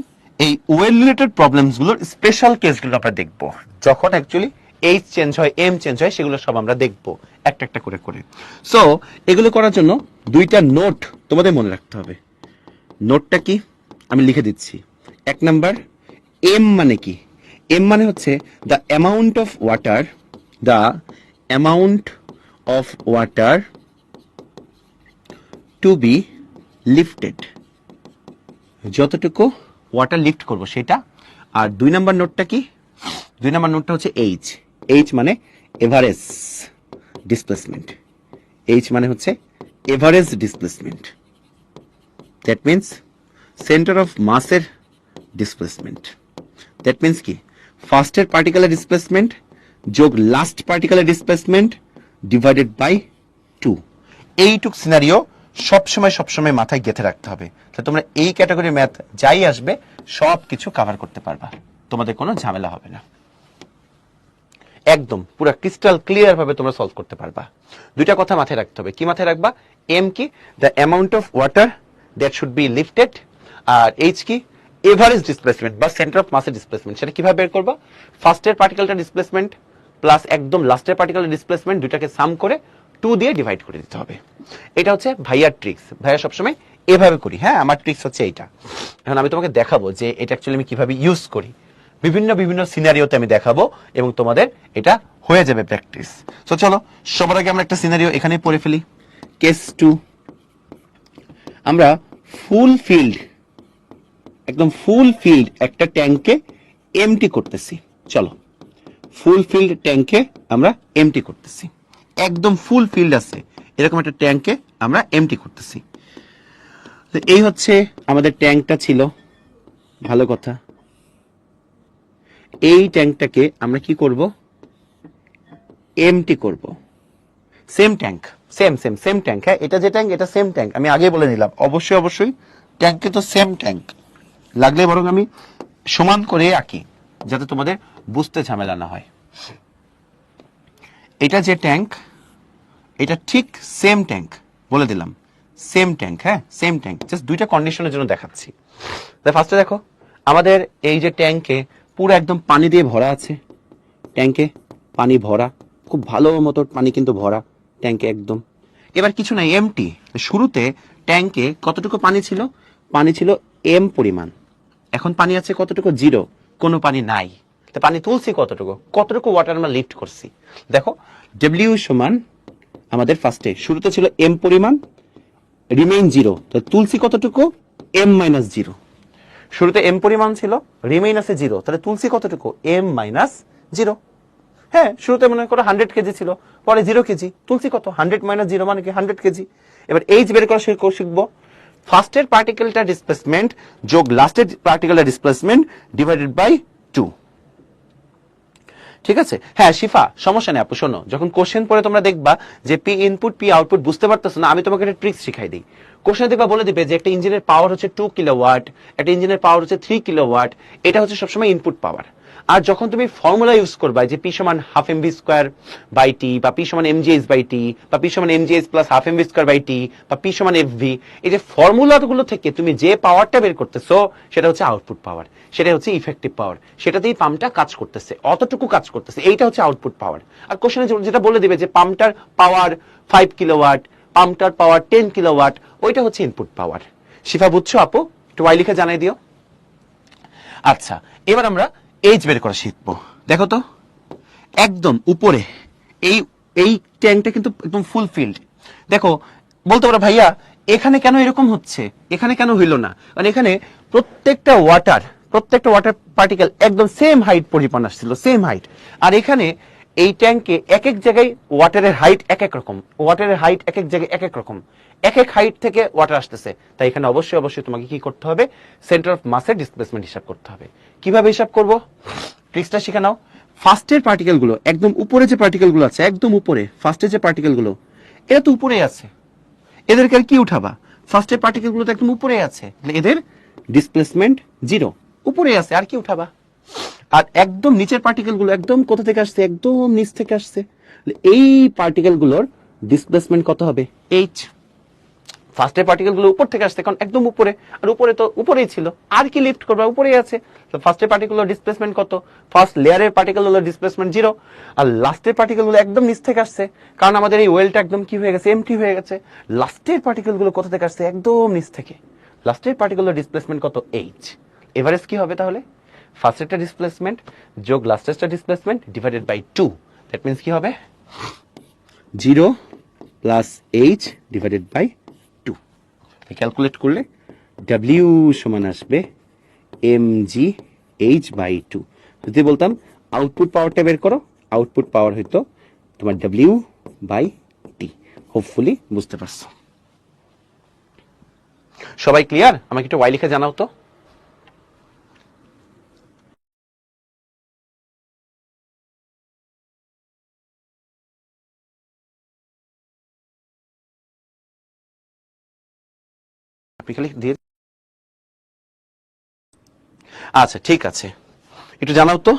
এই ওয়েল রিলেটেড প্রবলেমস গুলোর স্পেশাল কেসগুলো আমরা দেখবো, যখন অ্যাকচুয়ালি এইচ চেঞ্জ হয়, এম চেঞ্জ হয়, সেগুলো সব আমরা দেখবো একটা একটা করে করে। সো এগুলো করার জন্য দুইটা নোট তোমাদের মনে রাখতে হবে। নোটটা কি আমি লিখে দিচ্ছি। 1 নাম্বার, এম মানে কি? এম মানে হচ্ছে the amount of water, the amount of water to be lifted, যতটুকু ওয়াটার লিফট করবো সেটা। আর 2 নাম্বার নোটটা কি? 2 নাম্বার নোটটা হচ্ছে এইচ। এইচ মানে এভারেজ ডিসপ্লেসমেন্ট। এইচ মানে হচ্ছে average displacement, that means centre of মাসের ডিসপ্লেসমেন্ট। দ্যাট মিন্স কি? ফার্স্টের পার্টিকেলের ডিসপ্লেসমেন্ট যোগ লাস্ট পার্টিকেলের ডিসপ্লেসমেন্ট ডিভাইডেড বাই 2। এইটুক সিনারিও সবসময় মাথায় গেঁথে রাখতে হবে। তাহলে তোমরা এই ক্যাটাগরির ম্যাথ যাই আসবে সব কিছু কভার করতে পারবা, তোমাদের কোনো ঝামেলা হবে না, একদম পুরো ক্রিস্টাল ক্লিয়ার ভাবে তোমরা সলভ করতে পারবা। দুইটা কথা মাথায় রাখতে হবে। কি মাথায় রাখবা? এম কি? The amount of water that should be lifted, আর এইচ কি? এভারেজ ডিসপ্লেসমেন্ট বা সেন্টার অফ মাসের ডিসপ্লেসমেন্ট। সেটা কিভাবে বের করবা? ফার্স্টের পার্টিকেলটা ডিসপ্লেসমেন্ট প্লাস একদম লাস্টের পার্টিকেলের ডিসপ্লেসমেন্ট, দুইটাকে সাম করে 2 দিয়ে ডিভাইড করে দিতে হবে। এটা হচ্ছে ভাইয়ার ট্রিক্স। ভাইয়া সবসময় এভাবে করি। হ্যাঁ, আমার ট্রিক্স হচ্ছে এইটা। এখন আমি তোমাকে দেখাবো যে এটা অ্যাকচুয়ালি আমি কিভাবে ইউজ করি। বিভিন্ন সিনারিওতে আমি দেখাবো এবং তোমাদের এটা হয়ে যাবে প্র্যাকটিস। সো চলো সবার আগে আমরা একটা সিনারিও এখানে পড়ে ফেলি। কেস 2, আমরা একদম ফুল ফিল্ড একটা ট্যাঙ্কে এমটি করতেছি। চলো, ফুল ফিল্ড ট্যাঙ্কে আমরা এমটি করতেছি, একদম ফুল ফিল্ড আছে এরকম একটা ট্যাঙ্কে আমরা এমটি করতেছি। তো এই হচ্ছে আমাদের ট্যাঙ্কটা ছিল, ভালো কথা। এই ট্যাঙ্কটাকে আমরা কি করব? এমটি করব। Same tank, same tank. হ্যাঁ, এটা যে ট্যাঙ্ক এটা সেম ট্যাঙ্ক, আমি আগে বলে নিলাম। অবশ্যই ট্যাঙ্কে তো সেম ট্যাঙ্ক, লাগলে বরং আমি সমান করে আঁকি যাতে তোমাদের বুঝতে ঝামেলা না হয়। এটা যে ট্যাঙ্ক এটা ঠিক সেম ট্যাঙ্ক, বলে দিলাম সেম ট্যাঙ্ক। হ্যাঁ, সেম ট্যাঙ্ক, জাস্ট দুইটা কন্ডিশনের জন্য দেখাচ্ছি। ফার্স্টে দেখো আমাদের এই যে ট্যাঙ্কে পুরো একদম পানি দিয়ে ভরা আছে, ট্যাঙ্কে পানি ভরা, খুব ভালো মতো পানি কিন্তু ভরা ট্যাঙ্কে একদম। এবার কিছু নাই, এমটি। শুরুতে ট্যাঙ্কে কতটুকু পানি ছিল? পানি ছিল এম পরিমাণ। এখন পানি আছে কতটুকু? 0, কোনো পানি নাই। তো পানি তুলছি কতটুকু ওয়াটার আমরা লিফট করছি। দেখো ডব্লিউ সমান আমাদের ফার্স্টে শুরুতে ছিল এম পরিমাণ, রিমেইন 0, তো তুলছি কতটুকু? M minus 0। শুরুতে এম পরিমাণ ছিল, রিমেইন আছে 0, তাহলে তুলছি কতটুকু? M minus 0। হ্যাঁ, শুরুতে মনে করো 100 কেজি ছিল, পরে 0 কেজি, তুলছি কত? 100 মাইনাস 0 মানে কি? 100 কেজি। এবার এইচ বের করা শিখবো। ফার্স্টের পার্টিকেলটা ডিসপ্লেসমেন্ট যোগ লাস্টের পার্টিকেলটা ডিসপ্লেসমেন্ট ডিভাইডেড বাই 2। ঠিক আছে? হ্যাঁ শিফা, সমস্যা নেই আপু। শোনো, যখন কোশ্চেন পড়ে তোমরা দেখবা যে পি ইনপুট পি আউটপুট বুঝতে পারতেছো না, আমি তোমাকে একটা ট্রিক্স শিখাই দিই। কোশ্চেন দেখবা বলে দিবে যে একটা ইঞ্জিনের পাওয়ার হচ্ছে 2 কিলোওয়াট, একটা ইঞ্জিনের পাওয়ার হচ্ছে 3 কিলোওয়াট, এটা হচ্ছে সবসময় ইনপুট পাওয়ার। আর যখন তুমি ফর্মুলা ইউজ করবা যে পি সমান half MV square by T, বা পি সমান এমজিএস বাই টি, বা পি সমান MGS plus half MV square by T, বা পি সমান এফভি, এই যে ফর্মুলাগুলো থেকে তুমি যে পাওয়ারটা বের করতেছো সেটা হচ্ছে আউটপুট পাওয়ার, সেটা হচ্ছে ইফেক্টিভ পাওয়ার, সেটাতেই পাম্পটা কাজ করতেছে, অতটুকু কাজ করতেছে, এইটা হচ্ছে আউটপুট পাওয়ার। আর কোশ্চেনে যেটা বলে দিবে যে পাম্পটার পাওয়ার 5 কিলোওয়াট, পাম্পটার পাওয়ার 10 কিলোওয়াট, ওইটা হচ্ছে ইনপুট পাওয়ার। শিফা বুঝছো আপু? একটু ওয়াই লিখে জানাই দিও। আচ্ছা, এবার আমরা এইচ বের করা শিখবো। দেখো তো একদম উপরে এই এই ট্যাঙ্কটা কিন্তু একদম ফুল ফিল্ড। দেখো বলতে পারো ভাইয়া এখানে কেন এরকম হচ্ছে, এখানে কেন হইল না? মানে এখানে প্রত্যেকটা ওয়াটার পার্টিকেল একদম সেম হাইট পরিমাণ আসছিল, সেম হাইট। আর এখানে এই ট্যাঙ্কে এক এক জায়গায় ওয়াটারের হাইট এক এক রকম, ওয়াটারের হাইট এক এক জায়গায় এক এক রকম, এক এক হাইট থেকে ওয়াটার আসতেছে। তাই এখানে অবশ্যই তোমাকে কি করতে হবে? সেন্টার অফ মাসের ডিসপ্লেসমেন্ট হিসাব করতে হবে। কিভাবে হিসাব করব? ট্রিক্সটা শিখে নাও। ফার্স্টের পার্টিকেল গুলো একদম উপরে, যে পার্টিকেল গুলো আছে একদম উপরে, ফার্স্টের যে পার্টিকেল গুলো এরা তো উপরেই আছে, এদেরকে আর কি উঠাবা? ফার্স্টের পার্টিকেল গুলো তো একদম উপরে আছে, এদের ডিসপ্লেসমেন্ট 0, উপরে আছে, আর কি উঠাবা? আর একদম নিচের পার্টিকেল গুলো একদম কোথা থেকে আসছে? একদম নিচ থেকে আসছে, এই পার্টিকেল গুলোর ডিসপ্লেসমেন্ট কত হবে? এইচ। ফার্স্টের পার্টিকেল গুলো উপর থেকে আসছে কারণ একদম উপরে, আর উপরে তো উপরেই ছিল, আর কি লিফট করবা? উপরেই আছে। তো ফার্স্টের পার্টিকেল ডিসপ্লেসমেন্ট কত? ফার্স্ট লেয়ারের পার্টিকেল গুলো ডিসপ্লেসমেন্ট 0, আর লাস্টের পার্টিকেল গুলো একদম নিচ থেকে আসছে কারণ আমাদের এই ওয়েলটা একদম কি হয়ে গেছে? এমটি হয়ে গেছে। লাস্টের পার্টিকেল গুলো কোথা থেকে আসছে? একদম নিচ থেকে। লাস্টের পার্টিকেল ডিসপ্লেসমেন্ট কত? এইচ। এভারেজ কি হবে তাহলে? ফার্স্টেরটা ডিসপ্লেসমেন্ট যোগ লাস্টেরটা displacement divided by 2। That means কি হবে? 0 plus H divided by 2। Calculate করলে W সমান আসবে mgh/2। যদি বলতাম আউটপুট পাওয়ারটা বের করো, আউটপুট পাওয়ার হইতো তোমার W/T। হোপফুলি বুঝতে পারছো। সবাই ক্লিয়ার? আমাকে একটু ওয়াই লিখে জানাও তো। আপনি খালি দিয়ে, আচ্ছা ঠিক আছে, একটু জানাও তো।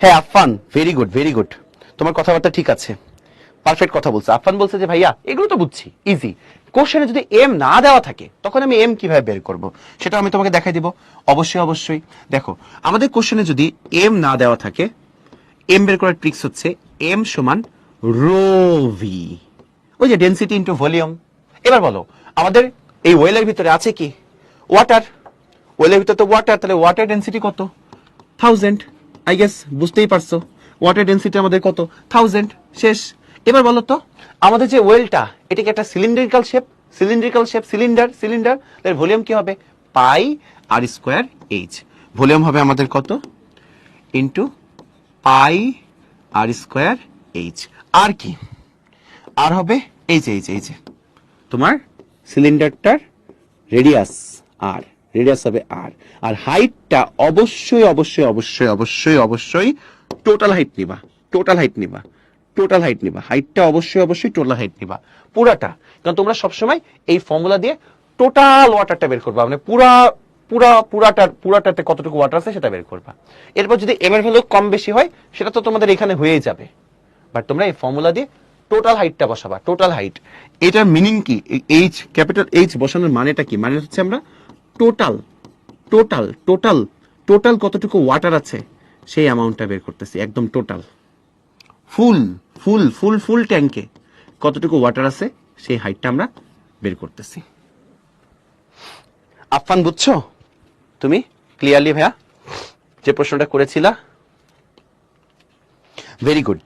হ্যাঁ Affan, very good very good, তোমার কথাবার্তা ঠিক আছে, পারফেক্ট কথা বলছে। আফফান বলছে যে ভাইয়া এগুলো তো বুঝছি, ইজি। কোশ্চেনে যদি এম না দেওয়া থাকে তখন আমি এম কিভাবে বের করব সেটা আমি তোমাকে দেখাই দিব। অবশ্যই অবশ্যই, দেখো আমাদের কোশ্চেনে যদি এম না দেওয়া থাকে, এম বের করার ট্রিক্স হচ্ছে এম সমান রো ভি, ওই যে ডেনসিটি ইনটু ভলিউম। এবার বলো আমাদের এই ওয়েলের ভিতরে আছে কি? ওয়াটার। ওয়েলের ভিতরে তো ওয়াটার, তাহলে ওয়াটার ডেনসিটি কত? 1000। আই গেস বুঝতেই পারছো ওয়াটার ডেনসিটি আমাদের কত? 1000। শেষ। এবার বলো তো আমাদের যে ওয়েলটা, এটা কি একটা cylindrical shape? Cylindrical shape, cylinder cylinder, এর ভলিউম কি হবে? পাই আর স্কোয়ার এইচ। ভলিউম হবে আমাদের কত? Into pi R square H. আর কি? আর হবে এই যে এই যে এই যে তোমার সিলিন্ডারটার রেডিয়াস আর, রেডিয়াস হবে আর, আর হাইটটা অবশ্যই অবশ্যই অবশ্যই অবশ্যই অবশ্যই টোটাল হাইট নিবা, টোটাল হাইট নিবা, টোটাল হাইট নিবা, হাইটটা অবশ্যই অবশ্যই টোটাল হাইট নিবা পুরাটা। কারণ তোমরা সবসময় এই ফর্মুলা দিয়ে টোটাল ওয়াটারটা বের করবা, মানে পুরাটাতে কতটুকু ওয়াটার আছে সেটা বের করবা। এরপর যদি এম এর ভ্যালু কম বেশি হয় সেটা তো তোমাদের এখানে হয়েই যাবে, বাট তোমরা এই ফর্মুলা দিয়ে টোটাল হাইটটা বসাবা, টোটাল হাইট। এটার মিনিং কি? এইচ, ক্যাপিটাল এইচ বসানোর মানেটা কি? মানে হচ্ছে আমরা টোটাল টোটাল টোটাল টোটাল কতটুকু ওয়াটার আছে সেই অ্যামাউন্টটা বের করতেছি, একদম টোটাল ফুল ফুল ফুল ফুল ট্যাঙ্কে কতটুকু ওয়াটার আছে সেই হাইটটা আমরা বের করতেছি। আফফান বুঝছো তুমি ক্লিয়ারলি ভাইয়া যে প্রশ্নটা করেছিলা? Very good.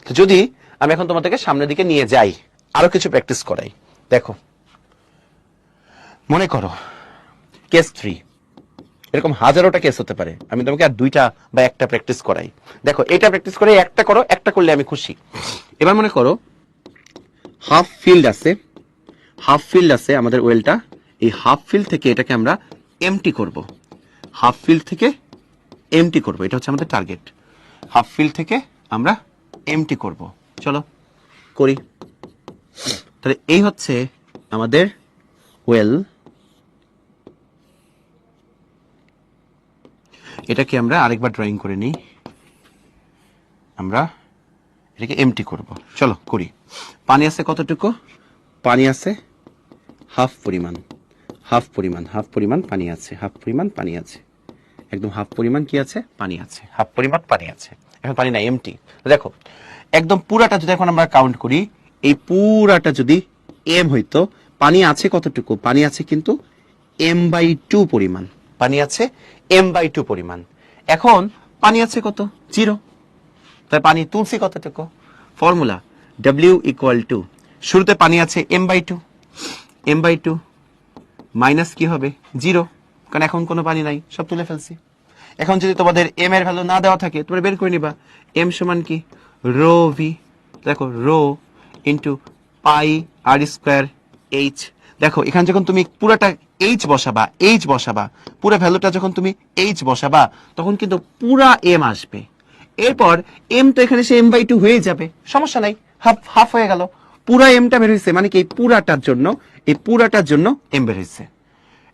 তো যদি আমি এখন তোমাদেরকে সামনের দিকে নিয়ে যাই, আরো কিছু প্র্যাকটিস করাই, দেখো মনে করো কেস 3, এরকম হাজারোটা কেস হতে পারে, আমি তোমাকে আর দুইটা বা একটা প্র্যাকটিস করাই। দেখো এটা প্র্যাকটিস করে একটা করো, একটা করলে আমি খুশি। এবার মনে করো হাফ ফিল্ড আছে, হাফ ফিল্ড আছে আমাদের ওয়েলটা, এই হাফ ফিল্ড থেকে এটাকে আমরা এমটি করব, হাফ ফিল্ড থেকে এমটি করব, এটা হচ্ছে আমাদের টার্গেট। হাফ ফিল্ড থেকে আমরা এমটি করব, চলো করি। তাহলে এই হচ্ছে আমাদের ওয়েল, এটাকে আমরা আরেকবার ড্রয়িং করে নিই, আমরা এটাকে এমটি করব, চলো করি। পানি আছে কতটুকু? পানি আছে হাফ পরিমাণ, হাফ পরিমাণ, হাফ পরিমাণ পানি আছে, হাফ পরিমাণ পানি আছে, একদম হাফ পরিমাণ কি আছে? পানি আছে, হাফ পরিমাণ পানি আছে। এখন পানি নাই, এমটি। দেখো একদম পুরাটা যদি এখন আমরা কাউন্ট করি, এই পুরাটা যদি এম হইতো, পানি আছে কতটুকু? পানি আছে কিন্তু m/2 পরিমাণ, পানি আছে m/2 পরিমাণ। এখন পানি আছে কত? 0। তাই পানি তুলসি কতটুকু? ফর্মুলা W = শুরুতে পানি আছে m/2, m/2 মাইনাস কি হবে? 0, কারণ এখন কোনো পানি নাই, সব তুলে ফেলছি। এখন যদি তোমাদের এম এর ভ্যালু না দেওয়া থাকে তোমরা বের করে নিবা এম সমান কি? Rho V. দেখো rho into pi R square H. দেখো এখানে যখন তুমি পুরাটা এইচ বসাবা, এইচ বসাবা, পুরো ভ্যালুটা যখন তুমি এইচ বসাবা তখন কিন্তু পুরা এম আসবে। এরপর এম তো এখানে সে m/2 হয়ে যাবে, সমস্যা নাই, হাফ হাফ হয়ে গেল। পুরা এমটা বের হয়েছে, মানে কি এই পুরাটার জন্য, এই পুরাটার জন্য এম বের হয়েছে,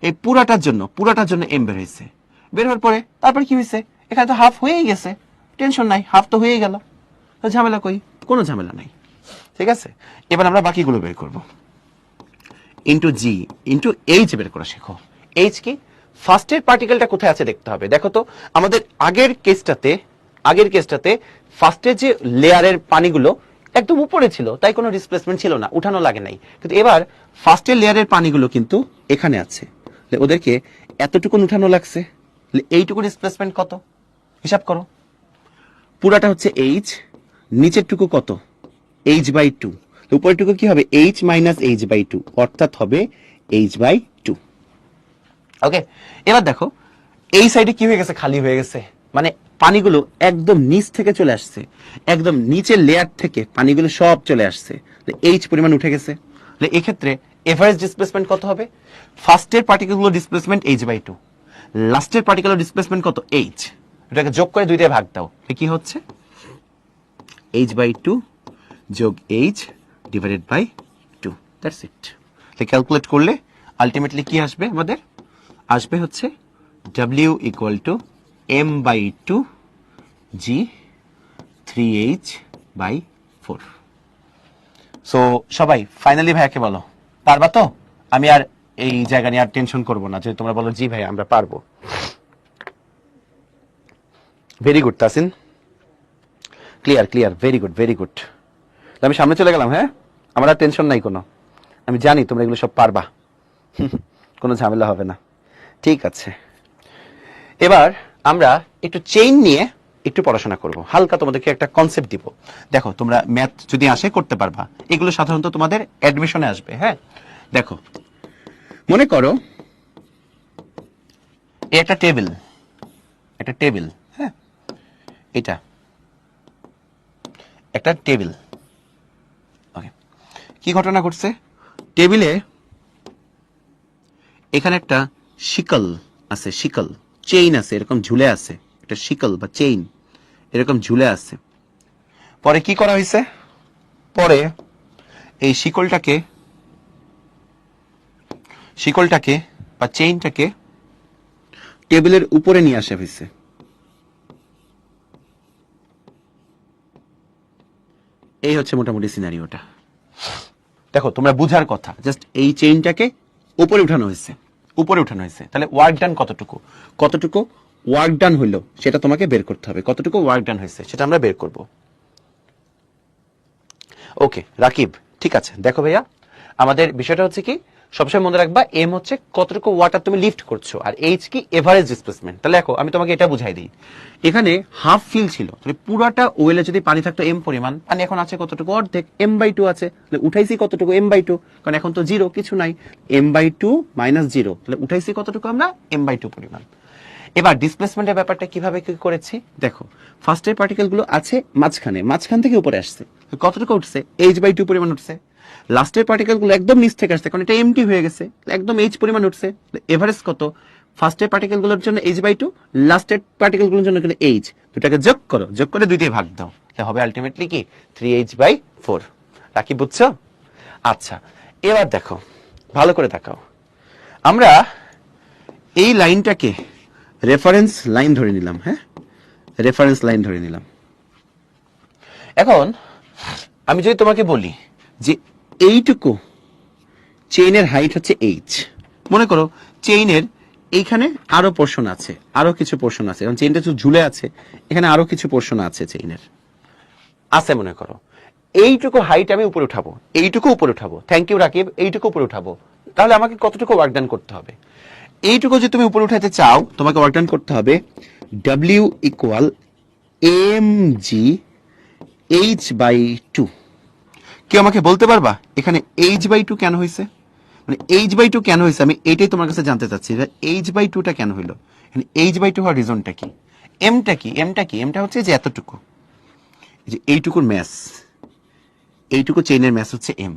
এই পুরাটার জন্য এম বের হয়েছে। বের হওয়ার পরে তারপর কি হয়েছে? এখানে তো হাফ হয়েই গেছে, টেনশন নাই, হাফ তো হয়ে গেল, ঝামেলা কই? কোনো ঝামেলা নাই, ঠিক আছে। এবার আমরা বাকিগুলো বের করব। ইন্টু জি ইন্টু এইচ বের করা শেখো। এইচ কি? ফার্স্টের পার্টিকেলটা কোথায় আছে দেখতে হবে। দেখো তো আমাদের আগের কেসটাতে ফার্স্টের যে লেয়ারের পানিগুলো একদম উপরে ছিল, তাই কোনো ডিসপ্লেসমেন্ট ছিল না, উঠানো লাগে নাই। কিন্তু এবার ফার্স্টের লেয়ারের পানিগুলো কিন্তু এখানে আছে, ওদেরকে এতটুকুন উঠানো লাগছে, এইটুকু ডিসপ্লেসমেন্ট কত? হিসাব করো। পুরাটা হচ্ছে এইচ, নিচের টুকু কত? h/2। উপরের টুকু কি হবে? h - h/2, অর্থাৎ হবে h/2। ওকে, এবার দেখো এই সাইডে কি হয়ে গেছে? খালি হয়ে গেছে, মানে পানিগুলো একদম নিচ থেকে চলে আসছে, একদম নিচের লেয়ার থেকে পানিগুলো সব চলে আসছে, এইচ পরিমাণ উঠে গেছে। এক্ষেত্রে এভারেজ ডিসপ্লেসমেন্ট কত হবে? ফার্স্টের পার্টিকেলগুলো ডিসপ্লেসমেন্ট h/2, লাস্টের পার্টিকেলের ডিসপ্লেসমেন্ট কত? h। এটাকে যোগ করে 2 দিয়ে ভাগ দাও, কি হচ্ছে? h/2 যোগ h divided by 2, that's it. Calculate করলে আলটিমেটলি কি আসবে আমাদের? আসবে হচ্ছে W equal to m/2 g 3h/4। So সবাই ফাইনালি ভাইয়াকে বলো পারবা তো? আমি আর এই জায়গা নিয়ে আর টেনশন করবো না, যে তোমরা বলো জি ভাই আমরা পারবো। Very good Tasin, clear clear, very good very good. আমি সামনে চলে গেলাম। হ্যাঁ, আমার আর টেনশন নাই কোনো, আমি জানি তোমরা এগুলো সব পারবা, কোনো ঝামেলা হবে না। ঠিক আছে, এবার আমরা একটু চেইন নিয়ে একটু পড়াশোনা করব, হালকা তোমাদেরকে একটা কনসেপ্ট দিব। দেখো তোমরা ম্যাথ যদি আসে করতে পারবা, এগুলো সাধারণত তোমাদের অ্যাডমিশনে আসবে। হ্যাঁ দেখো, মনে করো এই একটা টেবিল, একটা টেবিল, হ্যাঁ এটা একটা টেবিল। ওকে, কি ঘটনা ঘটছে? টেবিলে এখানে একটা শিকল আছে, শিকল চেইন আছে, এরকম ঝুলে আছে, একটা শিকল বা চেইন এরকম ঝুলে আছে। পরে কি করা হয়েছে? পরে এই শিকলটাকে বা চেইনটাকে টেবিলের উপরে নিয়ে আসা হয়েছে। এই হচ্ছে মোটামুটি সিনারিওটা। দেখো তোমরা বুঝার কথা, জাস্ট এই চেইনটাকে উপরে উঠানো হয়েছে, উপরে উঠানো হয়েছে। তাহলে ওয়ার্ক ডান কতটুকু, কতটুকু ওয়ার্ক ডান হইলো সেটা তোমাকে বের করতে হবে, কতটুকু ওয়ার্ক ডান হয়েছে সেটা আমরা বের করব। ওকে রাকিব, ঠিক আছে। দেখো ভাইয়া, আমাদের বিষয়টা হচ্ছে কি, সবসময় মনে রাখবা এম হচ্ছে কতটুকু ওয়াটার তুমি লিফট করছো, আর এইচ কি এভারেজ ডিসপ্লেসমেন্ট। তাহলে দেখো আমি তোমাকে এটা বুঝাই দিই, এখানে হাফ ফিল ছিল, তাহলে পুরাটা ওয়েলে যদি পানি থাকতো এম পরিমাণ, পানি এখন আছে কতটুকু, অর্ধেক, m/2 আছে। তাহলে উঠাইছি কতটুকু, m/2, কারণ এখন তো জিরো কিছু নাই, m/2 - 0, তাহলে উঠাইছি কতটুকু আমরা, m/2 পরিমাণ। এবার ডিসপ্লেসমেন্টের ব্যাপারটা কিভাবে কি করেছি দেখো, ফার্স্টের পার্টিকেল গুলো আছে মাঝখানে, মাঝখান থেকে উপরে আসছে, কতটুকু উঠছে, h/2 পরিমাণ উঠছে। লাস্টের পার্টিকেল গুলো একদম নিচ থেকে আসছে, কারণ এটা এমটি হয়ে গেছে, একদম h পরিমাণ উঠছে। এভারেজ কত, ফার্স্টের পার্টিকেল গুলোর জন্য h/2, লাস্টের পার্টিকেল গুলোর জন্য h, দুটাকে যোগ করো, যোগ করে 2 দিয়ে ভাগ দাও, তাহলে হবে আলটিমেটলি কি 3h/4। রাকি বুঝছো? আচ্ছা, এবার দেখো ভালো করে তাকাও, আমরা এই লাইনটাকে রেফারেন্স লাইন ধরে নিলাম। হ্যাঁ, রেফারেন্স লাইন ধরে নিলাম। এখন আমি যদি তোমাকে বলি যে এইটুকু চেইনের হাইট হচ্ছে h, মনে করো চেইনের এইখানে আরো পোর্শন আছে, আরো কিছু পোর্শন আছে, কারণ চেইনটা ঝুলে আছে, এখানে আরো কিছু পোর্শন আছে চেইনের আছে। মনে করো এইটুকু হাইট আমি উপরে উঠাবো, এইটুকু উপরে উঠাবো, থ্যাংক ইউ রাকিব, এইটুকু উপরে উঠাবো। তাহলে আমাকে কতটুকু ওয়ার্ক ডান করতে হবে? এইটুকু যদি তুমি উপরে উঠাতে চাও, তোমাকে ওয়ার্ক ডান করতে হবে W ইকুয়াল mg h/2। কেউ আমাকে বলতে পারবা এখানে h/2 কেন হয়েছে? মানে h/2 কেন হয়েছে, আমি এটাই তোমার কাছে জানতে চাচ্ছি, h/2টা কেন হইলো, h/2 হওয়ার রিজনটা কি, এমটা কি, এমটা হচ্ছে যে এতটুকু, যে এইটুকুর ম্যাস, এইটুকু চেইনের ম্যাস হচ্ছে m।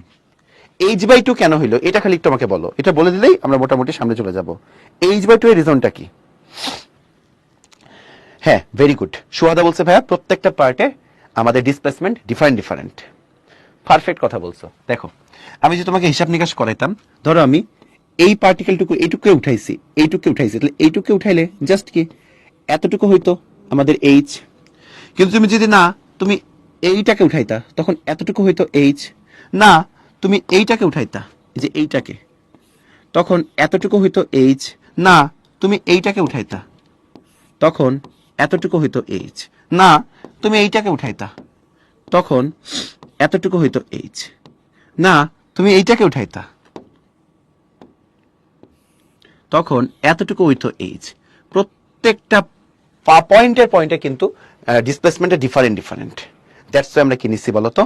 h/2 কেন হইলো এটা খালি একটু আমাকে বলো, এটা বলে দিলেই আমরা মোটামুটি সামনে চলে যাব। h/2 এর রিজনটা কি? হ্যাঁ ভেরি গুড, সুহাদা বলছে ভাইয়া প্রত্যেকটা পার্টে আমাদের ডিসপ্লেসমেন্ট ডিফারেন্ট ডিফারেন্ট। পারফেক্ট কথা বলছো। দেখো আমি যে তোমাকে হিসাব নিকাশ করাইতাম, ধরো আমি এই পার্টিকেলটুকু এইটুকুকে উঠাইছি, এইটুকুকে উঠাইছি, তাহলে এইটুকুকে উঠাইলে জাস্ট কি এতটুকু হইতো আমাদের h। কিন্তু তুমি যদি না তুমি এইটাকে উঠাইতা, তখন এতটুকু হইতো h। না তুমি এইটাকে উঠাইতা, যে এইটাকে, তখন এতটুকু হইতো h। না তুমি এইটাকে উঠাইতা, তখন এতটুকু হইতো h। না তুমি এইটাকে উঠাইতা, তখন এতটুকু হইতো h। না তুমি এইটাকে উঠাইতা, তখন এতটুকু হইতো h। প্রত্যেকটা পয়েন্টে কিন্তু ডিসপ্লেসমেন্টে ডিফারেন্ট ডিফারেন্ট। দ্যাটস ওয়াই আমরা কি নিচ্ছি বলতো,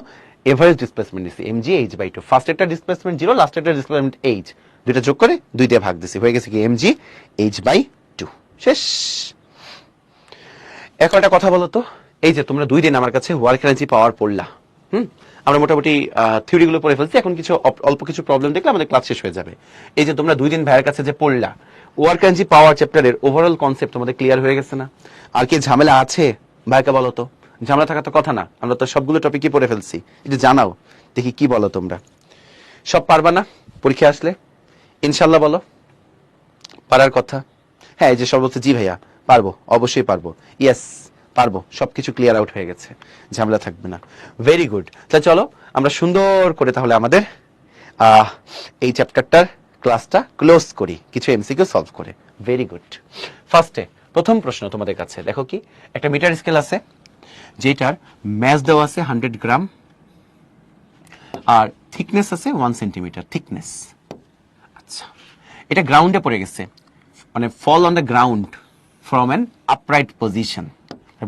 এভারেজ ডিসপ্লেসমেন্ট নিচ্ছি mg h/2। ফার্স্ট একটা ডিসপ্লেসমেন্ট 0, লাস্ট একটা ডিসপ্লেসমেন্ট h, দুইটা যোগ করে 2 দিয়ে ভাগ দিছি, হয়ে গেছে কি mg h/2। শেষ। এখন একটা কথা বলো তো, এই যে তোমরা 2 দিন আমার কাছে ওয়ার্ক এনার্জি পাওয়ার পড়লা, আমরা মোটামুটি থিওরি গুলো পড়ে ফেলছি, এখন কিছু অল্প কিছু প্রবলেম দেখলে আমাদের ক্লাস শেষ হয়ে যাবে। এই যে তোমরা 2 দিন ভাইয়ের কাছে যে পড়লা, ওয়ার্ক এনার্জি পাওয়ার চ্যাপ্টারের ওভারঅল কনসেপ্ট তোমাদের ক্লিয়ার হয়ে গেছে না? আর কি ঝামেলা আছে ভাইকে বলো তো? ঝামেলা থাকার তো কথা না, আমরা তো সবগুলো টপিকই পড়ে ফেলছি। এটা জানাও দেখি কি বলো তোমরা, সব পারবা না পরীক্ষা আসলে? ইনশাল্লাহ বলো, পারার কথা। হ্যাঁ, এই যে সব বলছে জি ভাইয়া পারবো, অবশ্যই পারবো, ইয়েস পারবো, সবকিছু ক্লিয়ার আউট হয়ে গেছে, ঝামেলা থাকবে না। Very good. তাহলে চলো আমরা সুন্দর করে তাহলে আমাদের এই চ্যাপ্টারটার ক্লাসটা ক্লোজ করি কিছু এমসিকিউ সলভ করে। Very good. ফার্স্টে প্রথম প্রশ্ন তোমাদের কাছে দেখো কি, একটা মিটার স্কেল আছে যেটার ম্যাস দেওয়া আছে 100 গ্রাম আর থিকনেস আছে 1 সেন্টিমিটার থিকনেস। আচ্ছা, এটা গ্রাউন্ডে পড়ে গেছে, মানে fall on the ground from an upright position.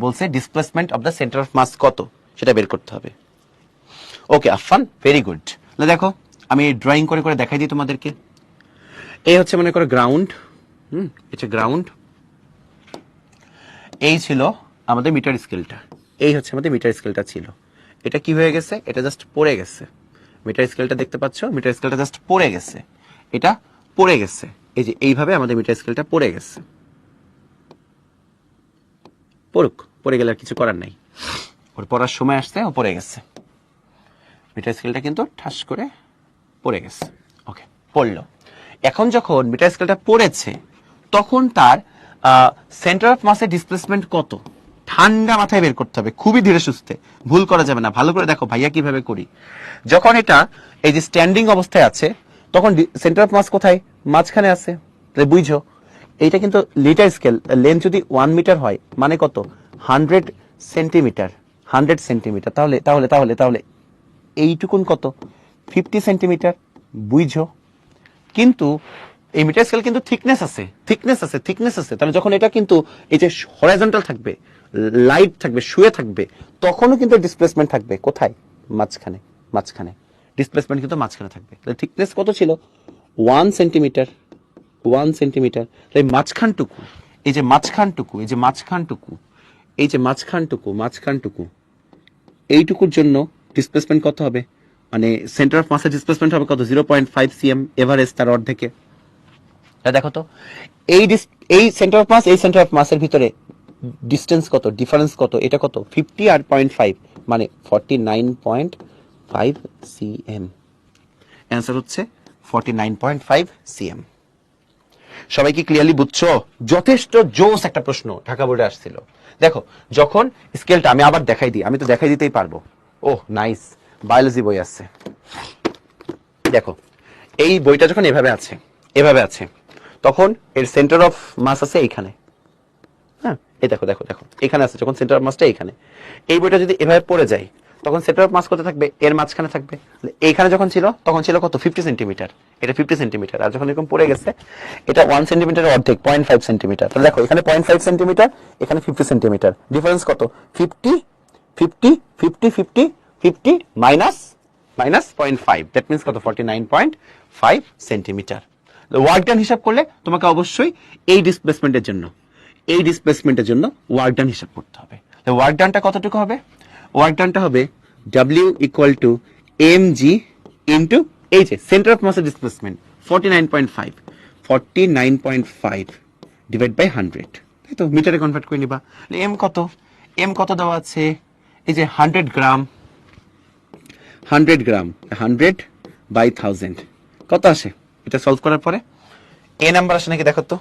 বলছে displacement of the centre of mass কত সেটা বের করতে হবে। Okay Afan, very good. দেখো আমি ড্রয়িং করে করে দেখাই দিই তোমাদেরকে। এই হচ্ছে মনে করো গ্রাউন্ড, এটা গ্রাউন্ড, এই ছিল আমাদের মিটার স্কেলটা, এই হচ্ছে আমাদের মিটার স্কেলটা ছিল। এটা কি হয়ে গেছে, এটা জাস্ট পড়ে গেছে। মিটার স্কেলটা দেখতে পাচ্ছ, মিটার স্কেলটা জাস্ট পড়ে গেছে, এটা পড়ে গেছে, এই যে এইভাবে আমাদের মিটার স্কেলটা পড়ে গেছে। পড়ুক, পড়ে গেলে আর কিছু করার নাই, ওর পড়ার সময় আসছে, ও পড়ে গেছে। মিটার স্কেলটা কিন্তু ঠাস করে পড়ে গেছে। ওকে, পড়লো। এখন যখন মিটার স্কেলটা পড়েছে তখন তার সেন্টার অফ মাসের ডিসপ্লেসমেন্ট কত, ঠান্ডা মাথায় বের করতে হবে, খুবই ধীরে সুস্থে, ভুল করা যাবে না। ভালো করে দেখো ভাইয়া কিভাবে করি। যখন এটা এই যে স্ট্যান্ডিং অবস্থায় আছে তখন সেন্টার অফ মাস কোথায়, মাঝখানে আছে। তাহলে বুঝছো এইটা কিন্তু লিটার স্কেল, লেন্থ যদি 1 মিটার হয় মানে কত 100 সেন্টিমিটার, 100 সেন্টিমিটার। তাহলে তাহলে তাহলে তাহলে এইটুকুন কত 50 সেন্টিমিটার, বুঝছো। কিন্তু এই মিটার স্কেল কিন্তু থিকনেস আছে, থিকনেস আছে, থিকনেস আছে। তাহলে যখন এটা কিন্তু এই যে হরাইজন্টাল থাকবে, লাইট থাকবে, শুয়ে থাকবে, তখনও কিন্তু ডিসপ্লেসমেন্ট থাকবে কোথায়, মাঝখানে, মাঝখানে ডিসপ্লেসমেন্ট কিন্তু মাঝখানে থাকবে। তাহলে থিকনেস কত ছিল 1 সেন্টিমিটার, 1 সেন্টিমিটার। তাই মাঝখানটুকু, এই যে মাঝখানটুকু, এই যে মাঝখানটুকু, এই যে মাঝখানটুকু, মাঝখানটুকু, এইটুকুর জন্য ডিসপ্লেসমেন্ট কত হবে, মানে সেন্টার অফ মাসের ডিসপ্লেসমেন্ট হবে কত 0.5 cm এভারেজ তার অর্ধেকে। দেখো তো এই সেন্টার অফ মাস, এই সেন্টার অফ মাসের ভিতরে ডিস্টেন্স কত, ডিফারেন্স কত, এটা কত 50 আর 0.5 মানে 49.5 cm। অ্যান্সার হচ্ছে 49.5 cm। সবাই কি ক্লিয়ারলি বুঝছো? যথেষ্ট জোস একটা প্রশ্ন ঢাকা বোর্ডে আসছিল। দেখো যখন স্কেলটা আমি আবার দেখাই দিই, আমি তো দেখাই দিতেই পারবো। ওহ নাইস, বায়োলজি বই আছে। দেখো এই বইটা যখন এভাবে আছে, এভাবে আছে, তখন এর সেন্টার অফ মাস আছে এইখানে। হ্যাঁ, এই দেখো দেখো দেখো এখানে আছে, যখন সেন্টার অফ মাসটা এইখানে। এই বইটা যদি এভাবে পড়ে যায় তখন সেন্টার অফ মাস কত থাকবে, এর মাঝখানে থাকবে। এইখানে যখন ছিল তখন ছিল কত 50 সেন্টিমিটার, এটা 50 সেন্টিমিটার। আর যখন এরকম পড়ে গেছে এটা 1 সেন্টিমিটারের অর্ধেক 0.5 সেন্টিমিটার। তাহলে দেখো এখানে 0.5 সেন্টিমিটার, এখানে 50 সেন্টিমিটার, ডিফারেন্স কত 50 50 50 50 50 মাইনাস 0.5, দ্যাট মিন্স কত 49.5 সেন্টিমিটার। ওয়ার্ক ডান হিসাব করলে তোমাকে অবশ্যই এই ডিসপ্লেসমেন্টের জন্য, এই ডিসপ্লেসমেন্টের জন্য ওয়ার্ক ডান হিসাব করতে হবে। ওয়ার্ক ডানটা কতটুকু হবে, ওয়ার্ক ডানটা হবে W equal two mg into এই যে সেন্টার অফ মাসের ডিসপ্লেসমেন্ট 49.5 ডিভাইড বাই 100, তাই তো মিটারে কনভার্ট করে নিবা। এম কত, এম কত দেওয়া আছে, এই যে 100 গ্রাম, 100 গ্রাম 100 বাই 1000 কত আসে, এটা সলভ করার পরে এ নাম্বার আসে নাকি দেখো তো।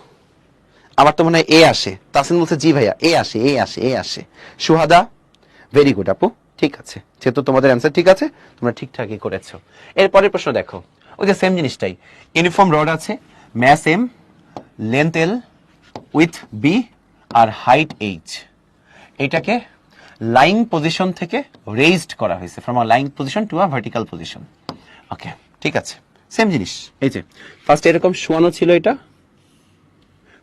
আমার তো মনে হয় এ আসে। তাসিন বলছে জি ভাইয়া এ আসে, এ আসে, এ আসে। সুহাদা ভেরি গুড আপু, ঠিক আছে, যেহেতু তোমাদের অ্যান্সার ঠিক আছে তোমরা ঠিকঠাকই করেছো। এরপরের প্রশ্ন দেখো, ওই যে সেম জিনিসটাই, ইউনিফর্ম রড আছে, mass M, length L, with B R height H. এটাকে লাইং পজিশন থেকে রেইজড করা হয়েছে, from a lying position to a vertical position. Okay ঠিক আছে, সেম জিনিস। এই যে ফার্স্ট এরকম শোয়ানো ছিল এটা,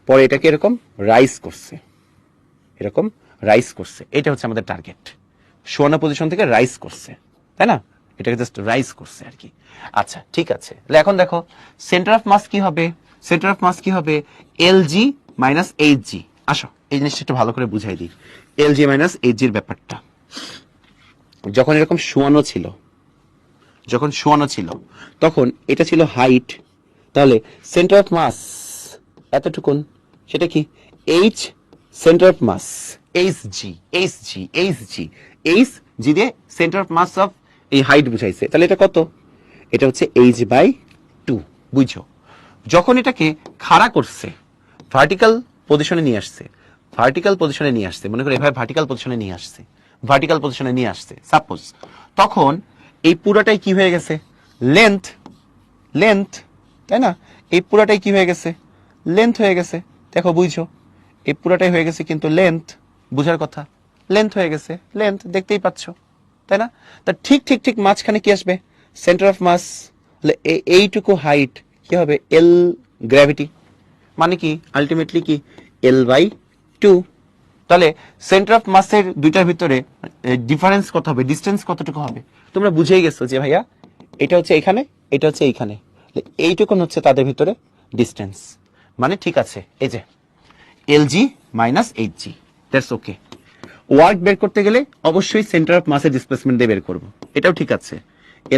পরে এটাকে এরকম রাইজ করছে, এরকম রাইজ করছে। এটা হচ্ছে আমাদের টার্গেট, শোয়ানো পজিশন থেকে রাইজ করছে, তাই না, এটাকে জাস্ট রাইজ করছে আর কি। আচ্ছা ঠিক আছে, এখন দেখো সেন্টার অফ মাস কি হবে, সেন্টার অফ মাস কি হবে LG মাইনাস HG। আসো এই জিনিসটা একটু ভালো করে বুঝাই দিই, LG মাইনাস HG এর ব্যাপারটা। যখন এরকম শোয়ানো ছিল, যখন শোয়ানো ছিল তখন এটা ছিল হাইট, তাহলে সেন্টার অফ মাস এতটুকুন, সেটা কি H centre of mass, HG HG HG HG দিয়ে সেন্টার অফ মাস অফ এই হাইট বুঝাইছে। তাহলে এটা কত, এটা হচ্ছে H বাই 2, বুঝছো। যখন এটাকে খাড়া করছে, ভার্টিক্যাল পজিশনে নিয়ে আসছে, ভার্টিক্যাল পজিশনে নিয়ে আসছে, মনে করি এভাবে ভার্টিক্যাল পজিশনে নিয়ে আসছে, ভার্টিক্যাল পজিশনে নিয়ে আসছে সাপোজ, তখন এই পুরোটাই কি হয়ে গেছে, লেন্থ, লেন্থ, তাই না? এই পুরোটাই কি হয়ে গেছে, লেন্থ হয়ে গেছে। দেখো বুঝছো, এই পুরোটাই হয়ে গেছে কিন্তু লেন্থ, বুঝার কথা, লেন্থ হয়ে গেছে, লেন্থ দেখতেই পাচ্ছ, তাই না? তা ঠিক ঠিক ঠিক মাঝখানে কি আসবে, সেন্টার অফ মাস, এইটুকু হাইট কি হবে, এল গ্র্যাভিটি, মানে কি আলটিমেটলি কি L/2। তাহলে সেন্টার অফ মাসের দুইটার ভিতরে ডিফারেন্স কত হবে, ডিস্টেন্স কতটুকু হবে, তোমরা বুঝেই গেছো যে ভাইয়া এটা হচ্ছে এখানে, এটা হচ্ছে এইখানে, এইটুকুন হচ্ছে তাদের ভিতরে ডিস্টেন্স। মানে ঠিক আছে, এই যে LG minus HG, that's okay. Work বের করতে গেলে অবশ্যই সেন্টার অফ মাসের ডিসপ্লেসমেন্ট দিয়ে বের করবো, এটাও ঠিক আছে,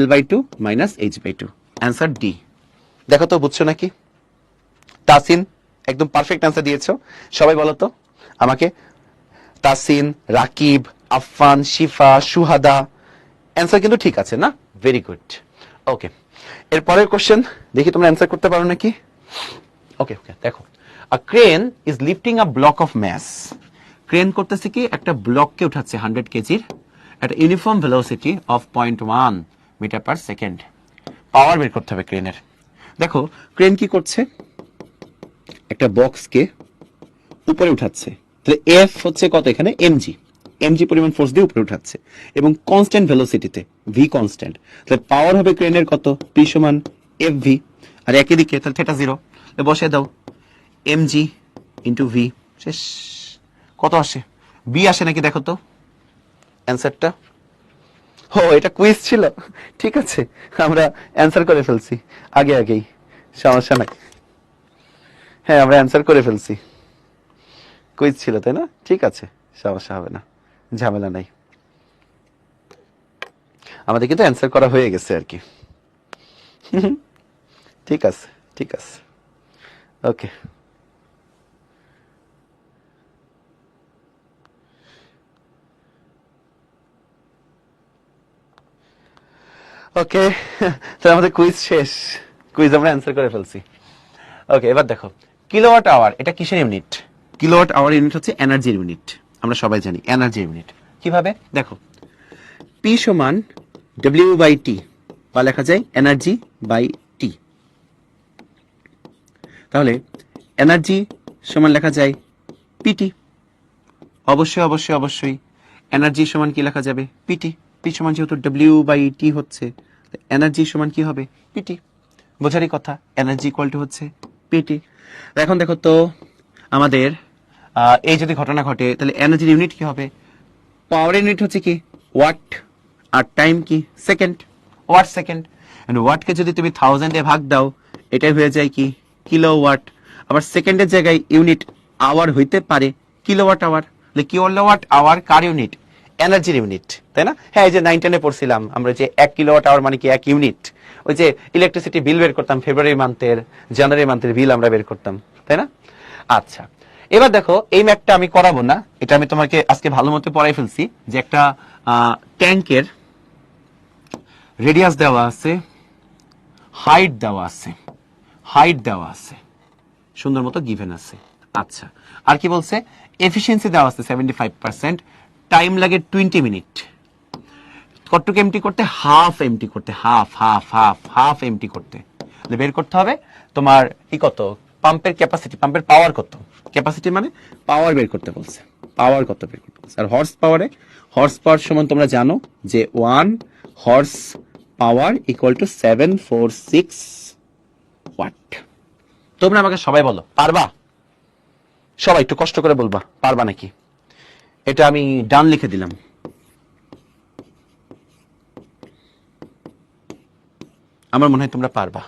L/2 minus H/2, answer D. দেখো তো বুঝছো নাকি? তাসিন একদম পারফেক্ট অ্যান্সার দিয়েছো, সবাই বলো তো আমাকে, তাসিন, রাকিব, আফফান, শিফা, সুহাদা, অ্যান্সার কিন্তু ঠিক আছে না? Very good. ওকে, এরপরের কোশ্চেন দেখি তোমরা অ্যান্সার করতে পারো নাকি। ওকে ওকে, দেখো, a crane is lifting a block of mass. Crane করতেছে কি, একটা ব্লককে উঠাচ্ছে 100 কেজির, একটা uniform velocity of 0.1 metre per second. Power বের করতে হবে ক্রেনের। দেখো ক্রেন কি করছে, একটা বক্সকে উপরে উঠাচ্ছে, তাহলে এফ হচ্ছে কত এখানে, এমজি, এমজি পরিমাণ ফোর্স দিয়ে উপরে উঠাচ্ছে এবং কনস্ট্যান্ট ভেলোসিটিতে, ভি কনস্ট্যান্ট, তাহলে পাওয়ার হবে ক্রেনের কত, পি সমান এফ ভি, আর একই দিকে তাহলে থেটা জিরো, বসে দাও এমজি ইন্টু ভি, শেষ। কত আসে, বি আসে নাকি দেখো তো অ্যান্সারটা। ও এটা কুইজ ছিল, ঠিক আছে আমরা অ্যান্সার করে ফেলছি আগে আগেই, সমস্যা নাই। হ্যাঁ আমরা অ্যান্সার করে ফেলছি, কুইজ ছিল তাই না, ঠিক আছে সমস্যা হবে না, ঝামেলা নাই, আমাদের কিন্তু অ্যান্সার করা হয়ে গেছে আর কি। ঠিক আছে ঠিক আছে, ওকে। ওকে, তাহলে আমাদের কুইজ শেষ, কুইজ আমরা অ্যান্সার করে ফেলছি। ওকে, এবার দেখো কিলোওয়াট আওয়ার এটা কিসের ইউনিট, কিলোওয়াট আওয়ার ইউনিট হচ্ছে এনার্জির ইউনিট, আমরা সবাই জানি এনার্জির ইউনিট। কিভাবে দেখো, পি সমান W/T, বা লেখা যায় এনার্জি বাই টি, তাহলে এনার্জি সমান লেখা যায় পিটি, অবশ্যই অবশ্যই অবশ্যই এনার্জি সমান কি লেখা যাবে, পিটি, পি সমান যেহেতু W/T হচ্ছে, এনার্জি সমান কি হবে, পিটি, বোঝারই কথা, এনার্জি ইকুয়াল টু হচ্ছে পিটি। এখন দেখো তো আমাদের এই যদি ঘটনা ঘটে তাহলে এনার্জির ইউনিট কি হবে, পাওয়ার ইউনিট হচ্ছে কি ওয়াট, আর টাইম কি সেকেন্ড, ওয়াট সেকেন্ড, এন্ড ওয়াটকে যদি তুমি 1000 দিয়ে ভাগ দাও এটাই হয়ে যায় কি কিলোওয়াট, আবার সেকেন্ডের জায়গায় ইউনিট আওয়ার হইতে পারে কিলোওয়াট আওয়ার, কিলোওয়াট আওয়ার কার ইউনিট, এনার্জির ইউনিট, তাই না? হ্যাঁ, এই যে 9-10 পড়ছিলাম আমরা যে 1 কিলোওয়াট আওয়ার মানে কি 1 ইউনিট, ওই যে ইলেকট্রিসিটি বিল বের করতাম ফেব্রুয়ারি মান্থের, জানুয়ারি মান্থের বিল আমরা বের করতাম, তাই না? আচ্ছা, এবার দেখো এই ম্যাথটা আমি করাবো না, এটা আমি তোমাকে আজকে ভালো মতো পড়াই ফেলছি, যে একটা ট্যাঙ্কের রেডিয়াস দেওয়া আছে, হাইট দেওয়া আছে, হাইট দেওয়া আছে, সুন্দর মতো গিভেন আছে। আচ্ছা, আর কি বলছে, এফিসিয়েন্সি দেওয়া আছে 75%, টাইম লাগে 20 মিনিট, কতটুকু এমটি করতে, হাফ এমটি করতে, half half half half empty করতে, বের করতে হবে তোমার কি কত, পাম্পের ক্যাপাসিটি, পাম্পের পাওয়ার কত, ক্যাপাসিটি মানে পাওয়ার বের করতে বলছে, পাওয়ার কত বের করতে বলছে। আর হর্স পাওয়ারে, হর্স পাওয়ার সমান তোমরা জানো যে 1 horse power equal to 746 watt. তোমরা আমাকে সবাই বলো পারবা, সবাই একটু কষ্ট করে বলবা পারবা নাকি। এটা আমি ডান লিখে দিলাম, আমার মনে হয় তোমরা পারবা,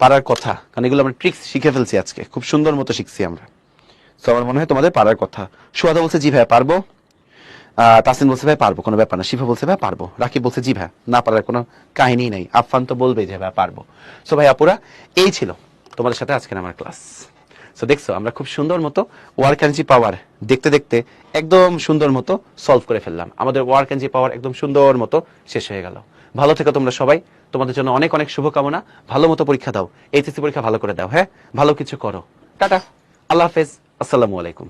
পারার কথা, কারণ এগুলো আমরা ট্রিক্স শিখে ফেলছি আজকে, খুব সুন্দর মতো শিখছি আমরা, তো আমার মনে হয় তোমাদের পারার কথা। সুহাদা বলছে জি ভাই পারবো, তাসিন বলছে ভাই পারবো, কোনো ব্যাপার না, শিফা বলছে ভাই পারবো, রাকিব বলছে জি ভাই, না পারার কোনো কাহিনী নাই, আফফান তো বলবে যে ভাই পারবো। সো ভাই আপুরা, এই ছিল তোমাদের সাথে আজকের আমার ক্লাস। সো দেখছো আমরা খুব সুন্দর মতো ওয়ার্ক এনার্জি পাওয়ার দেখতে দেখতে একদম সুন্দর মতো সলভ করে ফেললাম, আমাদের ওয়ার্ক এনার্জি পাওয়ার একদম সুন্দর মতো শেষ হয়ে গেল। ভালো থেকো তোমরা সবাই, তোমাদের জন্য অনেক অনেক শুভকামনা। ভালো মতো পরীক্ষা দাও, এইচএসসি পরীক্ষা ভালো করে দাও। হ্যাঁ, ভালো কিছু করো। টাটা, আল্লাহ হাফেজ, আসসালামু আলাইকুম।